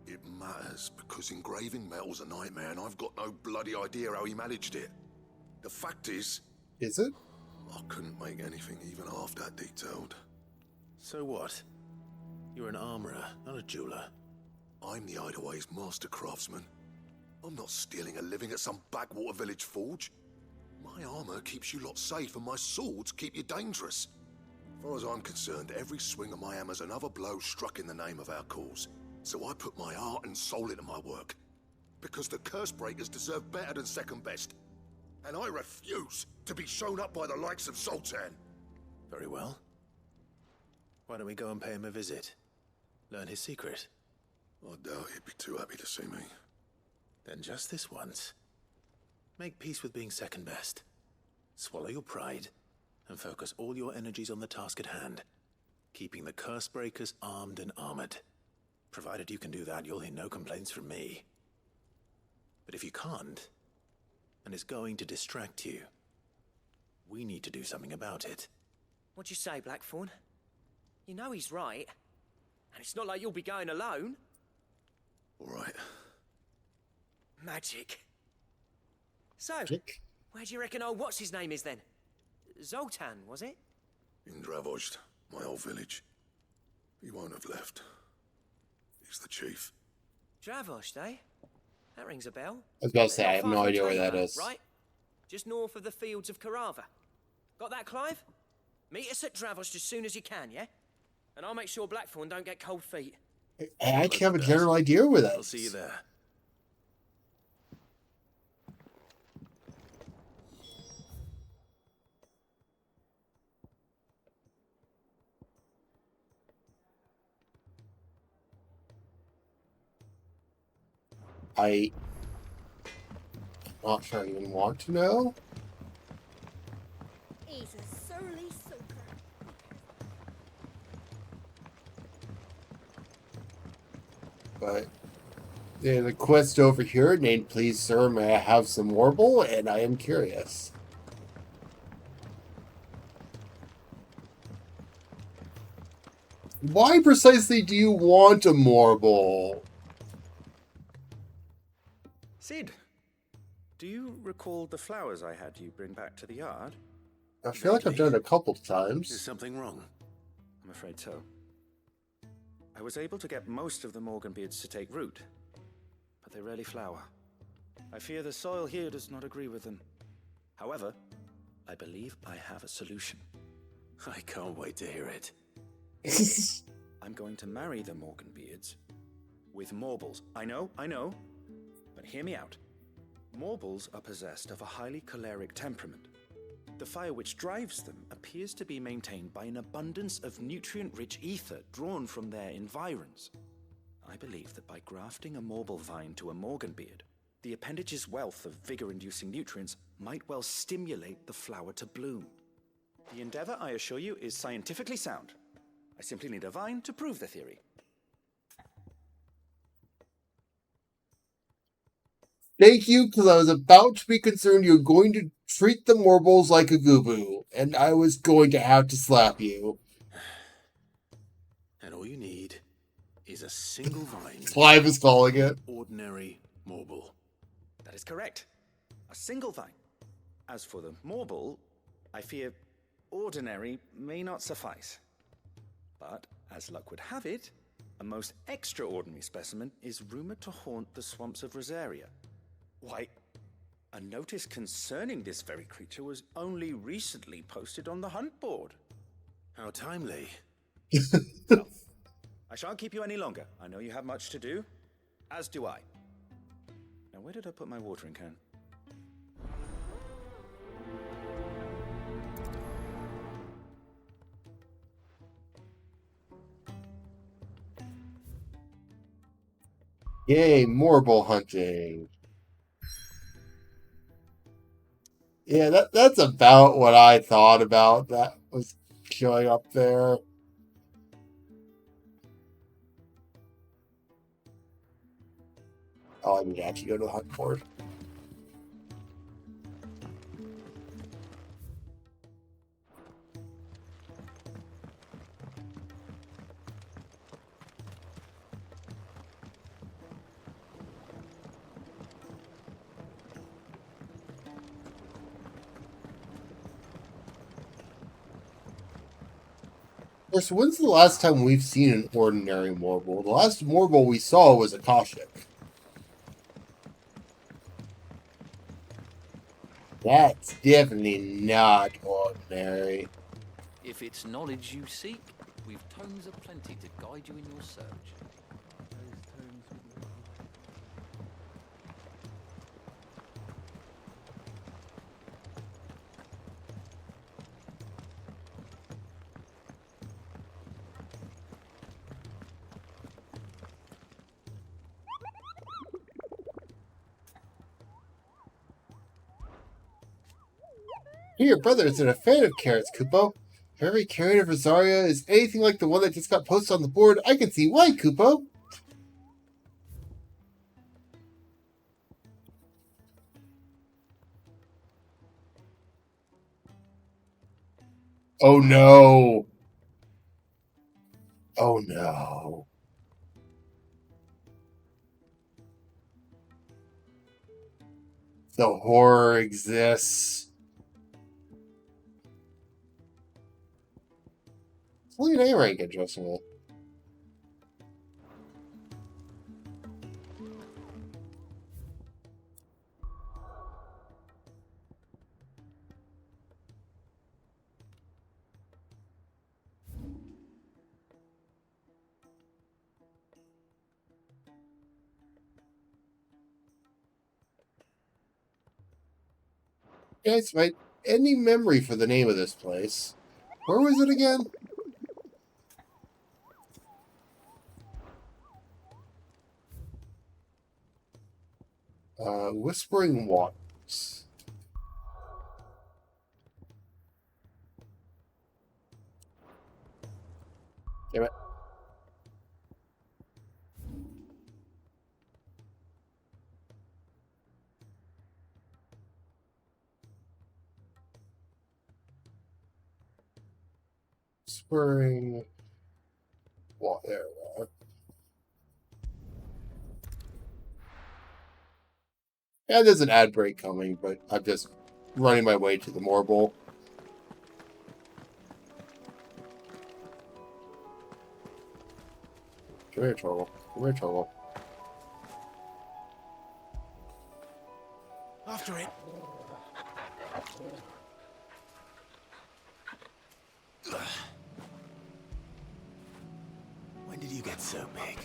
It matters because engraving metal's a nightmare, and I've got no bloody idea how he managed it. The fact is... Is it? I couldn't make anything even half that detailed. So what? You're an armorer, not a jeweler. I'm the Idaway's master craftsman. I'm not stealing a living at some backwater village forge. My armor keeps you lot safe, and my swords keep you dangerous. As far as I'm concerned, every swing of my hammer's another blow struck in the name of our cause. So I put my heart and soul into my work. Because the Cursebreakers deserve better than second best. And I refuse to be shown up by the likes of Zoltan. Very well. Why don't we go and pay him a visit? Learn his secret. I doubt he'd be too happy to see me. Then just this once. Make peace with being second best. Swallow your pride, and focus all your energies on the task at hand. Keeping the Cursebreakers armed and armored. Provided you can do that, you'll hear no complaints from me. But if you can't, and it's going to distract you, we need to do something about it. What'd you say, Blackthorn? You know he's right. And it's not like you'll be going alone. All right. Magic. So, where do you reckon old what's-his-name is then? Zoltan, was it? Indravozd. My old village. He won't have left. He's the chief. Dravosh, eh? That rings a bell. I was about to say, I have Not no far from idea where that Tamer, is. Right? Just north of the fields of Carava. Got that, Clive? Meet us at Dravosh as soon as you can, yeah? And I'll make sure Blackthorn don't get cold feet. I actually have a general idea where that I'll is. see you there. I'm not sure I even want to know. He's a surly soaker. But there's a quest over here named Please Sir, May I Have Some Warble? And I am curious. Why precisely do you want a Morble? Sid, do you recall the flowers I had you bring back to the yard? I feel like I've done it a couple of times. Is something wrong? I'm afraid so. I was able to get most of the Morganbeards to take root, but they rarely flower. I fear the soil here does not agree with them. However, I believe I have a solution. I can't wait to hear it. I'm going to marry the Morganbeards with Morbles. I know, but hear me out. Morbles are possessed of a highly choleric temperament. The fire which drives them appears to be maintained by an abundance of nutrient-rich ether drawn from their environs. I believe that by grafting a Morble vine to a Morganbeard, the appendage's wealth of vigor-inducing nutrients might well stimulate the flower to bloom. The endeavor, I assure you, is scientifically sound. I simply need a vine to prove the theory. Thank you, because I was about to be concerned you're going to treat the Morbles like a Goobu, and I was going to have to slap you. And all you need is a single vine. Clive is calling it. Ordinary Morble. That is correct. A single vine. As for the Morble, I fear ordinary may not suffice. But, as luck would have it, a most extraordinary specimen is rumored to haunt the swamps of Rosaria. Why, a notice concerning this very creature was only recently posted on the hunt board. How timely. Well, I shan't keep you any longer. I know you have much to do, as do I. Now, where did I put my watering can? Yay, Morble hunting. Yeah, that's about what I thought about that was showing up there. Oh, I need to actually go to the hunt board. Of course, when's the last time we've seen an ordinary Morble? The last Morble we saw was a Kashik. That's definitely not ordinary. If it's knowledge you seek, we've tomes aplenty to guide you in your search. Your brother isn't a fan of carrots, Kupo. If every carrot of Rosaria is anything like the one that just got posted on the board, I can see why, Kupo. Oh no. Oh no. The horror exists. Only an A rank, interestingly. Guys, find any memory for the name of this place. Where was it again? Whispering Waters. Damn it. Whispering Water. There we are. Yeah, there's an ad break coming, but I'm just running my way to the Morble. Come here, Torgal. Come here, Torgal. After it. When did you get so big?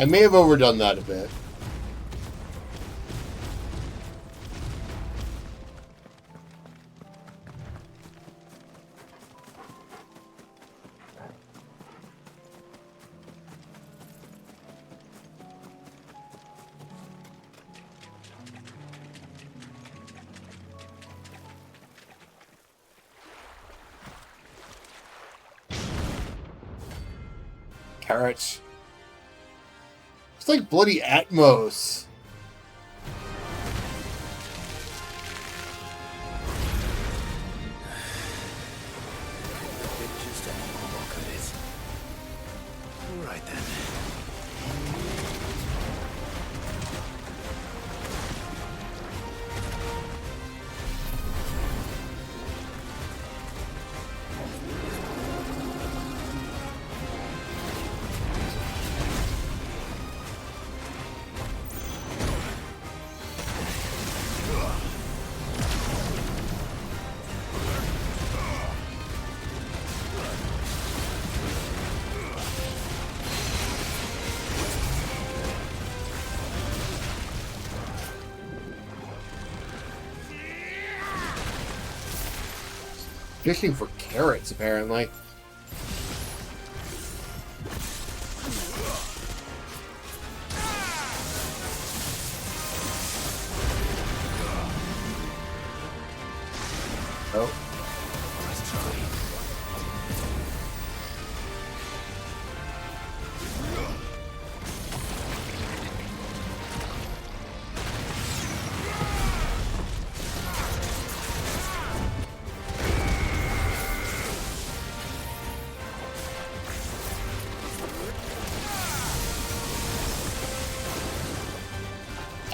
I may have overdone that a bit. Carrots. It's like bloody Atmos. All right then. Fishing for carrots, apparently. Oh. Let's try.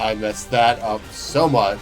I messed that up so much.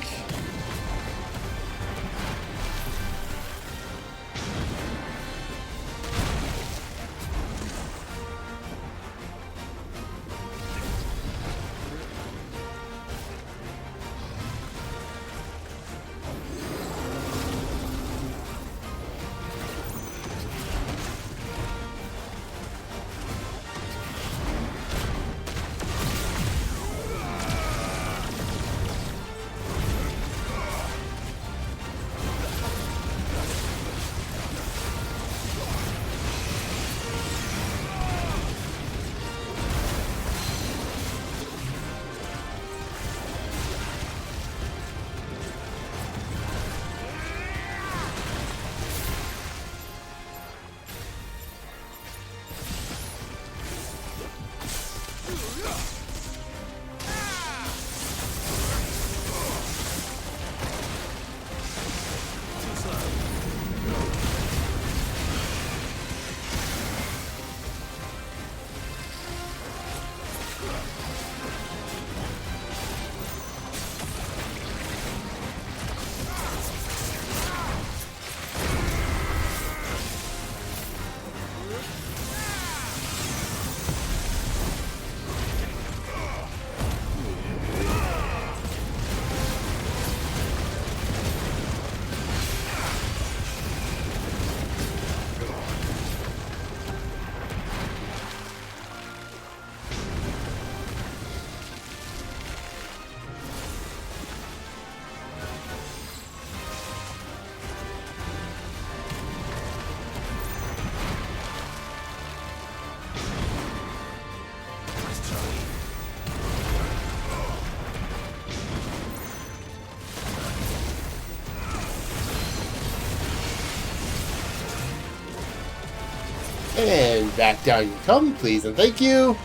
And back down you come, please, and thank you.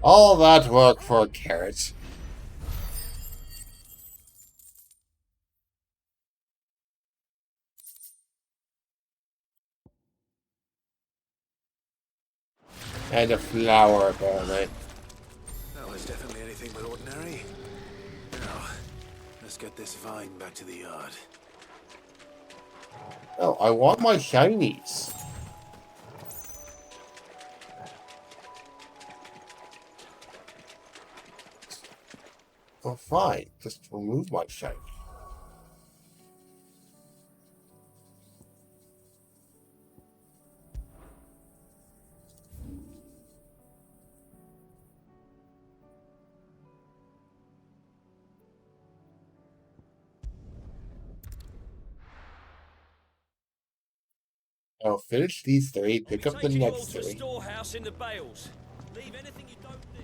All that work for a carrot. And a flower, apparently. That was definitely anything but ordinary. Now, let's get this vine back to the yard. Oh, I want my shinies. Oh, fine. Just remove my shiny. I'll finish these three, pick up the Take it all next to a three. storehouse in the bales. Leave anything you don't need.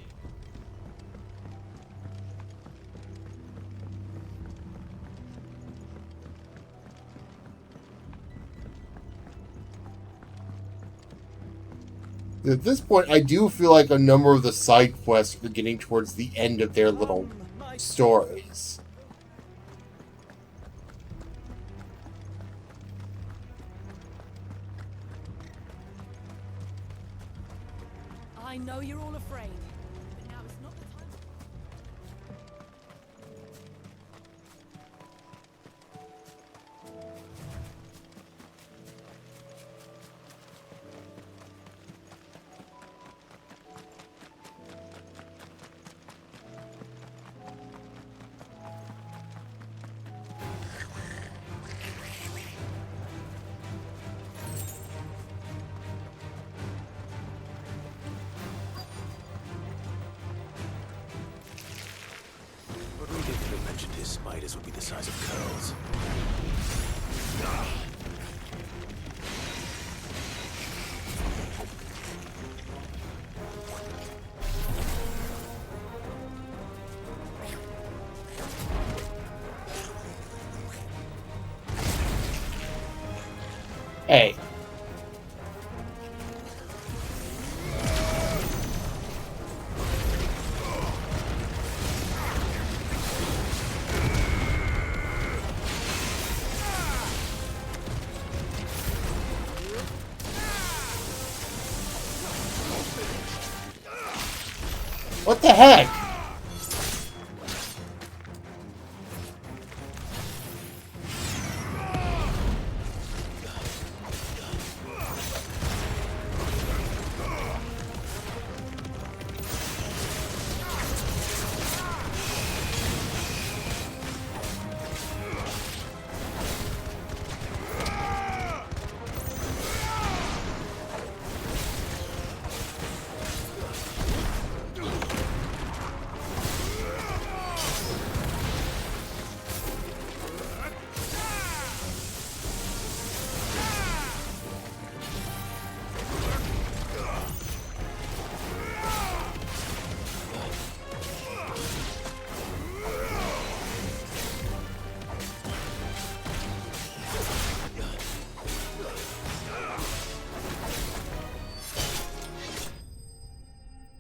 At this point, I do feel like a number of the side quests are getting towards the end of their little stories. I know you're all afraid, but now is not the time. Rodrigo could have mentioned his spiders would be the size of curls. Hey. What the heck?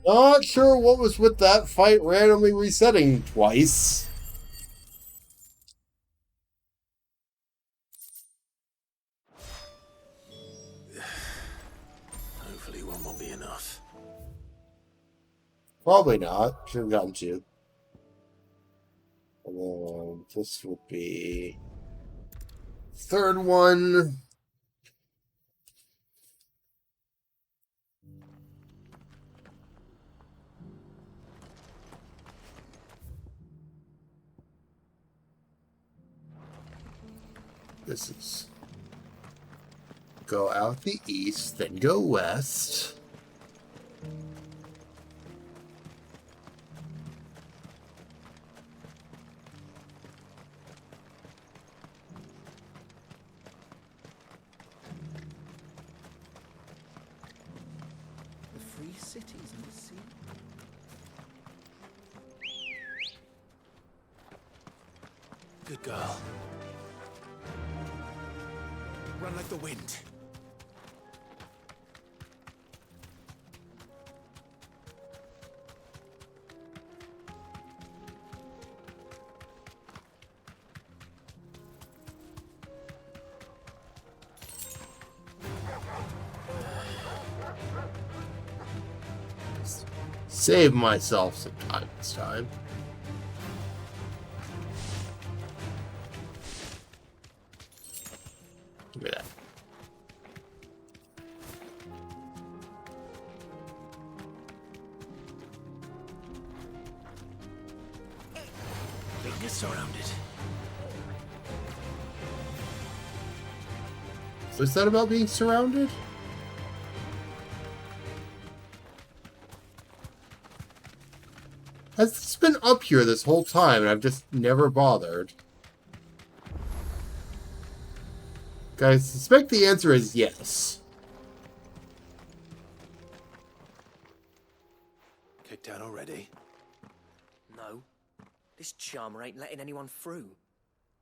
Not sure what was with that fight randomly resetting twice. Hopefully one won't be enough. Probably not. Should have gotten two. And then this would be Third one. This is go out the east, then go west. The free cities and the sea. Good girl. Run like the wind. Save myself some time this time. Give me that. They get surrounded. What's that about being surrounded? Has this been up here this whole time and I've just never bothered? Guys, I suspect the answer is yes. Kicked out already? No. This charmer ain't letting anyone through.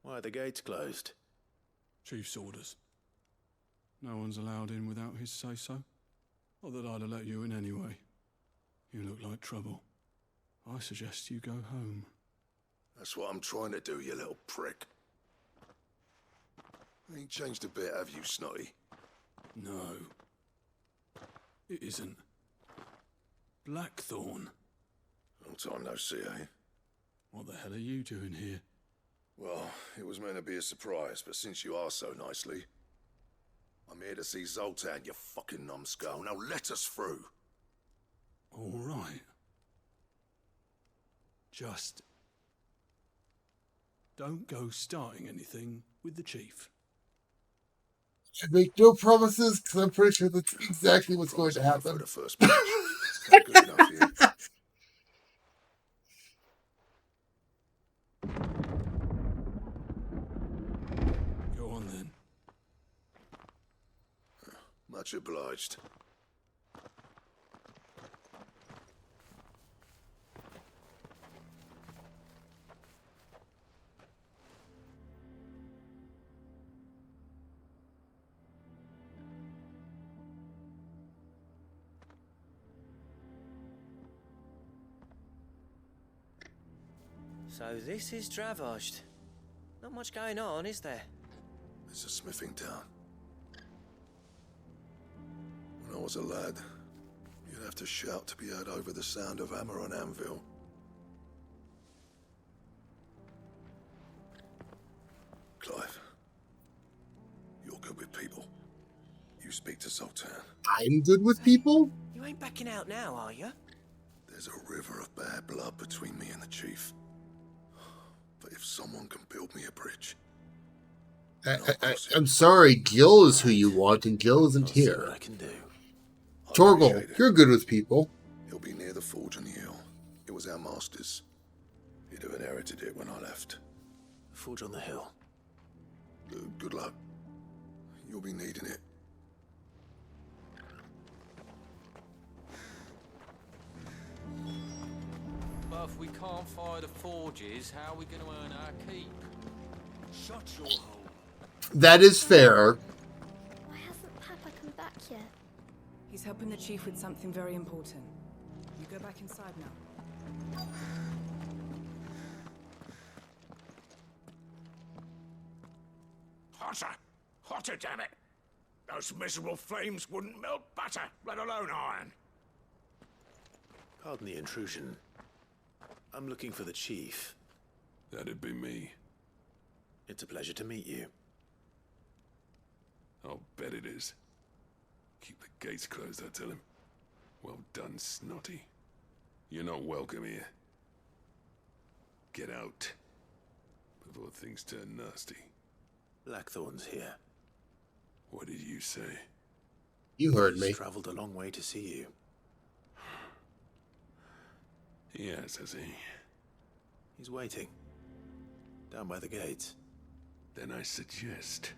Why are the gates closed? Chief's orders. No one's allowed in without his say-so. Not that I'd have let you in anyway. You look like trouble. I suggest you go home. That's what I'm trying to do, you little prick. Ain't changed a bit, have you, Snotty? No. It isn't. Blackthorn. Long time no see, eh? What the hell are you doing here? Well, it was meant to be a surprise, but since you are so nicely, I'm here to see Zoltan, you fucking numbskull. Now let us through. All right. Just don't go starting anything with the chief. I make no promises because I'm pretty sure that's exactly what's going to happen. The first match. Good enough here. Go on then. Much obliged. So this is Dravosht. Not much going on, is there? It's a smithing town. When I was a lad, you'd have to shout to be heard over the sound of hammer on anvil. Clive, you're good with people. You speak to Zoltan. I'm good with people? You ain't backing out now, are you? There's a river of bad blood between me and the chief. But if someone can build me a bridge... I'm sorry, Gil is who you want, and Gil isn't here. What I can do. Torgal, you're good with people. He'll be near the forge on the hill. It was our master's. He'd have inherited it when I left. Forge on the hill. Good luck. You'll be needing it. But if we can't fire the forges, how are we going to earn our keep? Shut your hole. That is fair. Why hasn't Papa come back yet? He's helping the chief with something very important. You go back inside now. Hotter! Hotter, damn it! Those miserable flames wouldn't melt butter, let alone iron. Pardon the intrusion. I'm looking for the chief. That'd be me. It's a pleasure to meet you. I'll bet it is. Keep the gates closed, I tell him. Well done, Snotty. You're not welcome here. Get out before things turn nasty. Blackthorn's here. What did you say? You heard me. He's traveled a long way to see you. Yes, has he? He's waiting. Down by the gates. Then I suggest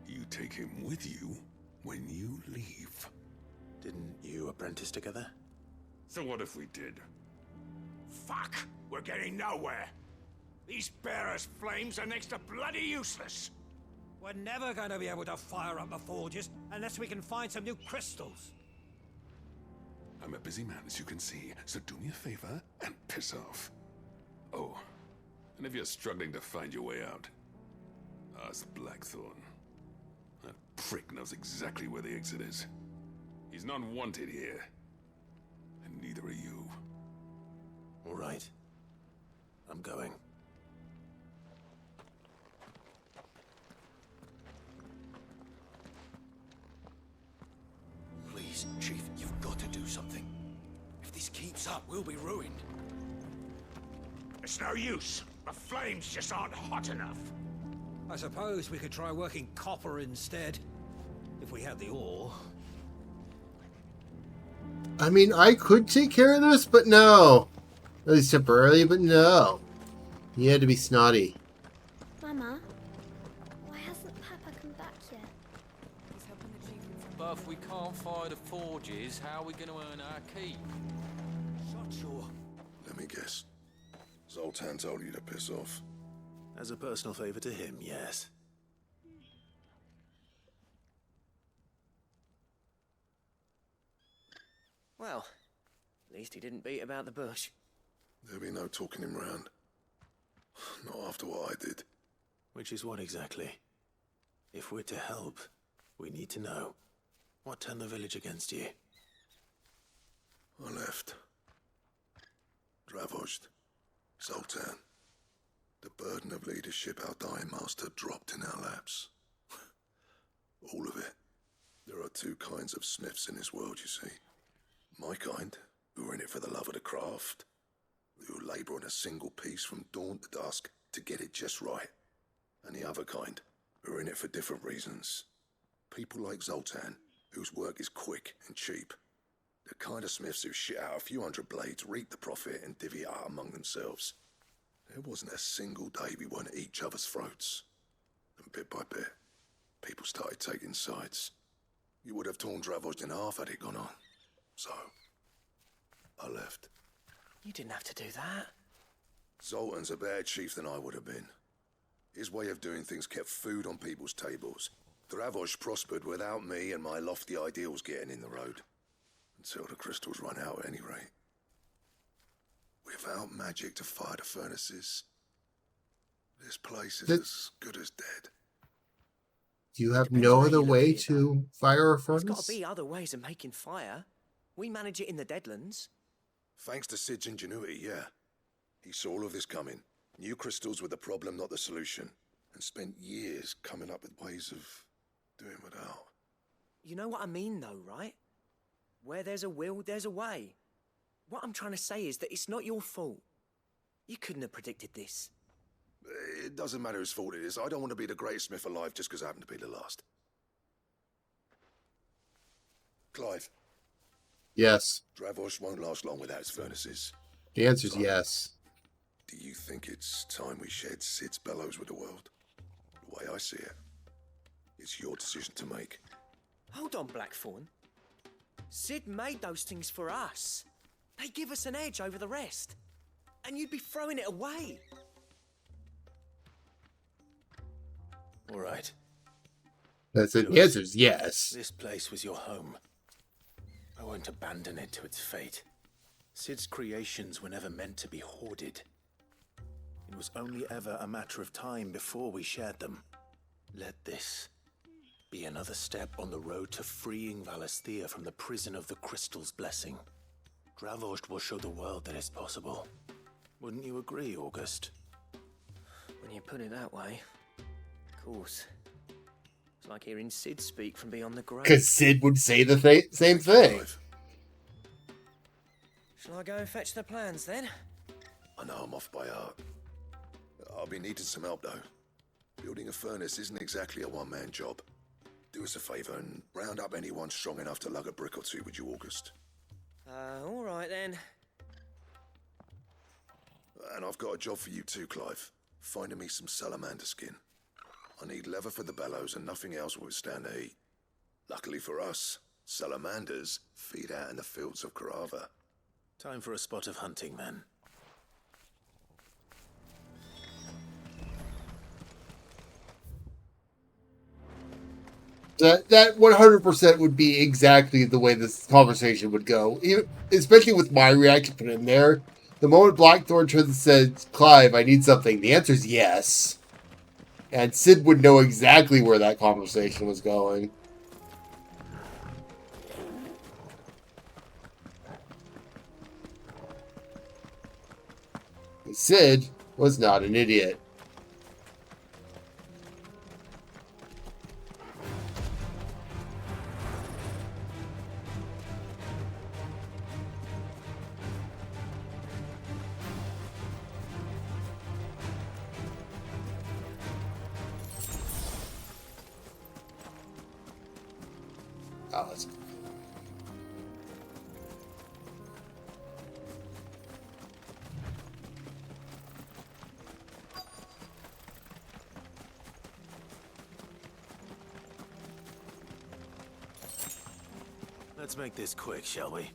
you take him with you when you leave. Didn't you apprentice together? So what if we did? Fuck! We're getting nowhere. These bearers' flames are next to bloody useless. We're never going to be able to fire up the forges unless we can find some new crystals. I'm a busy man, as you can see, so do me a favor and piss off. Oh, and if you're struggling to find your way out, ask Blackthorn. That prick knows exactly where the exit is. He's not wanted here. And neither are you. All right. I'm going. Please, Chief, you've got to do something. If this keeps up, we'll be ruined. It's no use. The flames just aren't hot enough. I suppose we could try working copper instead. If we had the ore. I mean, I could take care of this, but no. At least temporarily, but no. You had to be Snotty. Mama, why hasn't Papa come back yet? He's helping the chief with something. But if we can't fire the forges, how are we going to earn our keep? Shut your... Let me guess. Zoltan told you to piss off. As a personal favor to him, yes. Well, at least he didn't beat about the bush. There'll be no talking him round. Not after what I did. Which is what exactly? If we're to help, we need to know. What turned the village against you? I left. Dravost. Zoltan. The burden of leadership our dying master dropped in our laps. All of it. There are two kinds of smiths in this world, you see. My kind, who are in it for the love of the craft, who labour on a single piece from dawn to dusk to get it just right. And the other kind, who are in it for different reasons. People like Zoltan, whose work is quick and cheap. The kind of smiths who shit out a few hundred blades, reap the profit, and divvy it out among themselves. There wasn't a single day we weren't at each other's throats. And bit by bit, people started taking sides. You would have torn Dravost in half had it gone on. So, I left. You didn't have to do that. Zoltan's a better chief than I would have been. His way of doing things kept food on people's tables. Dravost prospered without me and my lofty ideals getting in the road. Until the crystals run out at any rate. Without magic to fire the furnaces, this place is as good as dead. Do you have no other way to fire a There's furnace? got to be other ways of making fire. We manage it in the Deadlands. Thanks to Sid's ingenuity, yeah. He saw all of this coming. Knew crystals were the problem, not the solution. And spent years coming up with ways of doing without. You know what I mean, though, right? Where there's a will, there's a way. What I'm trying to say is that it's not your fault. You couldn't have predicted this. It doesn't matter whose fault it is. I don't want to be the greatest smith alive just because I happen to be the last. Clive. Yes. Dravost won't last long without his furnaces. The answer's yes. Do you think it's time we shared Sid's bellows with the world? The way I see it, it's your decision to make. Hold on, Blackthorn. Sid made those things for us. They give us an edge over the rest. And you'd be throwing it away. All right. That's it. The answer's yes. This place was your home. I won't abandon it to its fate. Sid's creations were never meant to be hoarded. It was only ever a matter of time before we shared them. Let this be another step on the road to freeing Valisthea from the prison of the Crystal's blessing. Dravost will show the world that it's possible. Wouldn't you agree, August? When you put it that way, of course. It's like hearing Sid speak from beyond the grave. Because Sid would say the same thing. Shall I go and fetch the plans then? I know I'm off by heart. I'll be needing some help though. Building a furnace isn't exactly a one-man job. Do us a favour and round up anyone strong enough to lug a brick or two with you, August. All right then. And I've got a job for you too, Clive. Finding me some salamander skin. I need leather for the bellows and nothing else will withstand the heat. Luckily for us, salamanders feed out in the fields of Carava. Time for a spot of hunting, then. That 100% would be exactly the way this conversation would go, especially with my reaction put in there. The moment Blackthorn turns and says, Clive, I need something, the answer is yes. And Sid would know exactly where that conversation was going. Sid was not an idiot. Oh, that's cool. Let's make this quick, shall we?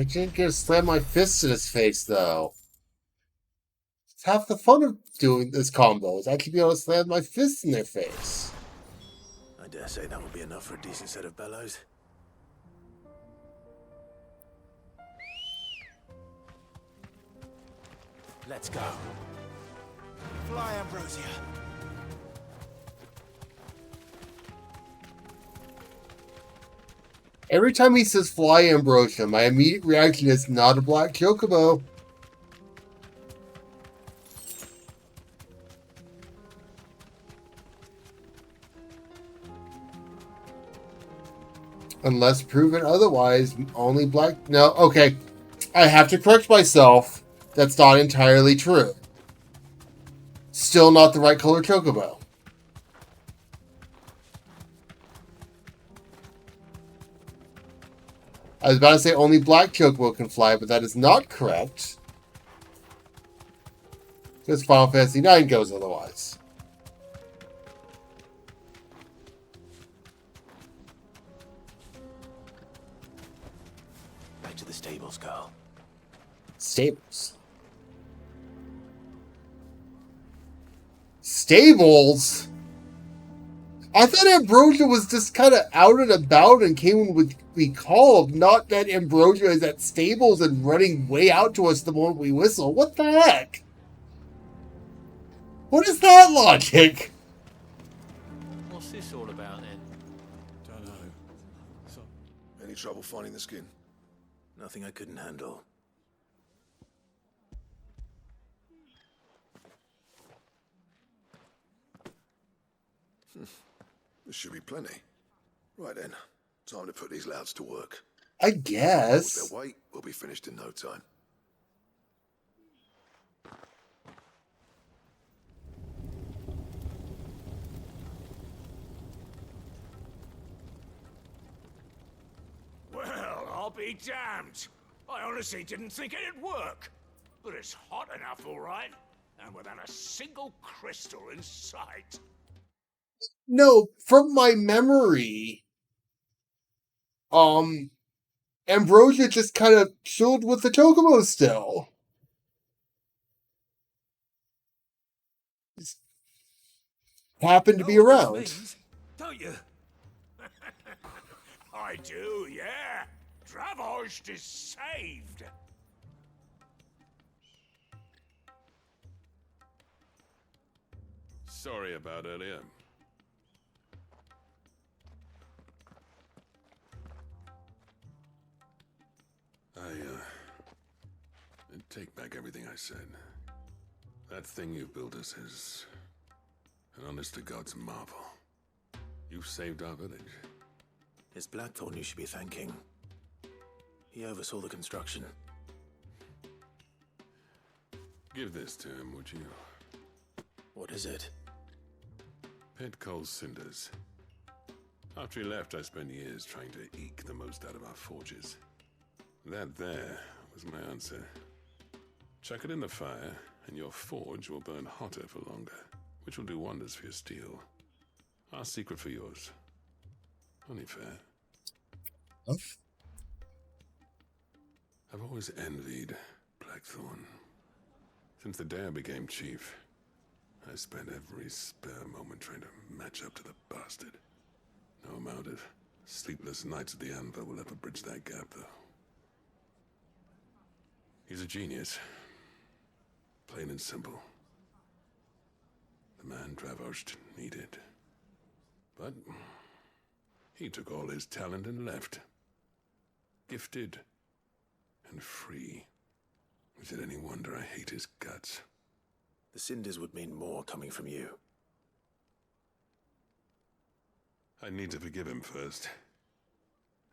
I can't get to slam my fists in his face, though. It's half the fun of doing this combo, is actually being able to slam my fists in their face. I dare say that would be enough for a decent set of bellows. Let's go. Fly, Ambrosia. Every time he says fly Ambrosia, my immediate reaction is not a black chocobo. Unless proven otherwise, only black... No, okay. I have to correct myself. That's not entirely true. Still not the right color chocobo. I was about to say only black chocobo can fly, but that is not correct. Because Final Fantasy IX goes otherwise. Back to the stables, Carl. Stables? Stables? I thought Ambrosia was just kind of out and about and came when would be called, not that Ambrosia is at stables and running way out to us the moment we whistle. What the heck? What is that logic? What's this all about then? Don't know. So, Any trouble finding the skin? Nothing I couldn't handle. There should be plenty. Right then, time to put these louds to work. I guess. If they'll wait, we'll be finished in no time. Well, I'll be damned. I honestly didn't think it'd work. But it's hot enough, all right. And without a single crystal in sight. No, from my memory, Ambrosia just kind of chilled with the Chocobo still. Just happened to be around. Don't you? I do, yeah. Dravost is saved. Sorry about earlier. I take back everything I said. That thing you built us is an honest-to-God's marvel. You saved our village. It's Blackthorn you should be thanking. He oversaw the construction. Give this to him, would you? What is it? Pit Coal's cinders. After he left, I spent years trying to eke the most out of our forges. That there was my answer. Chuck it in the fire, and your forge will burn hotter for longer, which will do wonders for your steel. Our secret for yours. Only fair. Oh. I've always envied Blackthorn. Since the day I became chief, I spent every spare moment trying to match up to the bastard. No amount of sleepless nights at the Anvil will ever bridge that gap, though. He's a genius. Plain and simple. The man Dravost needed. But he took all his talent and left. Gifted and free. Is it any wonder I hate his guts? The cinders would mean more coming from you. I need to forgive him first.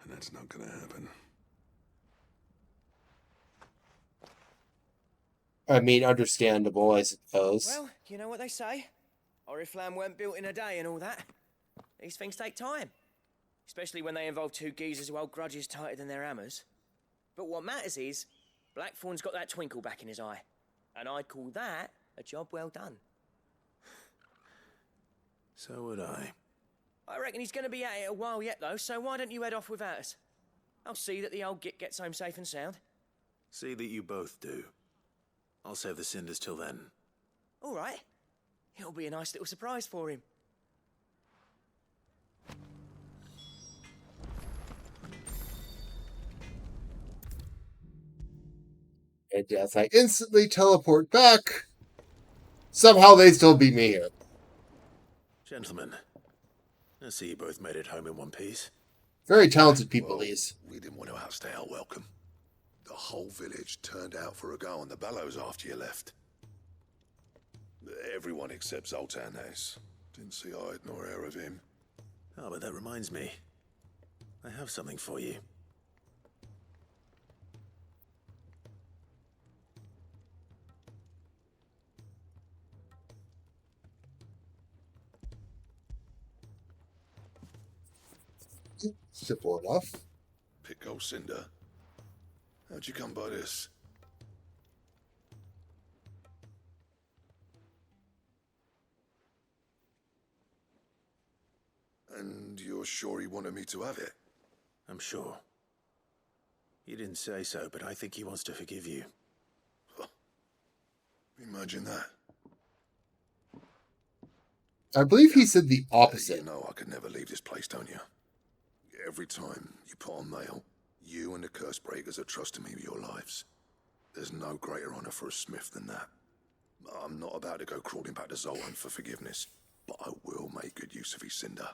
And that's not gonna happen. I mean, understandable, I suppose. Well, you know what they say. Oriflamme weren't built in a day and all that. These things take time. Especially when they involve two geezers who hold grudges tighter than their hammers. But what matters is, Blackthorn's got that twinkle back in his eye. And I'd call that a job well done. So would I. I reckon he's going to be at it a while yet, though, so why don't you head off without us? I'll see that the old git gets home safe and sound. See that you both do. I'll save the cinders till then. All right. It'll be a nice little surprise for him. And as I instantly teleport back, somehow they still beat me here. Gentlemen, I see you both made it home in one piece. Very talented people, these. We didn't want to outstay our welcome. The whole village turned out for a go on the bellows after you left. Everyone except Zoltan has. Didn't see hide nor hair of him. Oh, but that reminds me. I have something for you. Simple enough. Pit Coal cinder. How'd you come by this? And you're sure he wanted me to have it? I'm sure. He didn't say so, but I think he wants to forgive you. Imagine that. I believe he said the opposite. You know I could never leave this place, don't you? Every time you put on mail, you and the Cursebreakers are trusting me with your lives. There's no greater honor for a smith than that. I'm not about to go crawling back to Zoltan for forgiveness, but I will make good use of his cinder.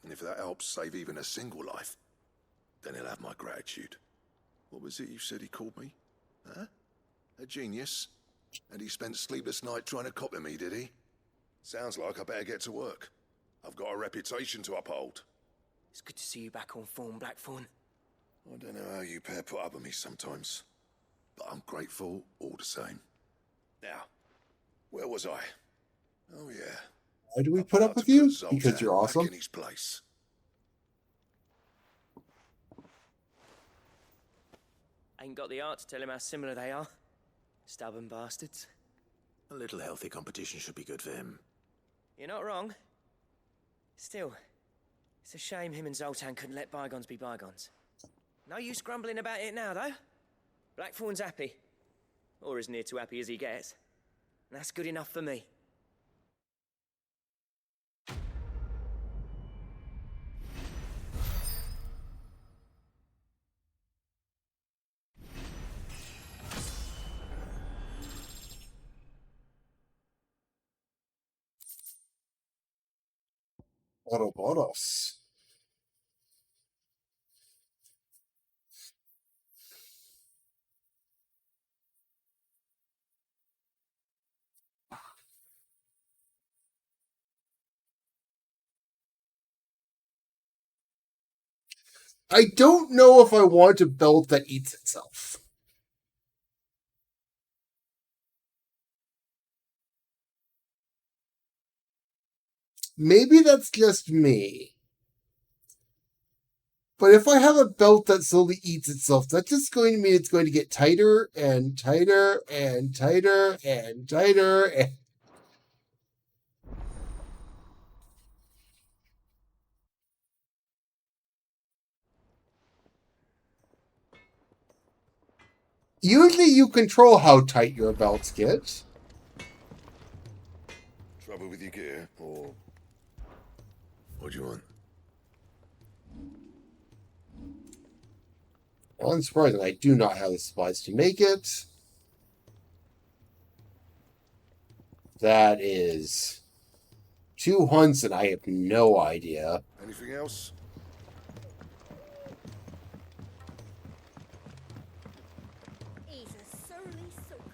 And if that helps save even a single life, then he'll have my gratitude. What was it you said he called me? Huh? A genius? And he spent sleepless night trying to copy me, did he? Sounds like I better get to work. I've got a reputation to uphold. It's good to see you back on form, Blackthorn. I don't know how you pair put up with me sometimes, but I'm grateful all the same. Now, where was I? Oh yeah. Why do we put up with you? Because you're awesome. Back in his place. Ain't got the art to tell him how similar they are. Stubborn bastards. A little healthy competition should be good for him. You're not wrong. Still, it's a shame him and Zoltan couldn't let bygones be bygones. No use grumbling about it now, though. Blackthorn's happy. Or as near to happy as he gets. And that's good enough for me. Ouroboros. I don't know if I want a belt that eats itself. Maybe that's just me. But if I have a belt that slowly eats itself, that's just going to mean it's going to get tighter and tighter and tighter and tighter. And... Usually you control how tight your belts get. Trouble with your gear, or what do you want? Unsurprisingly, I do not have the supplies to make it. That is 2 hunts, and I have no idea. Anything else? He's a surly soaker.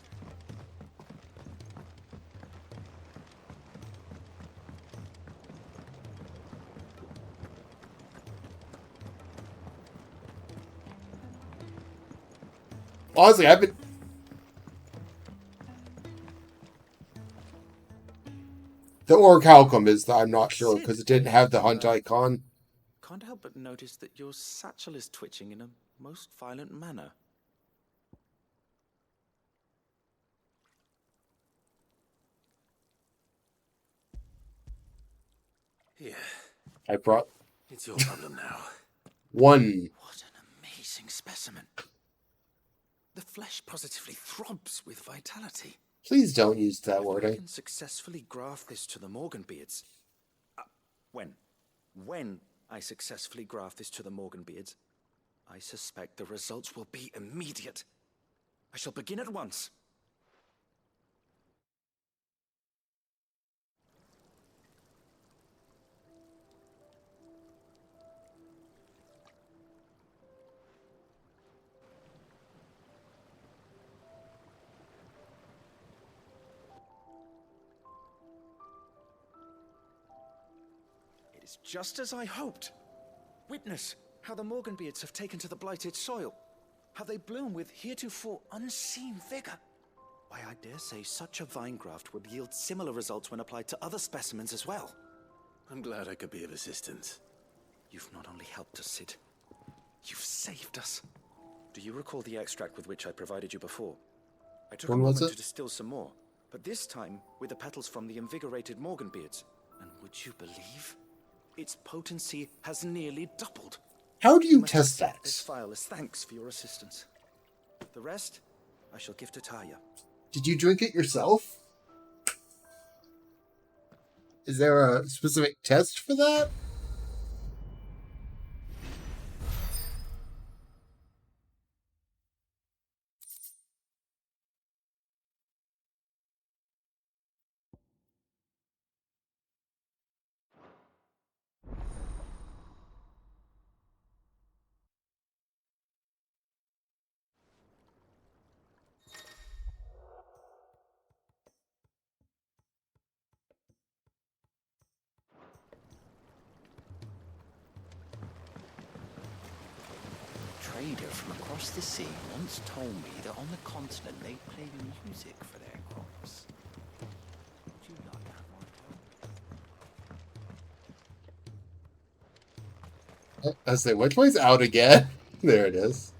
Honestly, I've been... The Orichalcum is, I'm not sure, because it didn't have the hunt icon. Can't help but notice that your satchel is twitching in a most violent manner. Here. I brought... It's your problem now. One. What an amazing specimen. The flesh positively throbs with vitality. Please don't use that I wording. can successfully graft this to the Morganbeards. When I successfully graft this to the Morganbeards, I suspect the results will be immediate. I shall begin at once. It is just as I hoped. Witness how the Morganbeards have taken to the blighted soil. How they bloom with heretofore unseen vigor. Why, I dare say such a vine graft would yield similar results when applied to other specimens as well. I'm glad I could be of assistance. You've not only helped us, Cid. You've saved us. Do you recall the extract with which I provided you before? I took a moment to distill some more, but this time with the petals from the invigorated Morganbeards. And would you believe? Its potency has nearly doubled. How do you test that? This file as thanks for your assistance. The rest, I shall give to Taya. Did you drink it yourself? Is there a specific test for that? trader from across the sea once told me that on the continent they play music for their crops. Would you like that one? I say, which way's out again? There it is.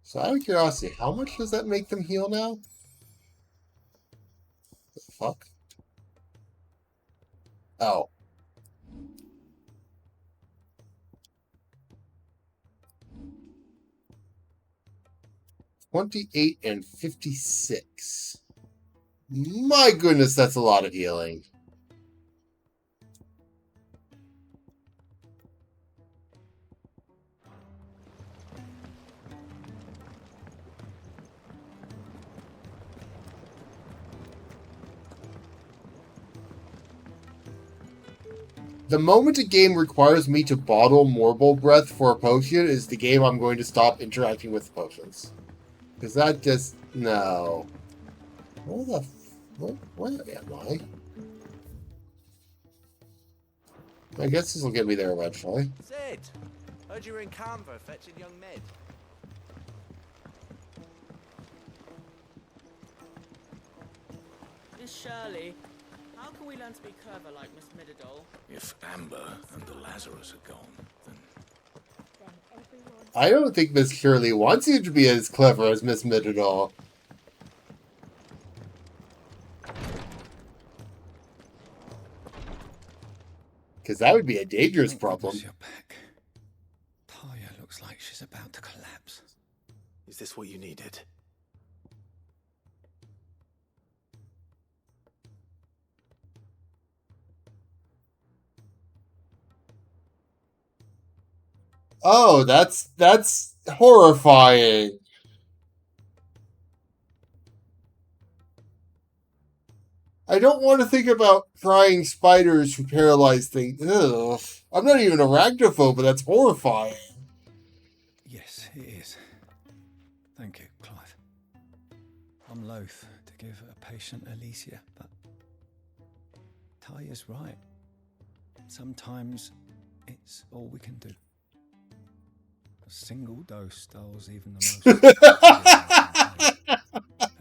So out of curiosity, how much does that make them heal now? The fuck? Oh. $28 and $56. My goodness, that's a lot of healing. The moment a game requires me to bottle Morble Breath for a potion is the game I'm going to stop interacting with potions. Because that just... no. Where the... where am I? I guess this will get me there eventually. Sid! Heard you were in Canva fetching young Mid. Miss Shirley, how can we learn to be clever like Miss Midadol? If Amber and the Lazarus are gone, then... I don't think Miss Shirley wants you to be as clever as Miss Midadol. Because that would be a dangerous problem. Your back. Talia looks like she's about to collapse. Is this what you needed? Oh, that's horrifying. I don't want to think about frying spiders who paralyze things. Ugh. I'm not even arachnophobe, but that's horrifying. Yes, it is. Thank you, Clive. I'm loath to give a patient Alicia, but Talia's right. Sometimes it's all we can do. A single dose dulls even the most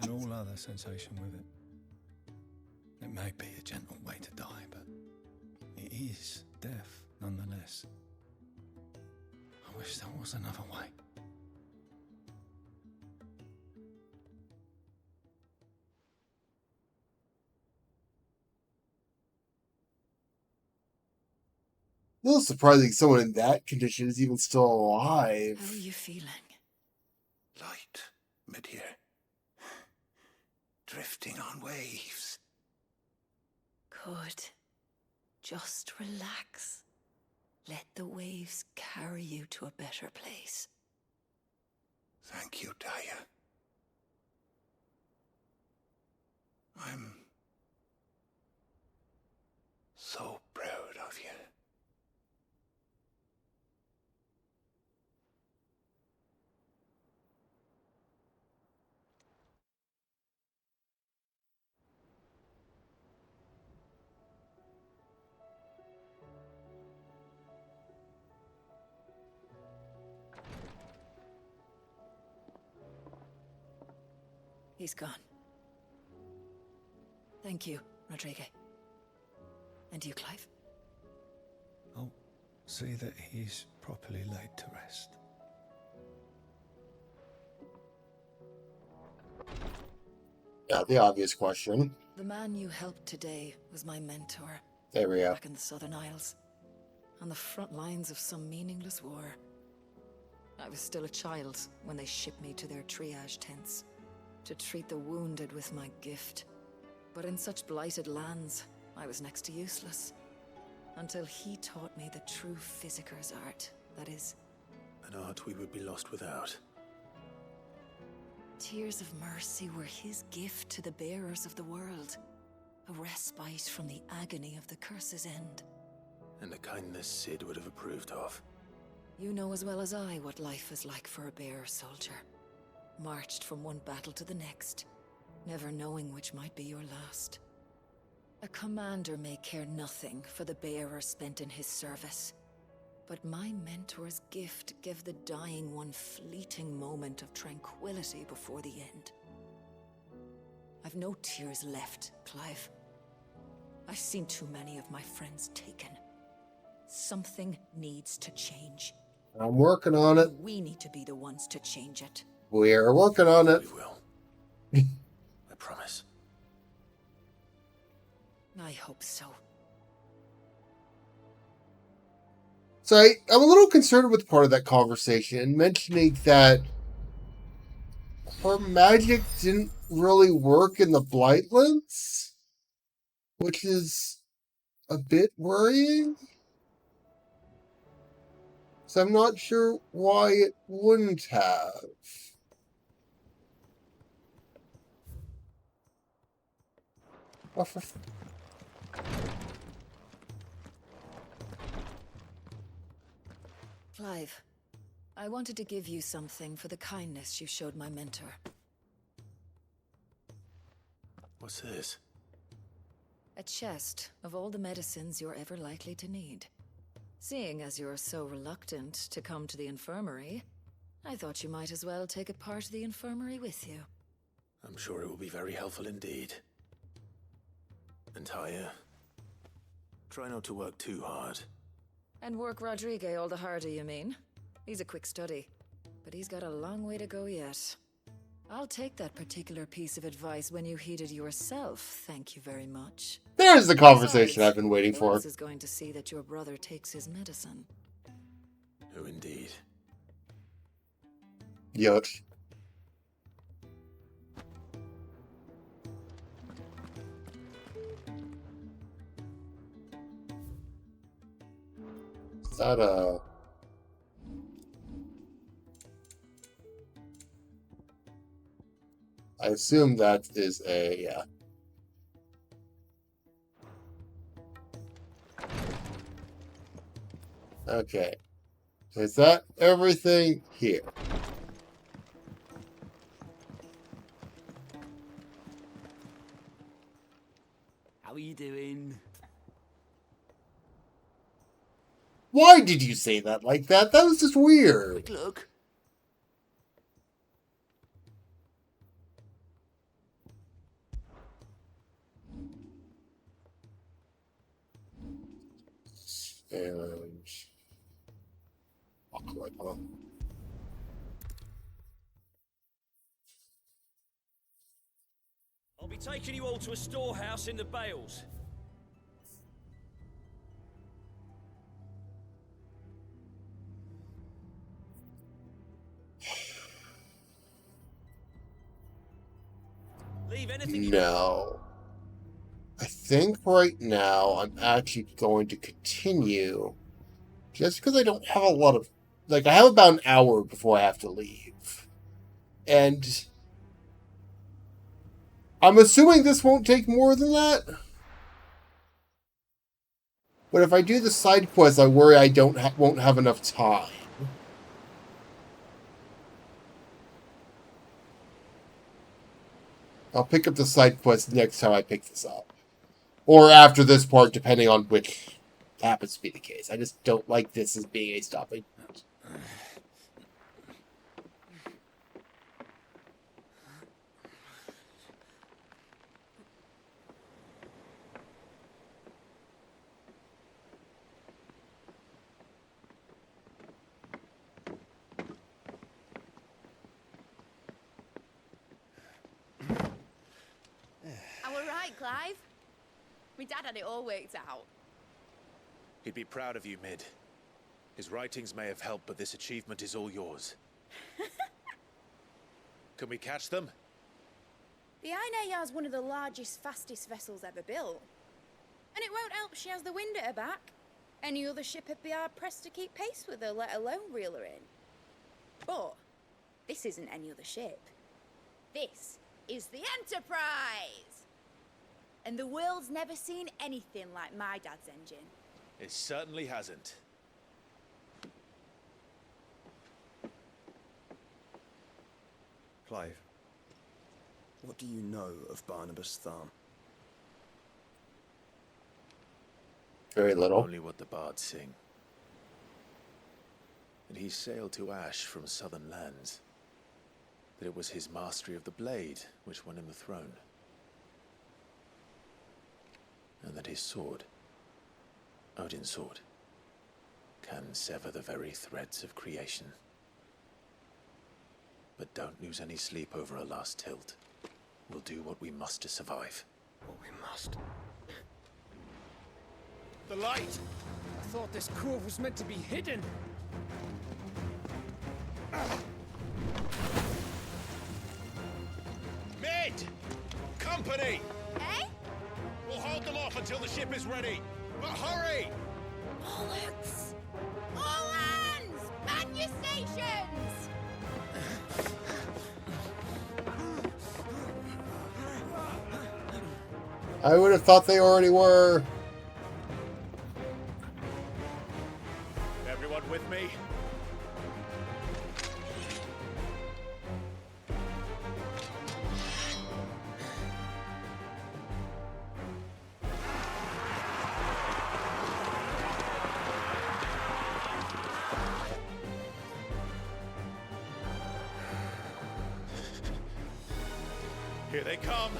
and all other sensation with it. It may be a gentle way to die, but it is death nonetheless. I wish there was another way. A little surprising someone in that condition is even still alive. How are you feeling? Light, mid here. Drifting on waves. Good. Just relax. Let the waves carry you to a better place. Thank you, Talia. I'm so proud of you. He's gone. Thank you, Rodrigo. And you, Clive? I'll see that he's properly laid to rest. Yeah, the obvious question. The man you helped today was my mentor. There we go. Back in the Southern Isles. On the front lines of some meaningless war. I was still a child when they shipped me to their triage tents. To treat the wounded with my gift. But in such blighted lands, I was next to useless. Until he taught me the true physicker's art, that is. An art we would be lost without. Tears of mercy were his gift to the bearers of the world. A respite from the agony of the curse's end. And a kindness Sid would have approved of. You know as well as I what life is like for a bearer soldier. Marched from one battle to the next, never knowing which might be your last. A commander may care nothing for the bearer spent in his service. But my mentor's gift gave the dying one fleeting moment of tranquility before the end. I've no tears left, Clive. I've seen too many of my friends taken. Something needs to change. I'm working on it. We need to be the ones to change it. We're working on it. We will. I promise. I hope so. So I'm a little concerned with part of that conversation, mentioning that her magic didn't really work in the Blightlands, which is a bit worrying. So I'm not sure why it wouldn't have. Oh, for Clive, I wanted to give you something for the kindness you showed my mentor. What's this? A chest of all the medicines you're ever likely to need. Seeing as you're so reluctant to come to the infirmary, I thought you might as well take a part of the infirmary with you. I'm sure it will be very helpful indeed. And Taya, try not to work too hard. And work Rodrigue all the harder, you mean? He's a quick study, but he's got a long way to go yet. I'll take that particular piece of advice when you heed it yourself, thank you very much. There's the conversation I've been waiting Who for. else is going to see that your brother takes his medicine? Who indeed? Yuck. Is that a... I assume that is a, yeah. Okay. Is that everything here? How are you doing? Why did you say that like that? That was just weird. Quick look. And... awkward, huh? I'll be taking you all to a storehouse in the Bales. Leave anything. No. I think right now I'm actually going to continue. Just because I don't have a lot of... like, I have about an hour before I have to leave. And... I'm assuming this won't take more than that. But if I do the side quest, I worry I won't have enough time. I'll pick up the side quest next time I pick this up. Or after this part, depending on which happens to be the case. I just don't like this as being a stopping. Are we right, Clive? My dad had it all worked out. He'd be proud of you, Mid. His writings may have helped, but this achievement is all yours. Can we catch them? The Aina is one of the largest, fastest vessels ever built. And it won't help she has the wind at her back. Any other ship would be hard-pressed to keep pace with her, let alone reel her in. But this isn't any other ship. This is the Enterprise! And the world's never seen anything like my dad's engine. It certainly hasn't. Clive, what do you know of Barnabas Tharm? Very little. Only what the bards sing. that he sailed to Ash from southern lands, that it was his mastery of the blade which won him the throne, and that his sword, Odin's sword, can sever the very threads of creation. But don't lose any sleep over a last tilt. We'll do what we must to survive. What we must. The light! I thought this cove was meant to be hidden. Mid! Company! Eh? We'll hold them off until the ship is ready. But hurry! Bollocks! All hands! Man your stations! I would have thought they already were. Everyone with me? Here they come.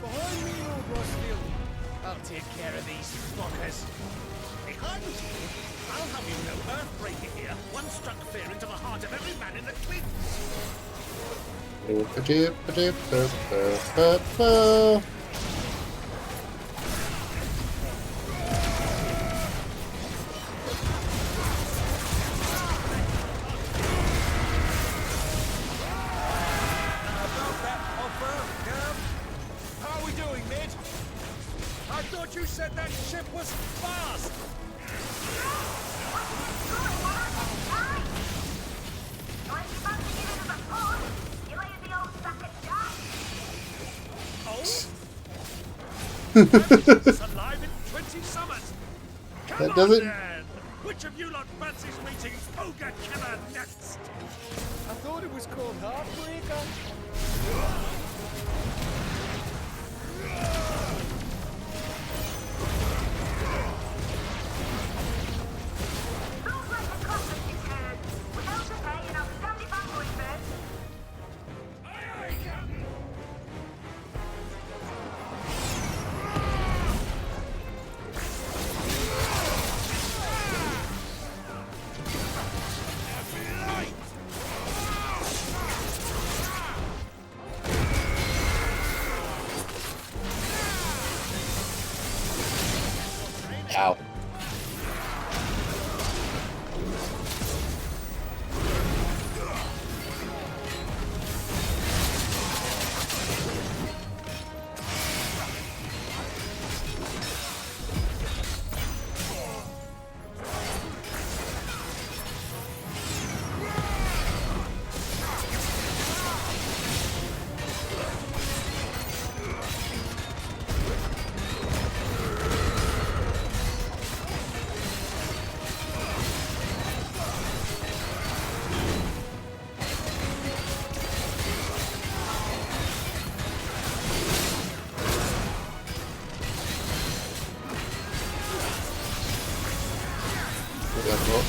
Behind me, Lord Rosfield. I'll take care of these fuckers. Behind you? I'll have you know Earthbreaker here. One struck fear into the heart of every man in the twin. How are we doing, Mid? I thought you said that ship was fast. Alive in 20 summers. That doesn't. Then. Which of you lot fancies meeting Ogre Killer next? I thought it was called Heartbreaker. Ow.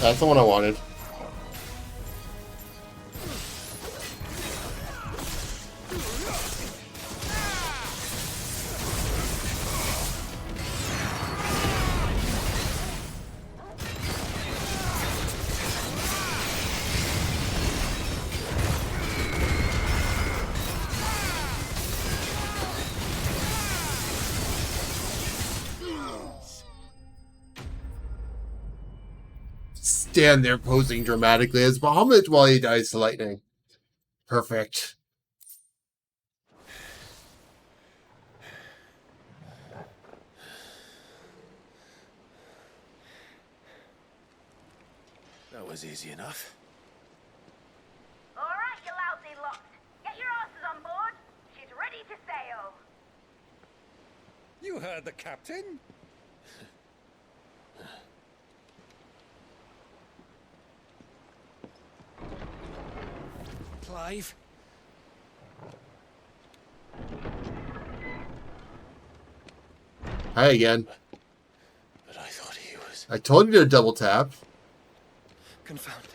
That's the one I wanted. Stand there posing dramatically as Bahamut while he dies to lightning. Perfect. That was easy enough. All right, you lousy lot. Get your asses on board. She's ready to sail. You heard the captain. Clive. Hi again. But I thought he was... I told you to double tap. Confounded.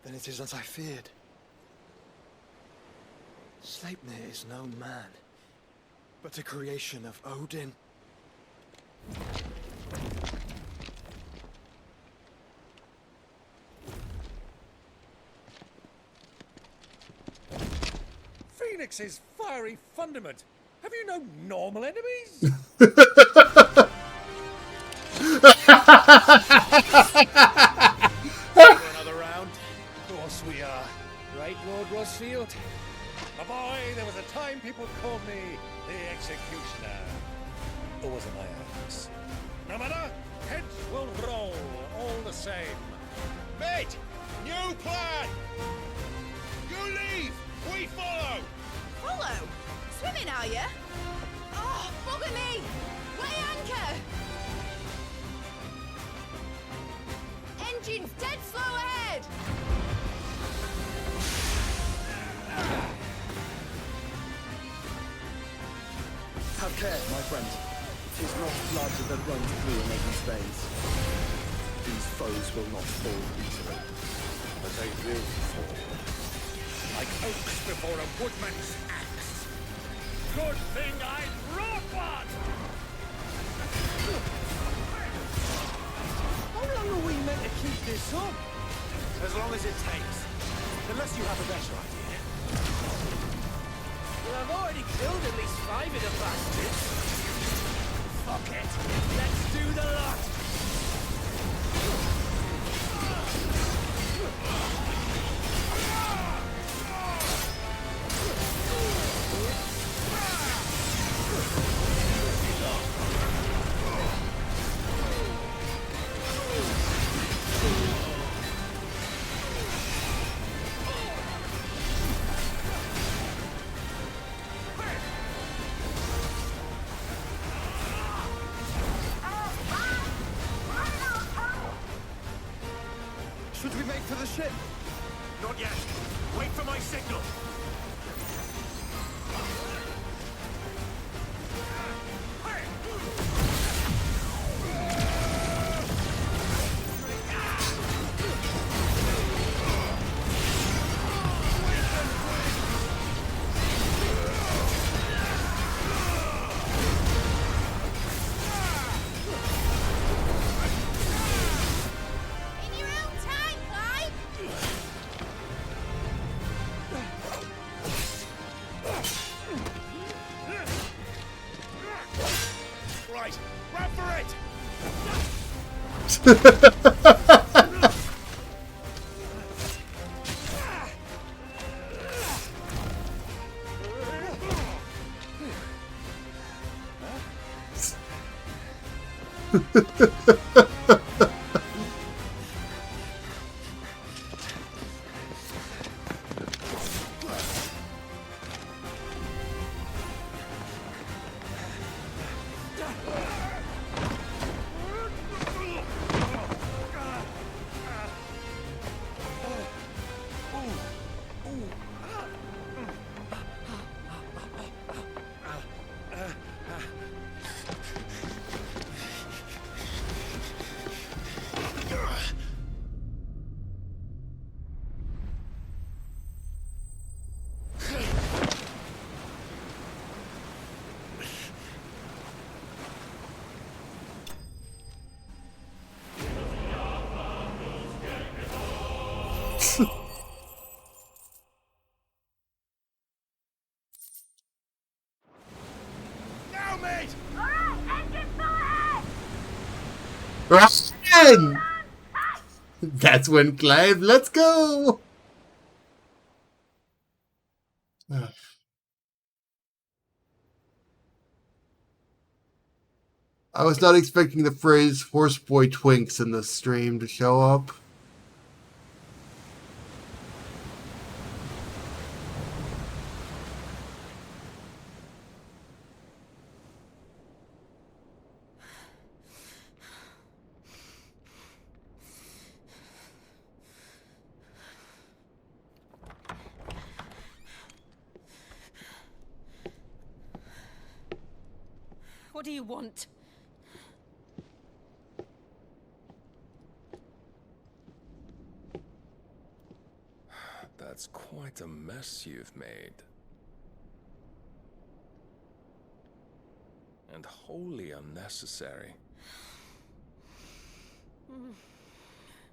Then it is as I feared. Sleipnir is no man, but a creation of Odin. Phoenix's fiery fundament. Have you no normal enemies? Another round? Of course we are. Right, Lord Rosfield? My boy, there was a time people called me the Executioner. Or was it my axe? No matter, heads will roll all the same. Mate, new plan! You leave, we follow! Follow? Swimming, are you? Oh, bugger me! Weigh anchor! Engine's dead slow ahead! Have care, my friend. 'Tis not blood that runs through a maiden's veins. These foes will not fall easily. But they will fall. Like oaks before a woodman's axe. Good thing I brought one! How long are we meant to keep this up? As long as it takes. Unless you have a better idea. Well, I've already killed at least 5 of the bastards. Fuck it. Let's do the lot. Should we make for the ship? Not yet. Wait for my signal. In your own time, Clive! Right, run for it! Now, mate! Alright, engine full ahead! Run! That's when Clive, let's go! I was not expecting the phrase horseboy twinks in the stream to show up. What do you want? That's quite a mess you've made. And wholly unnecessary.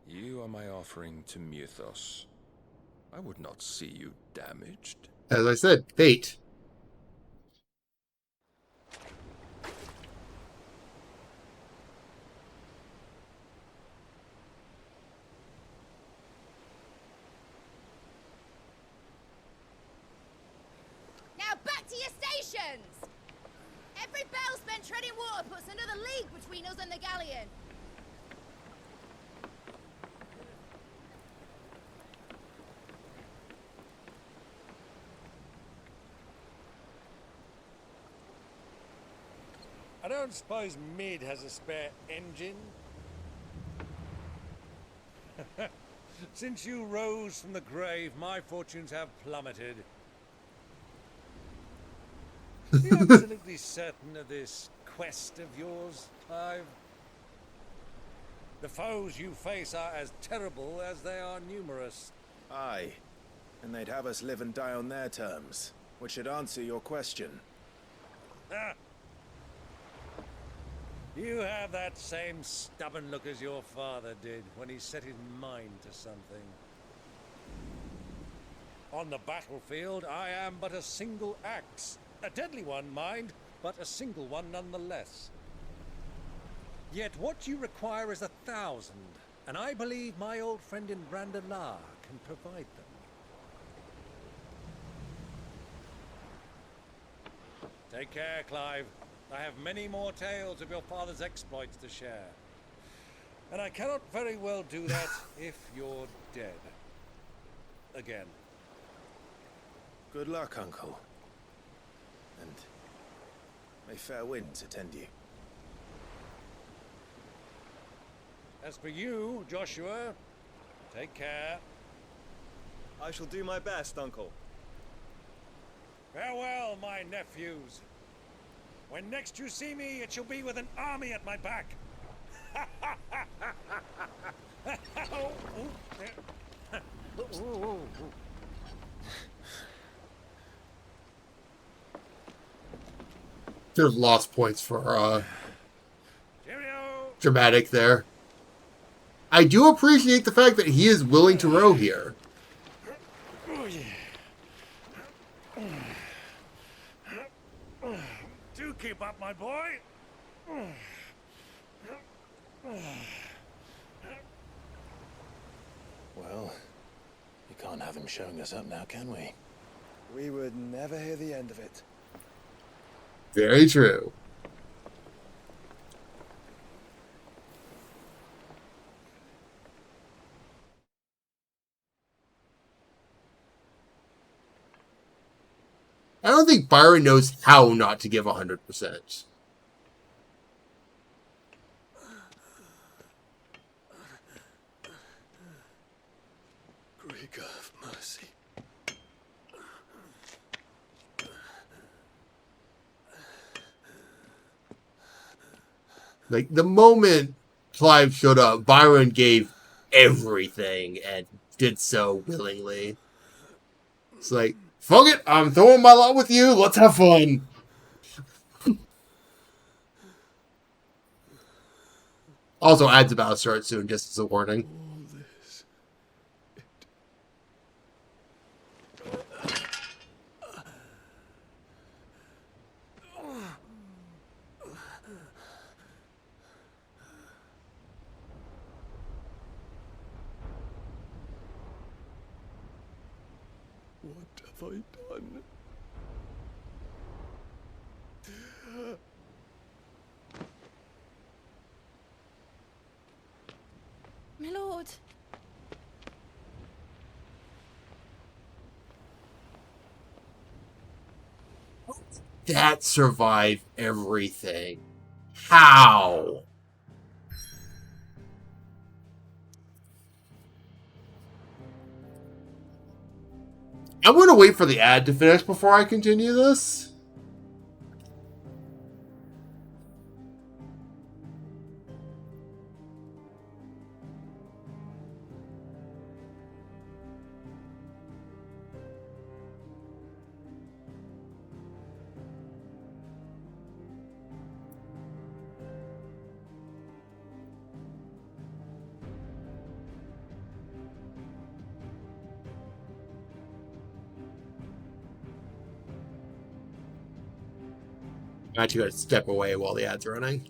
You are my offering to Mythos. I would not see you damaged. As I said, fate. Now back to your stations! Every bell spent treading water puts another league between us and the galleon. I don't suppose Mid has a spare engine? Since you rose from the grave, my fortunes have plummeted. Are you absolutely certain of this quest of yours, Clive? The foes you face are as terrible as they are numerous. Aye, and they'd have us live and die on their terms, which should answer your question. Ah. You have that same stubborn look as your father did when he set his mind to something. On the battlefield, I am but a single axe. A deadly one, mind, but a single one nonetheless. Yet what you require is 1,000, and I believe my old friend in Randalar can provide them. Take care, Clive. I have many more tales of your father's exploits to share. And I cannot very well do that if you're dead. Again. Good luck, Uncle. And may fair winds attend you. As for you, Joshua, take care. I shall do my best, Uncle. Farewell, my nephews. When next you see me, it shall be with an army at my back. There's lost points for dramatic there. I do appreciate the fact that he is willing to row here. Do keep up, my boy. Well, we can't have him showing us up now, can we? We would never hear the end of it. Very true. I don't think Byron knows how not to give 100%. Great God of mercy. Like, the moment Clive showed up, Byron gave everything and did so willingly. It's like, fuck it, I'm throwing my lot with you, let's have fun. Also, ads about to start soon, just as a warning. What have I done? My lord. That survived everything. How? I'm going to wait for the ad to finish before I continue this. I actually gotta step away while the ad's running.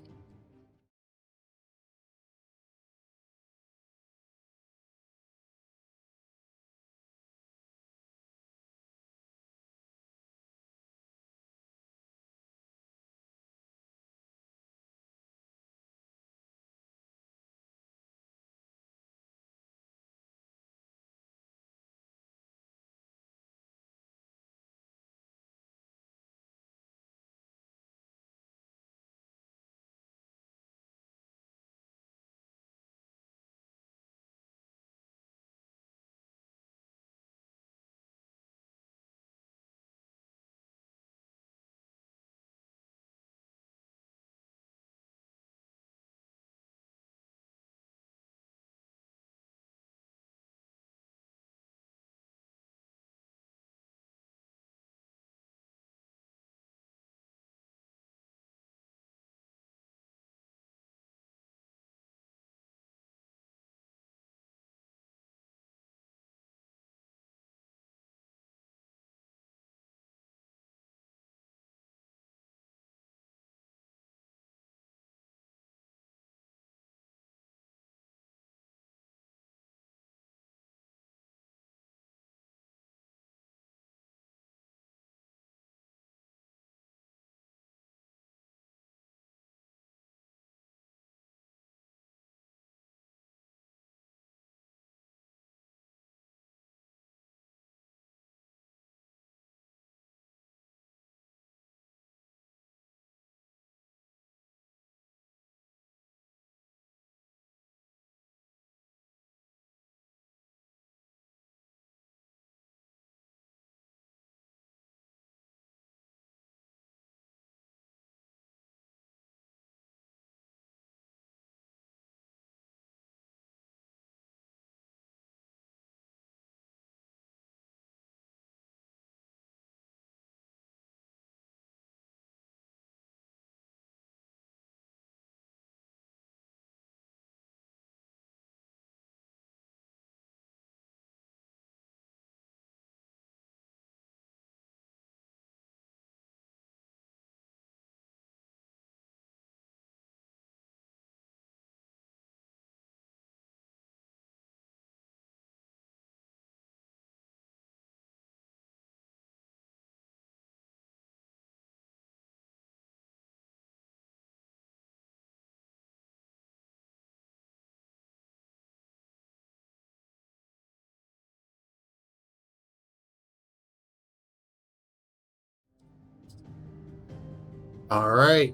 Alright,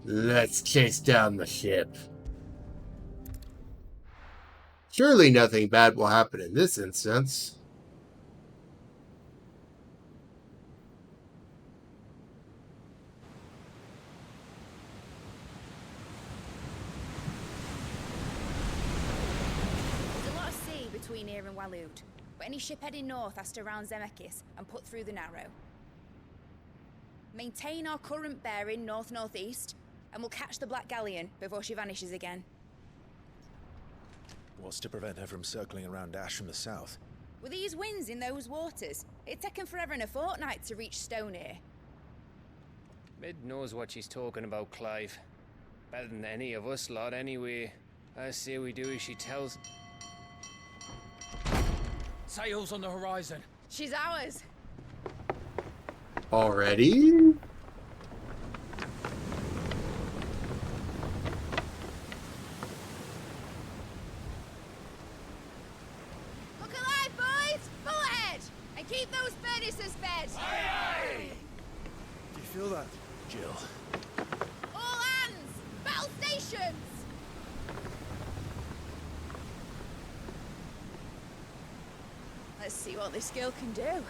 let's chase down the ship. Surely nothing bad will happen in this instance. There's a lot of sea between here and Waloed, but any ship heading north has to round Zemeckis and put through the Narrow. Maintain our current bearing north-northeast, and we'll catch the Black Galleon before she vanishes again. What's to prevent her from circling around Ash from the south? With these winds in those waters, it'd taken forever and a fortnight to reach Stonehenge. Mid knows what she's talking about, Clive. Better than any of us lot, anyway. I say we do as she tells. Sails on the horizon. She's ours. Already? Look alive, boys! Full ahead! And keep those furnaces fed! Aye, aye! Do you feel that? Jill. All hands! Battle stations! Let's see what this girl can do.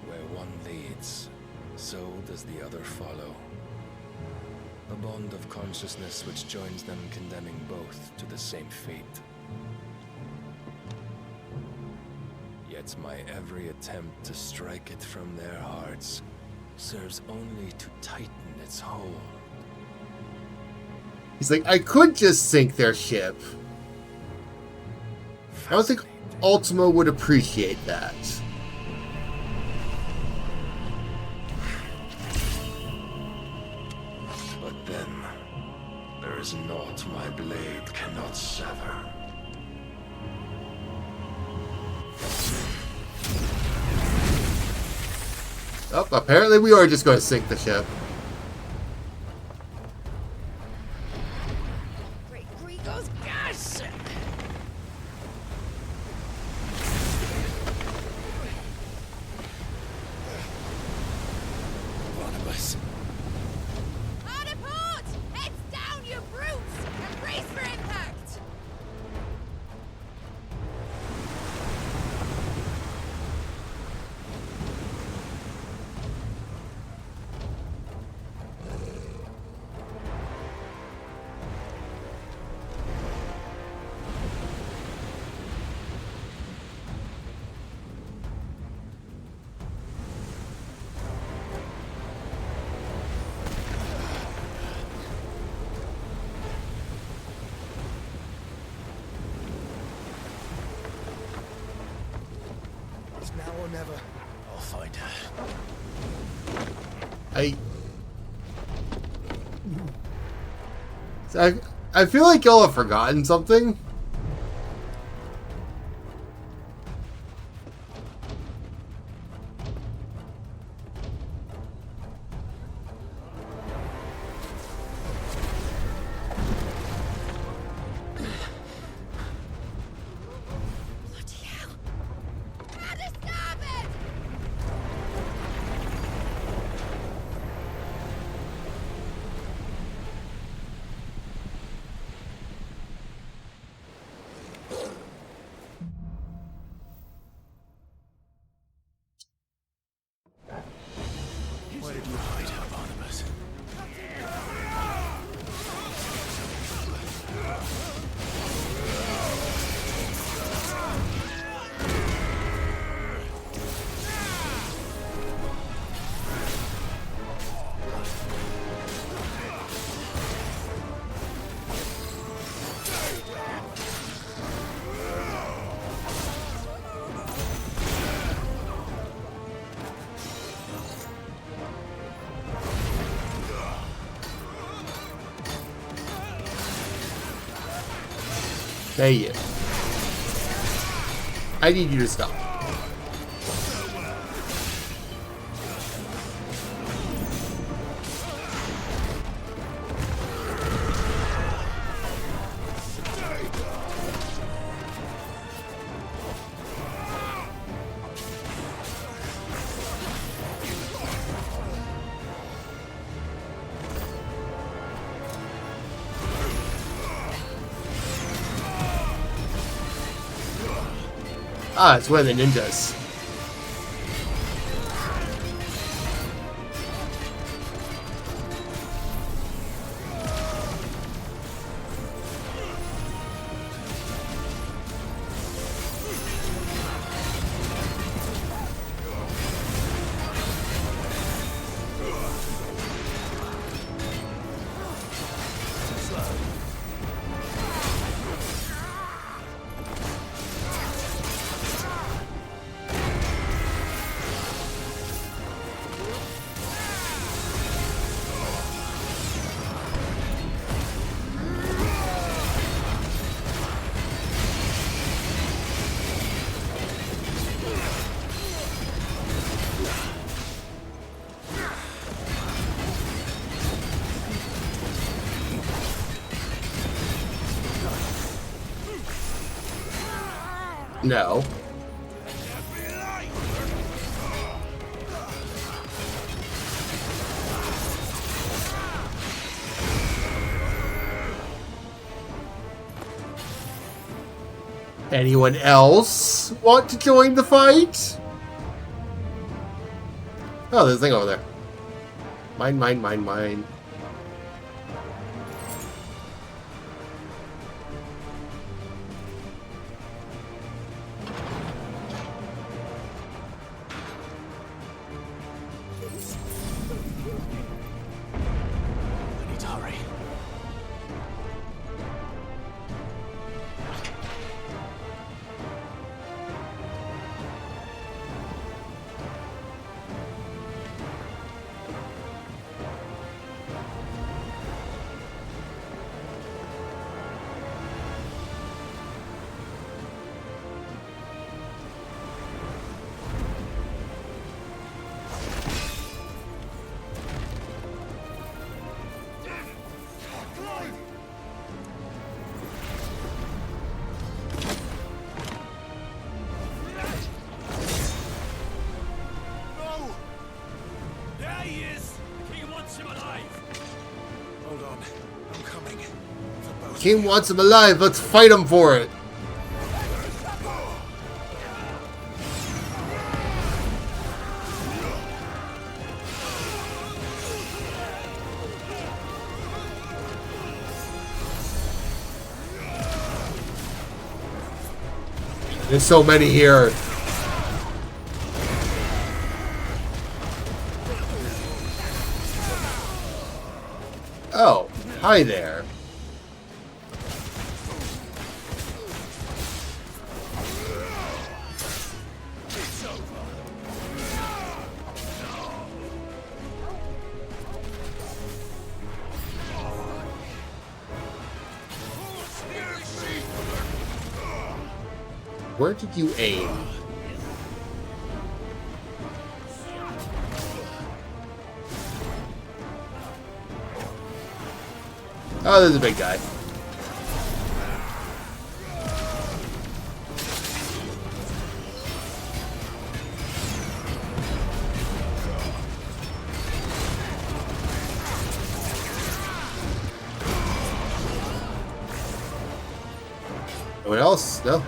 Where one leads, so does the other follow. A bond of consciousness which joins them, condemning both to the same fate. Yet Yet my every attempt to strike it from their hearts serves only to tighten its hold. He's like, I could just sink their ship. I don't think Ultima would appreciate that. But then, there is naught my blade cannot sever. Oh, apparently we are just going to sink the ship. Great Grigor's gas! Barnabas. Hard port! Heads down, you brutes! And brace for impact! It's now or never. I'll find her. I feel like y'all have forgotten something. Where did you hide her, Barnabas? Hey, you. I need you to stop. Ah, it's one of the ninjas. No. Anyone else want to join the fight? Oh, there's a thing over there. Mine, mine, mine, mine. I need to hurry. King wants him alive. Let's fight him for it. There's so many here. Oh, hi there. Where did you aim? Oh, there's a big guy. Anyone else? No?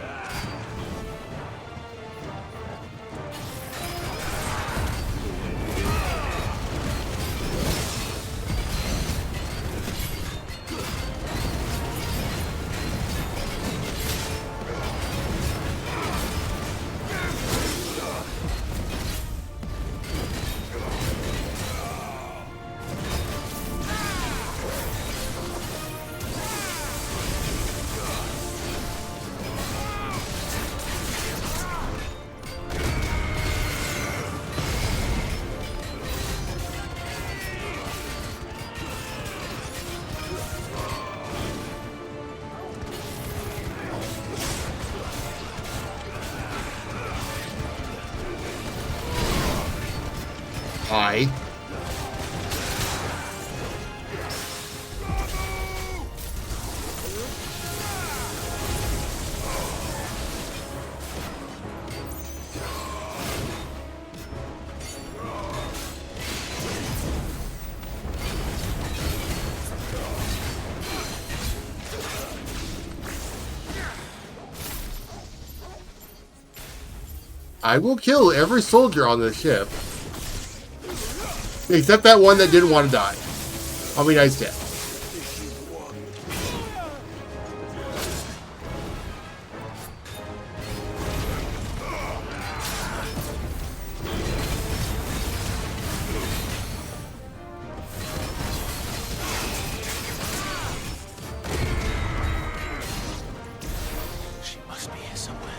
Hi. I will kill every soldier on this ship. Except that one that didn't want to die. I'll be nice to him. She must be here somewhere.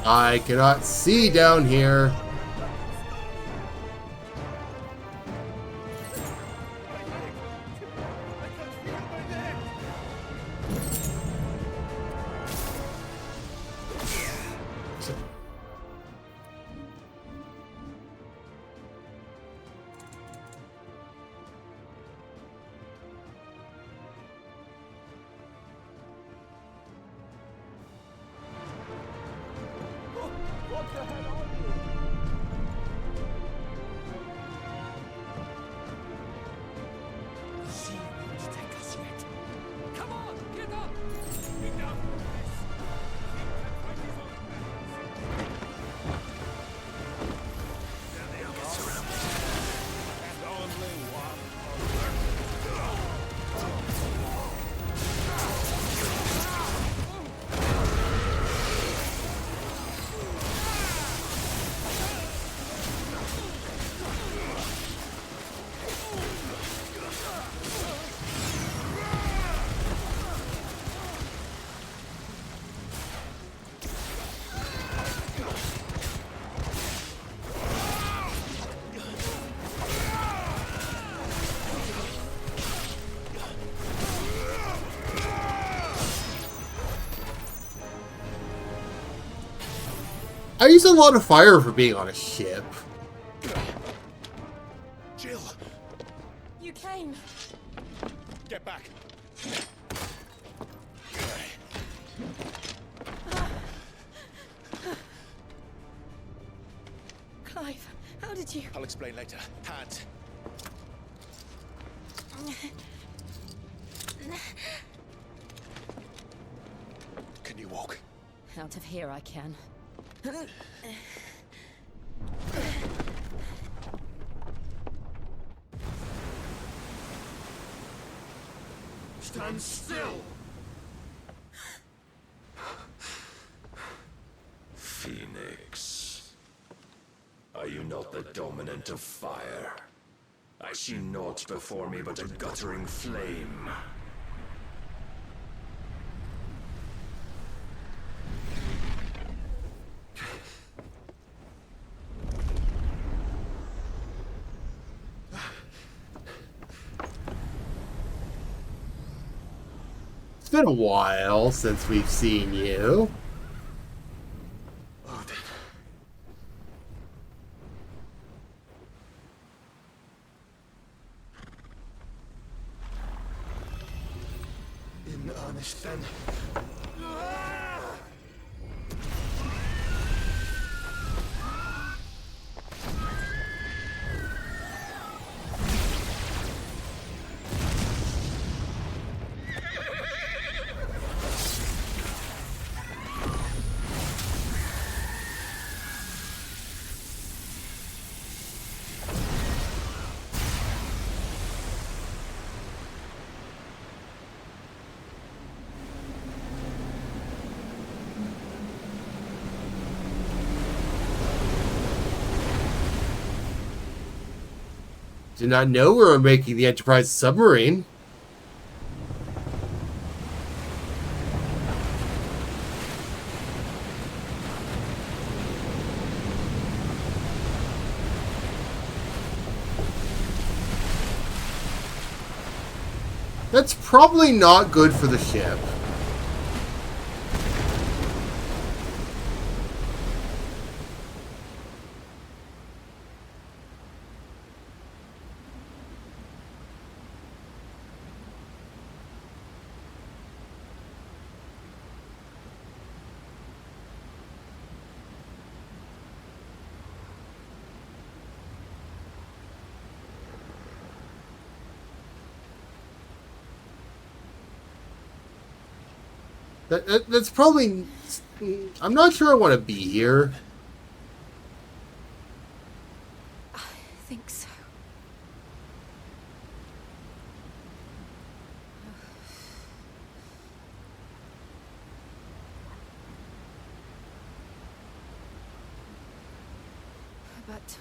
I cannot see down here. I use a lot of fire for being on a ship. Jill! You came. Get back! Clive, how did you... I'll explain later. Hands. Can you walk? Out of here I can. Stand still! Phoenix. Are you not the dominant of fire? I see naught before me but a guttering flame. It's been a while since we've seen you. In earnest, then. Did not know we were making the Enterprise submarine. That's probably not good for the ship. That's probably... I'm not sure I want to be here. I think so. But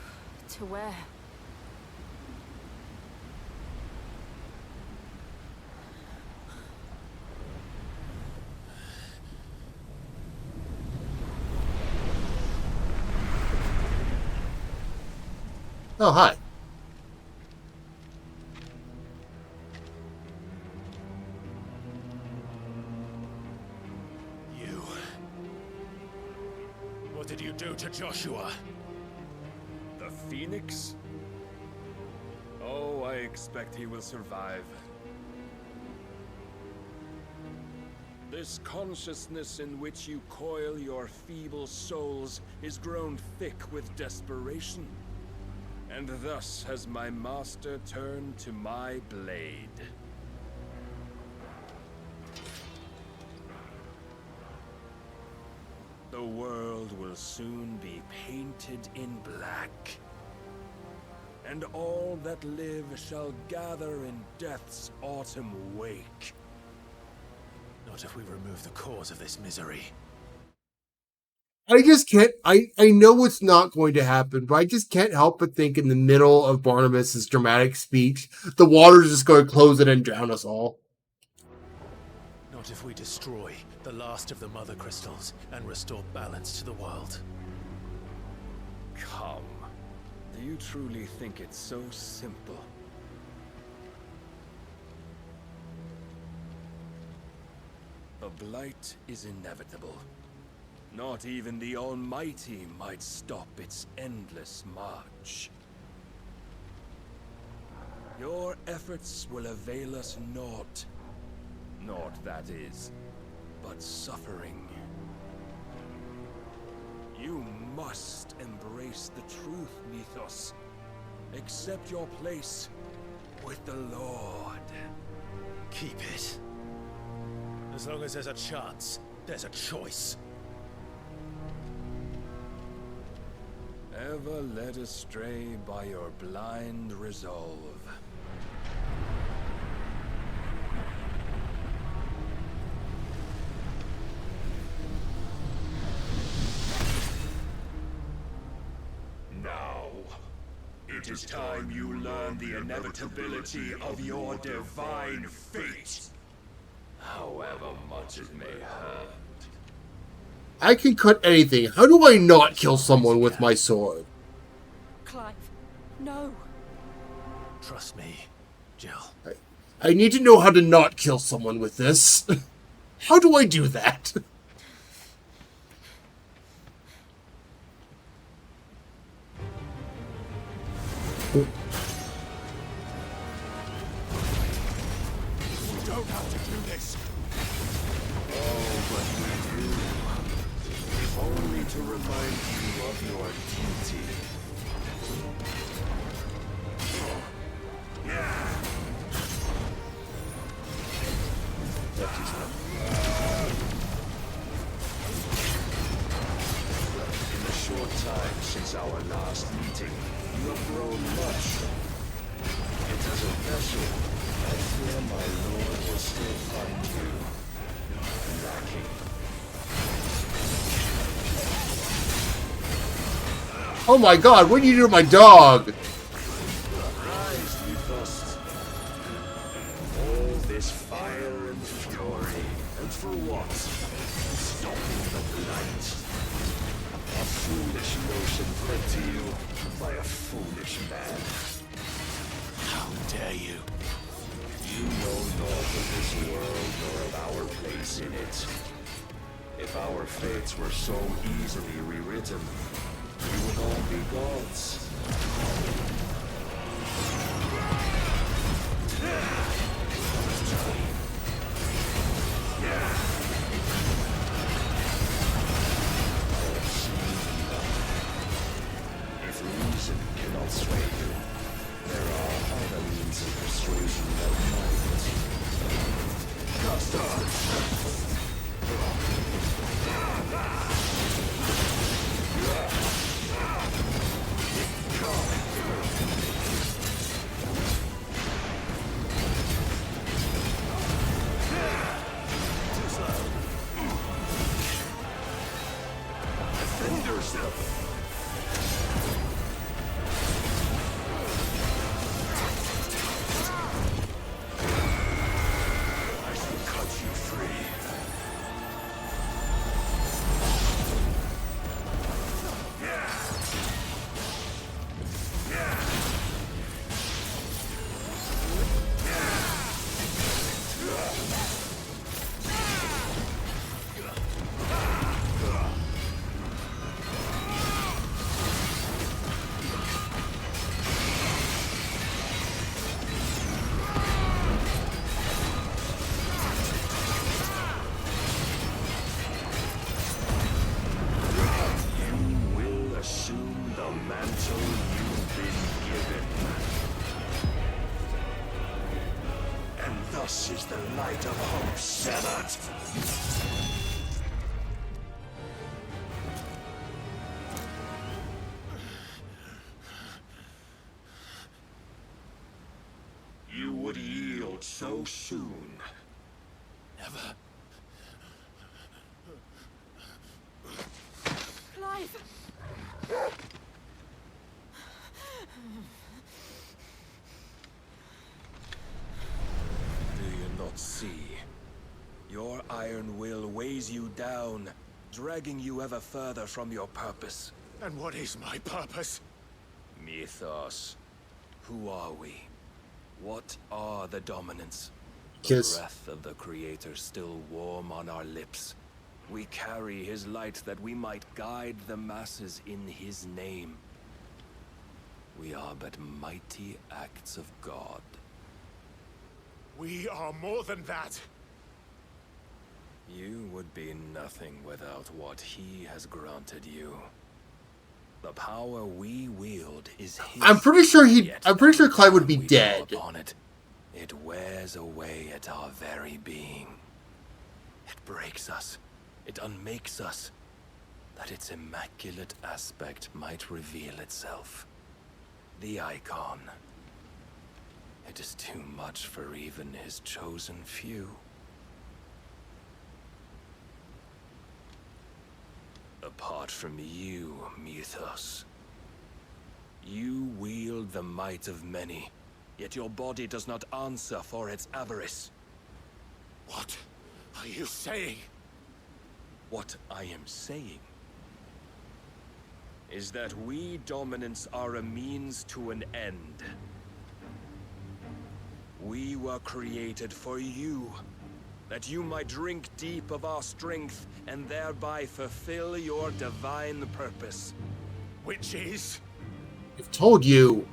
to where? Oh, hi. You... What did you do to Joshua? The Phoenix? Oh, I expect he will survive. This consciousness in which you coil your feeble souls is grown thick with desperation. And thus has my master turned to my blade. The world will soon be painted in black. And all that live shall gather in death's autumn wake. Not if we remove the cause of this misery. I just can't, I know it's not going to happen, but I just can't help but think in the middle of Barnabas's dramatic speech, the water's just going to close it and drown us all. Not if we destroy the last of the Mother Crystals and restore balance to the world. Come. Do you truly think it's so simple? A blight is inevitable. Not even the Almighty might stop its endless march. Your efforts will avail us naught. Naught, that is, but suffering. You must embrace the truth, Mythos. Accept your place with the Lord. Keep it. As long as there's a chance, there's a choice. Ever led astray by your blind resolve. Now, it is time you learn the inevitability of your divine fate. However much it may hurt. I can cut anything. How do I not kill someone with my sword? Clive, no. Trust me, Jill. I need to know how to not kill someone with this. How do I do that? We don't have to do this. Oh, but we do. If only to remind you of your duty. In the short time since our last meeting, you have grown much. Yet as a vessel, I fear my lord will still find you lacking. Oh my god, what do you do to my dog? Rise, Mythos. All this fire and fury, and for what? Stopping the blight. A foolish notion fed to you by a foolish man. How dare you? You know naught of this world nor of our place in it. If our fates were so easily rewritten, we would all be gods. If reason cannot sway you, there are other means of persuasion that might. Defend yourself! I shall cut you free. You will assume the mantle you've been given. And thus is the light of hope severed. You would yield so soon. Never. Clive! Do you not see? Your iron will weighs you down, dragging you ever further from your purpose. And what is my purpose? Mythos. Who are we? What are the dominants? The Kiss. breath of the Creator still warm on our lips. We carry his light that we might guide the masses in his name. We are but mighty acts of God. We are more than that. You would be nothing without what he has granted you. The power we wield is his. I'm pretty sure Clive would be dead. Upon it, it wears away at our very being. It breaks us. It unmakes us, that its immaculate aspect might reveal itself. The icon. It is too much for even his chosen few. Apart from you, Mythos, you wield the might of many, yet your body does not answer for its avarice. What are you saying? What I am saying is that we dominants are a means to an end. We were created for you, that you might drink deep of our strength and thereby fulfill your divine purpose. Which is? I've told you.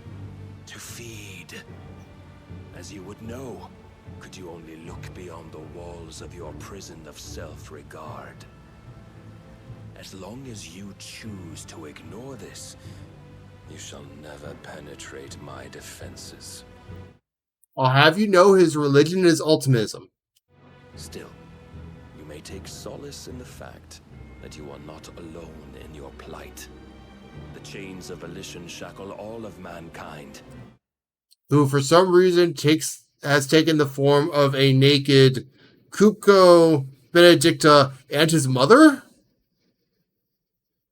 To feed. As you would know, could you only look beyond the walls of your prison of self-regard. As long as you choose to ignore this, you shall never penetrate my defenses. I'll have you know his religion is ultimism. Still, you may take solace in the fact that you are not alone in your plight. The chains of volition shackle all of mankind. Who, for some reason, has taken the form of a naked Kupko, Benedicta, and his mother?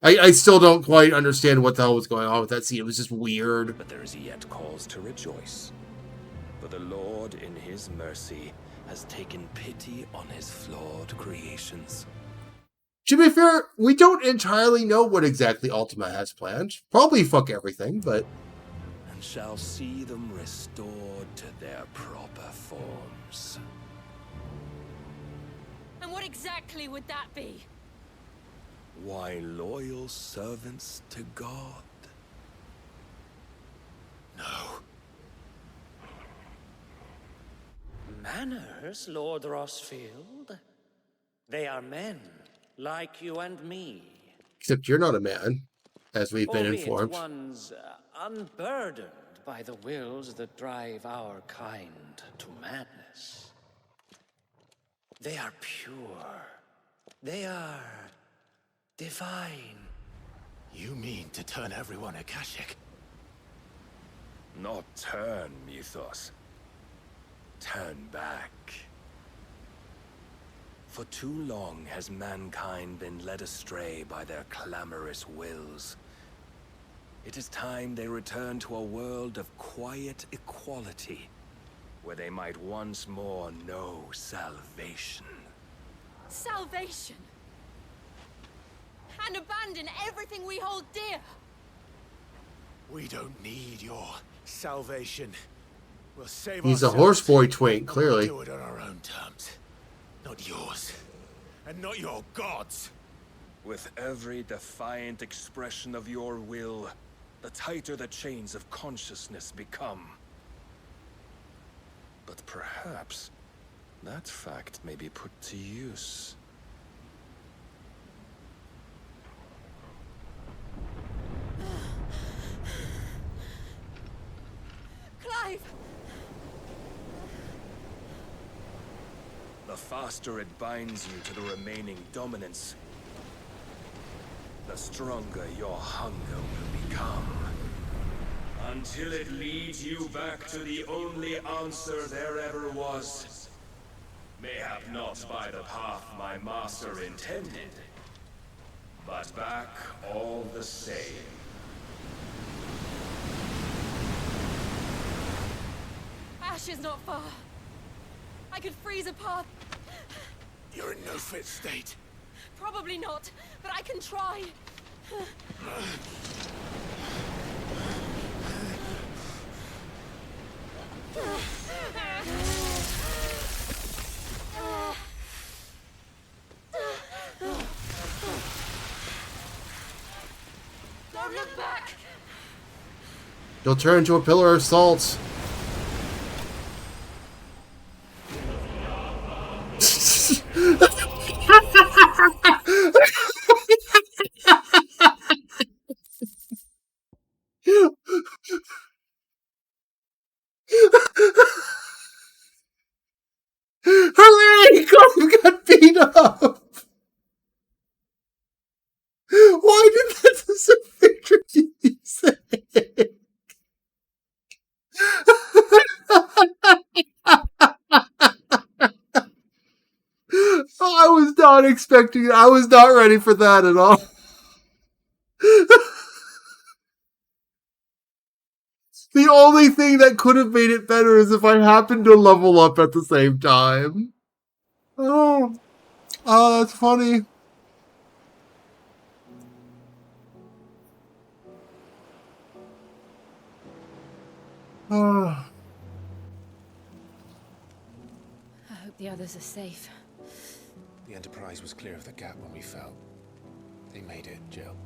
I still don't quite understand what the hell was going on with that scene. It was just weird. But there is yet cause to rejoice. For the Lord, in his mercy, has taken pity on his flawed creations. To be fair, we don't entirely know what exactly Ultima has planned. Probably fuck everything, but... And shall see them restored to their proper forms. And what exactly would that be? Why, loyal servants to God. No. Manners, Lord Rosfield? They are men, like you and me. Except you're not a man, as we've been informed. Ones unburdened by the wills that drive our kind to madness. They are pure. They are divine. You mean to turn everyone Akashic? Not turn, Mythos. Turn back. For too long has mankind been led astray by their clamorous wills. It is time they return to a world of quiet equality, where they might once more know salvation. Salvation? And abandon everything we hold dear? We don't need your salvation. We'll save He's a ourselves, horseboy twink, clearly. We'll do it on our own terms. Not yours. And not your gods. With every defiant expression of your will, the tighter the chains of consciousness become. But perhaps that fact may be put to use. Clive! The faster it binds you to the remaining dominance, the stronger your hunger will become. Until it leads you back to the only answer there ever was. Mayhap not by the path my master intended, but back all the same. Ash is not far. I could freeze a path. You're in no fit state. Probably not, but I can try. Don't look back! You'll turn into a pillar of salt. Hooray! Gollum got beat up! Why did that deserve victory music? I was not expecting it. I was not ready for that at all. The only thing that could have made it better is if I happened to level up at the same time. Oh, that's funny. I hope the others are safe. The Enterprise was clear of the gap when we fell. They made it, Jill.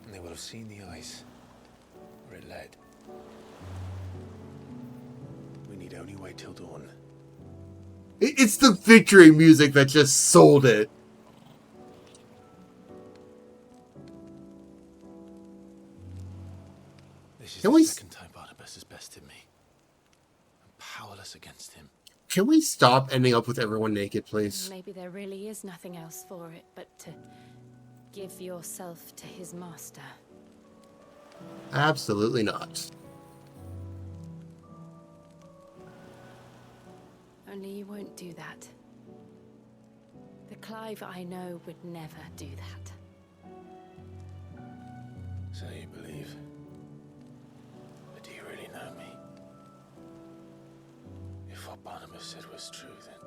And they will have seen the ice where it led. We need only wait till dawn. It's the victory music that just sold it. This is Can the we second time Barnabas has bested me. I'm powerless against him. Can we stop ending up with everyone naked, please? Maybe there really is nothing else for it but to give yourself to his master. Absolutely not. Only you won't do that. The Clive I know would never do that. So you believe? But do you really know me? If what Barnabas said was true, then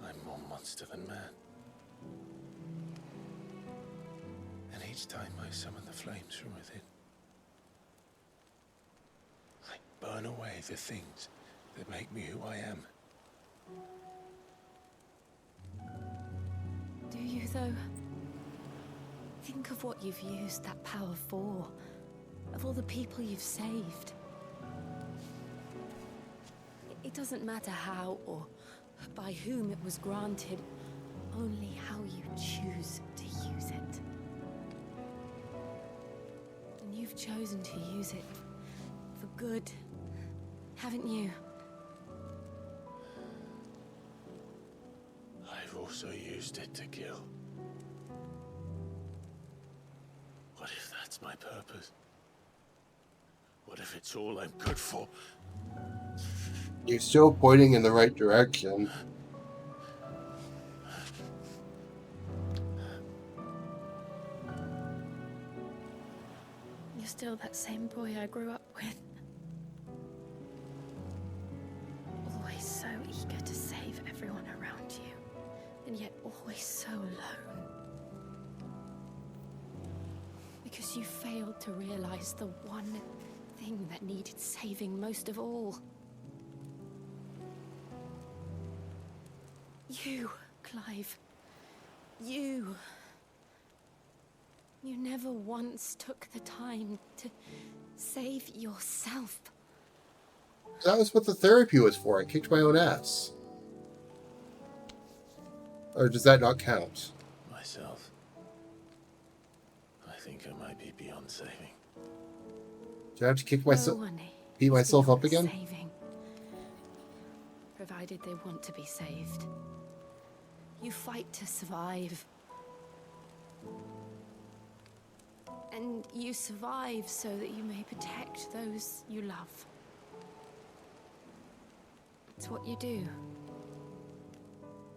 I'm more monster than man. And each time I summon the flames from within, I burn away the things that make me who I am. Do you, though? Think of what you've used that power for. Of all the people you've saved. It doesn't matter how or by whom it was granted, only how you choose to use it. And you've chosen to use it for good, haven't you? I've also used it to kill. What if that's my purpose? What if it's all I'm good for? You're still pointing in the right direction. You're still that same boy I grew up with. Always so eager to save everyone around you, and yet always so alone. Because you failed to realize the one thing that needed saving most of all. You, Clive. You. You never once took the time to save yourself. That was what the therapy was for. I kicked my own ass. Or does that not count? Myself. I think I might be beyond saving. Do I have to kick myself, No one beat myself up again? Saving. Provided they want to be saved. You fight to survive. And you survive so that you may protect those you love. It's what you do.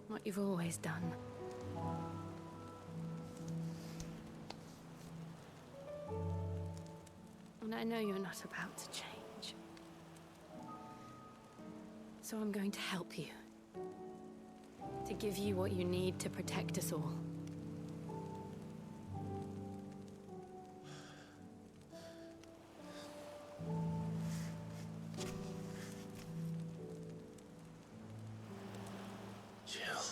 What you've always done. And I know you're not about to change. So I'm going to help you. To give you what you need to protect us all. Jill.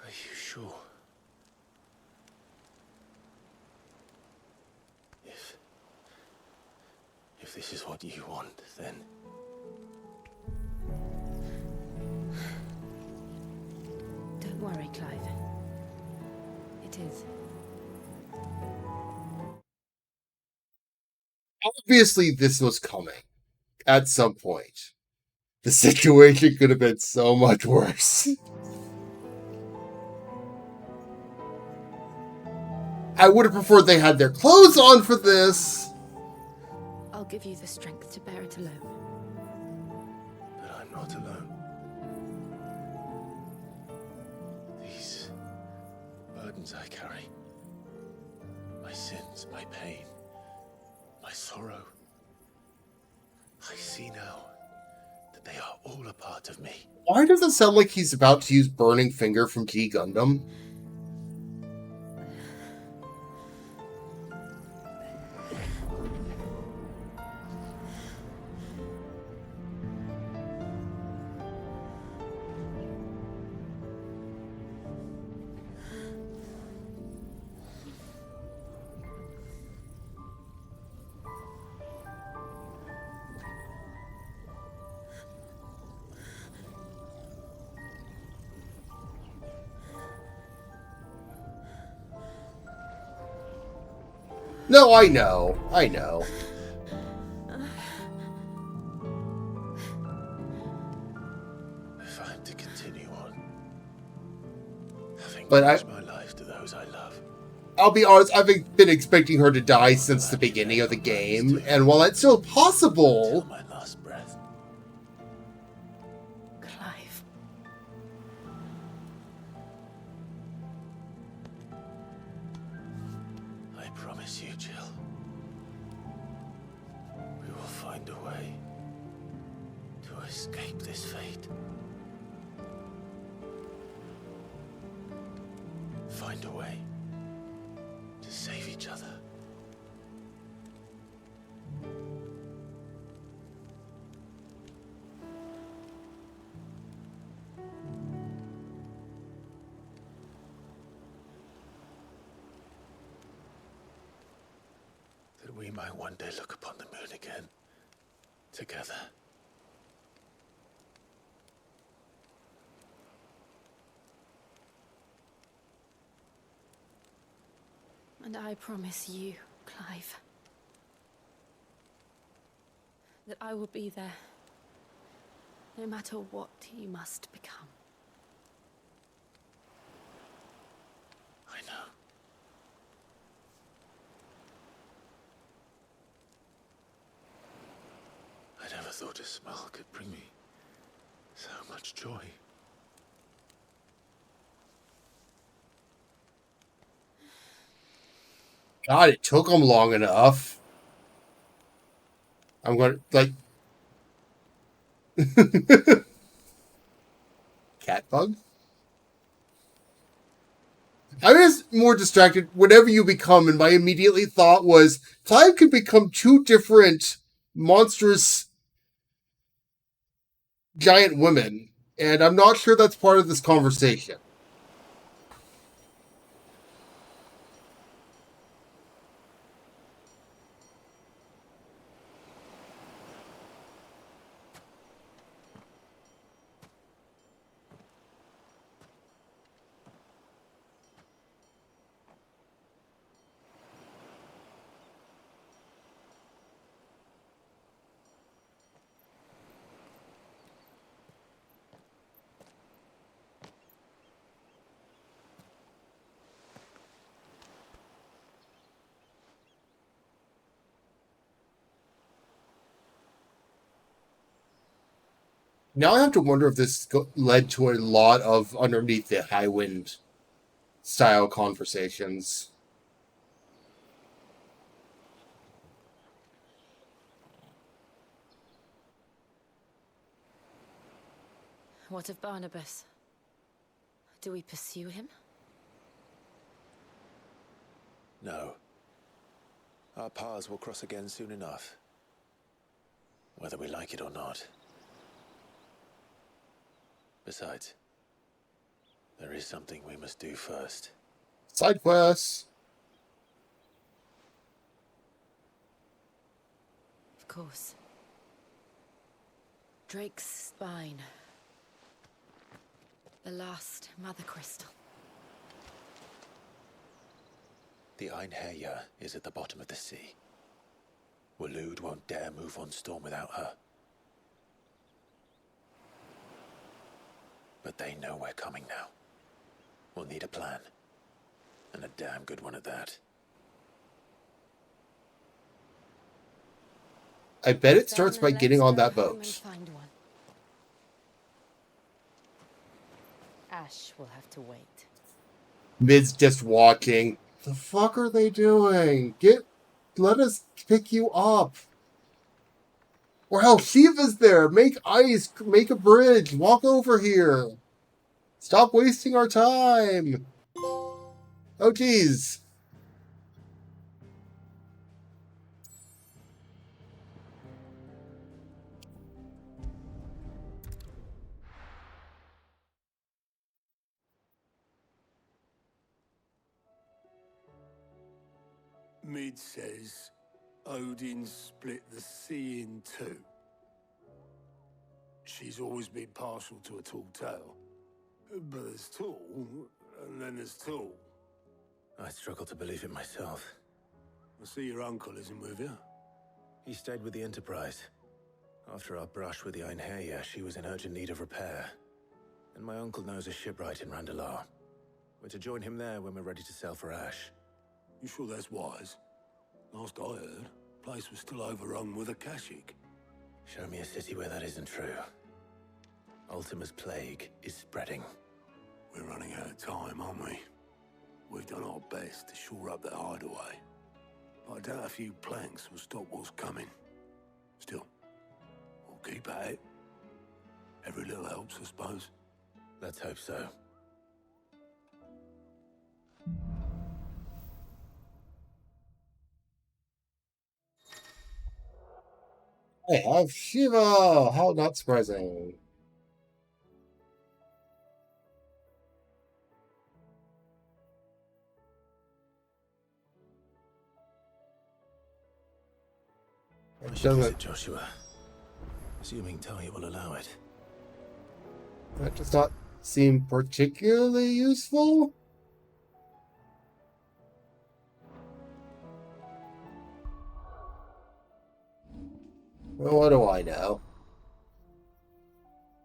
Are you sure? this is what you want, then... Don't worry, Clive. It is. Obviously, this was coming at some point. The situation could have been so much worse. I would have preferred they had their clothes on for this. I'll give you the strength to bear it alone. But I'm not alone. These burdens I carry, my sins, my pain, my sorrow, I see now that they are all a part of me. Why does it sound like he's about to use Burning Finger from G Gundam? No, I know. I know. If I'm to continue on, having But pledged my life to those I love, I'll be honest, I've been expecting her to die since the beginning of the game, and while it's still possible... my last breath. Clive. I promise you, Jill, we will find a way to escape this fate. Find a way to save each other. That we might one day look upon the moon again, together. And I promise you, Clive, that I will be there, no matter what you must become. I know. I never thought a smile could bring me so much joy. God, it took them long enough. I'm going to, like... Cat bug? I was more distracted whenever you become, and my immediately thought was, Clive could become two different monstrous giant women, and I'm not sure that's part of this conversation. Now I have to wonder if this led to a lot of underneath the high wind style conversations. What of Barnabas? Do we pursue him? No. Our paths will cross again soon enough. Whether we like it or not. Besides, there is something we must do first. Side quests. Of course. Drake's spine. The last Mother Crystal. The Einherjar is at the bottom of the sea. Waloed won't dare move on Storm without her. But they know we're coming now. We'll need a plan. And a damn good one at that. I bet it starts by getting on that boat. Find one. Ash will have to wait. Mid's just watching. The fuck are they doing? Let us pick you up. Or hell, Shiva's there. Make ice. Make a bridge. Walk over here. Stop wasting our time. Oh, geez. Mid says Odin split the sea in two. She's always been partial to a tall tale. But there's tall, and then there's tall. I struggle to believe it myself. I see your uncle isn't with you. He stayed with the Enterprise. After our brush with the Einherjar, she was in urgent need of repair. And my uncle knows a shipwright in Randalar. We're to join him there when we're ready to sail for Ash. You sure that's wise? Last I heard, the place was still overrun with Akashic. Show me a city where that isn't true. Ultima's plague is spreading. We're running out of time, aren't we? We've done our best to shore up that hideaway. But I doubt a few planks will stop what's coming. Still, we'll keep at it. Every little helps, I suppose. Let's hope so. I have Shiva! How not surprising. I should use it, Joshua. Assuming Talia will allow it. That does not seem particularly useful. Well, what do I know?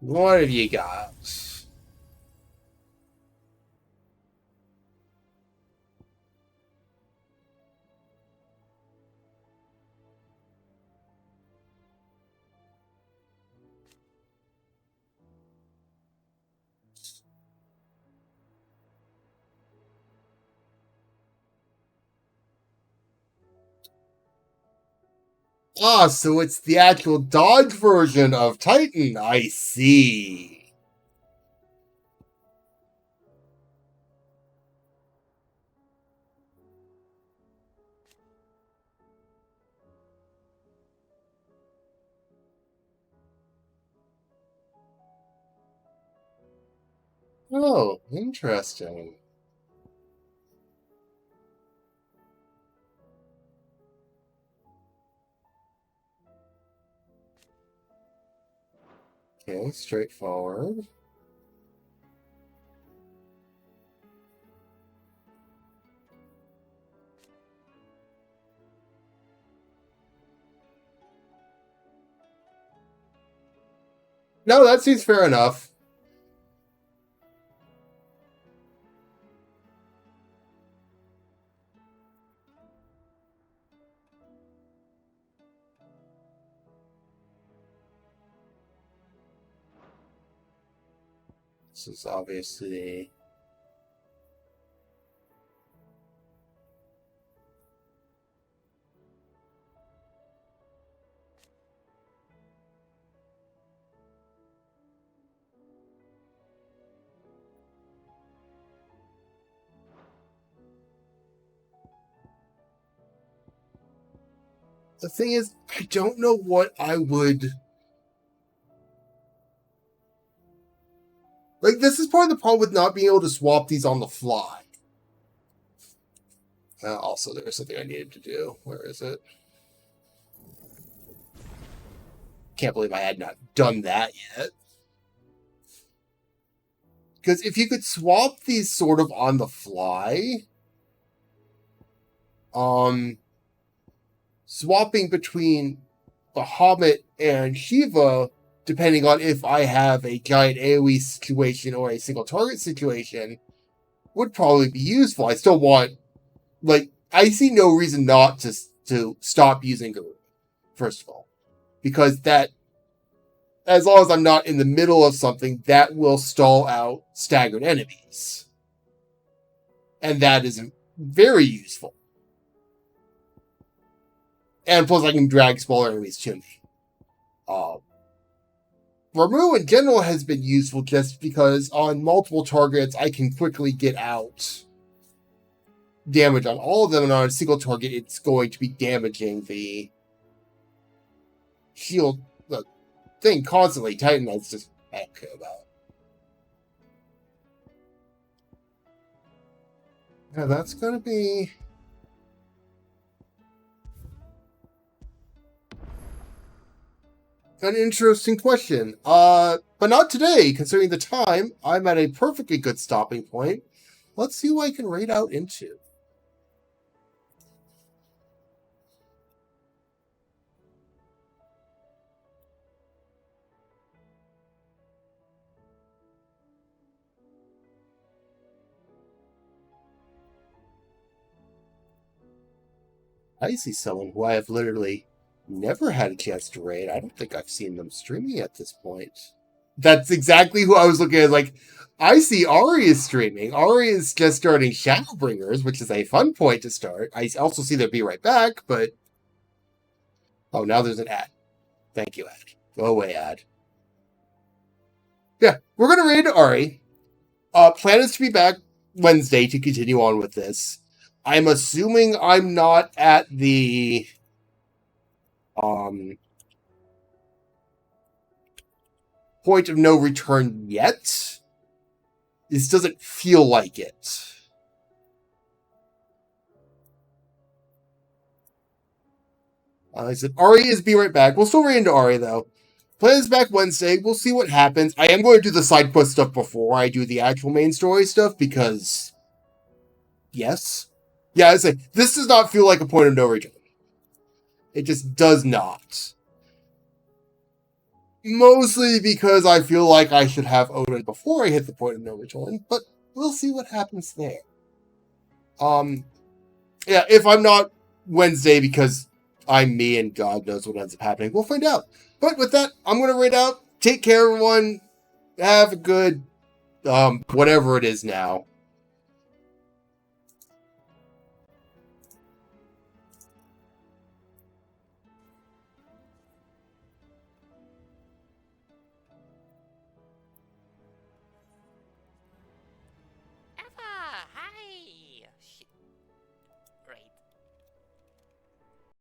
What have you got? Ah, so it's the actual Dodge version of Titan. I see. Oh, interesting. Okay, straightforward. No, that seems fair enough. This is obviously the thing is, I don't know what I would like. This is part of the problem with not being able to swap these on the fly. Also, there was something I needed to do. Where is it? can't believe I had not done that yet. Because if you could swap these sort of on the fly, swapping between Bahamut and Shiva, depending on if I have a giant AoE situation or a single target situation, would probably be useful. I still want, like, I see no reason not to stop using Garuda, first of all. Because that, as long as I'm not in the middle of something, that will stall out staggered enemies. And that is very useful. And plus I can drag smaller enemies to me. Ramuh in general has been useful just because on multiple targets I can quickly get out damage on all of them, and on a single target it's going to be damaging the shield thing constantly. Titan that's just I don't care about. Now that's gonna be an interesting question. But not today, considering the time. I'm at a perfectly good stopping point. Let's see what I can raid out into. I see someone who I have literally never had a chance to raid. I don't think I've seen them streaming at this point. That's exactly who I was looking at. Like, I see Ari is streaming. Ari is just starting Shadowbringers, which is a fun point to start. I also see they'll be right back, but... Oh, now there's an ad. Thank you, ad. Go away, ad. Yeah, we're going to raid Ari. Plan is to be back Wednesday to continue on with this. I'm assuming I'm not at the point of no return yet. This doesn't feel like it. I said, Ari is be right back. We'll still raid into Ari, though. Plan is back Wednesday. We'll see what happens. I am going to do the side quest stuff before I do the actual main story stuff, because... Yes. Yeah, I say, this does not feel like a point of no return. It just does not. Mostly because I feel like I should have Odin before I hit the point of no return, but we'll see what happens there. Yeah, if I'm not Wednesday because I'm me and God knows what ends up happening, we'll find out. But with that, I'm going to raid out. Take care, everyone. Have a good, whatever it is now.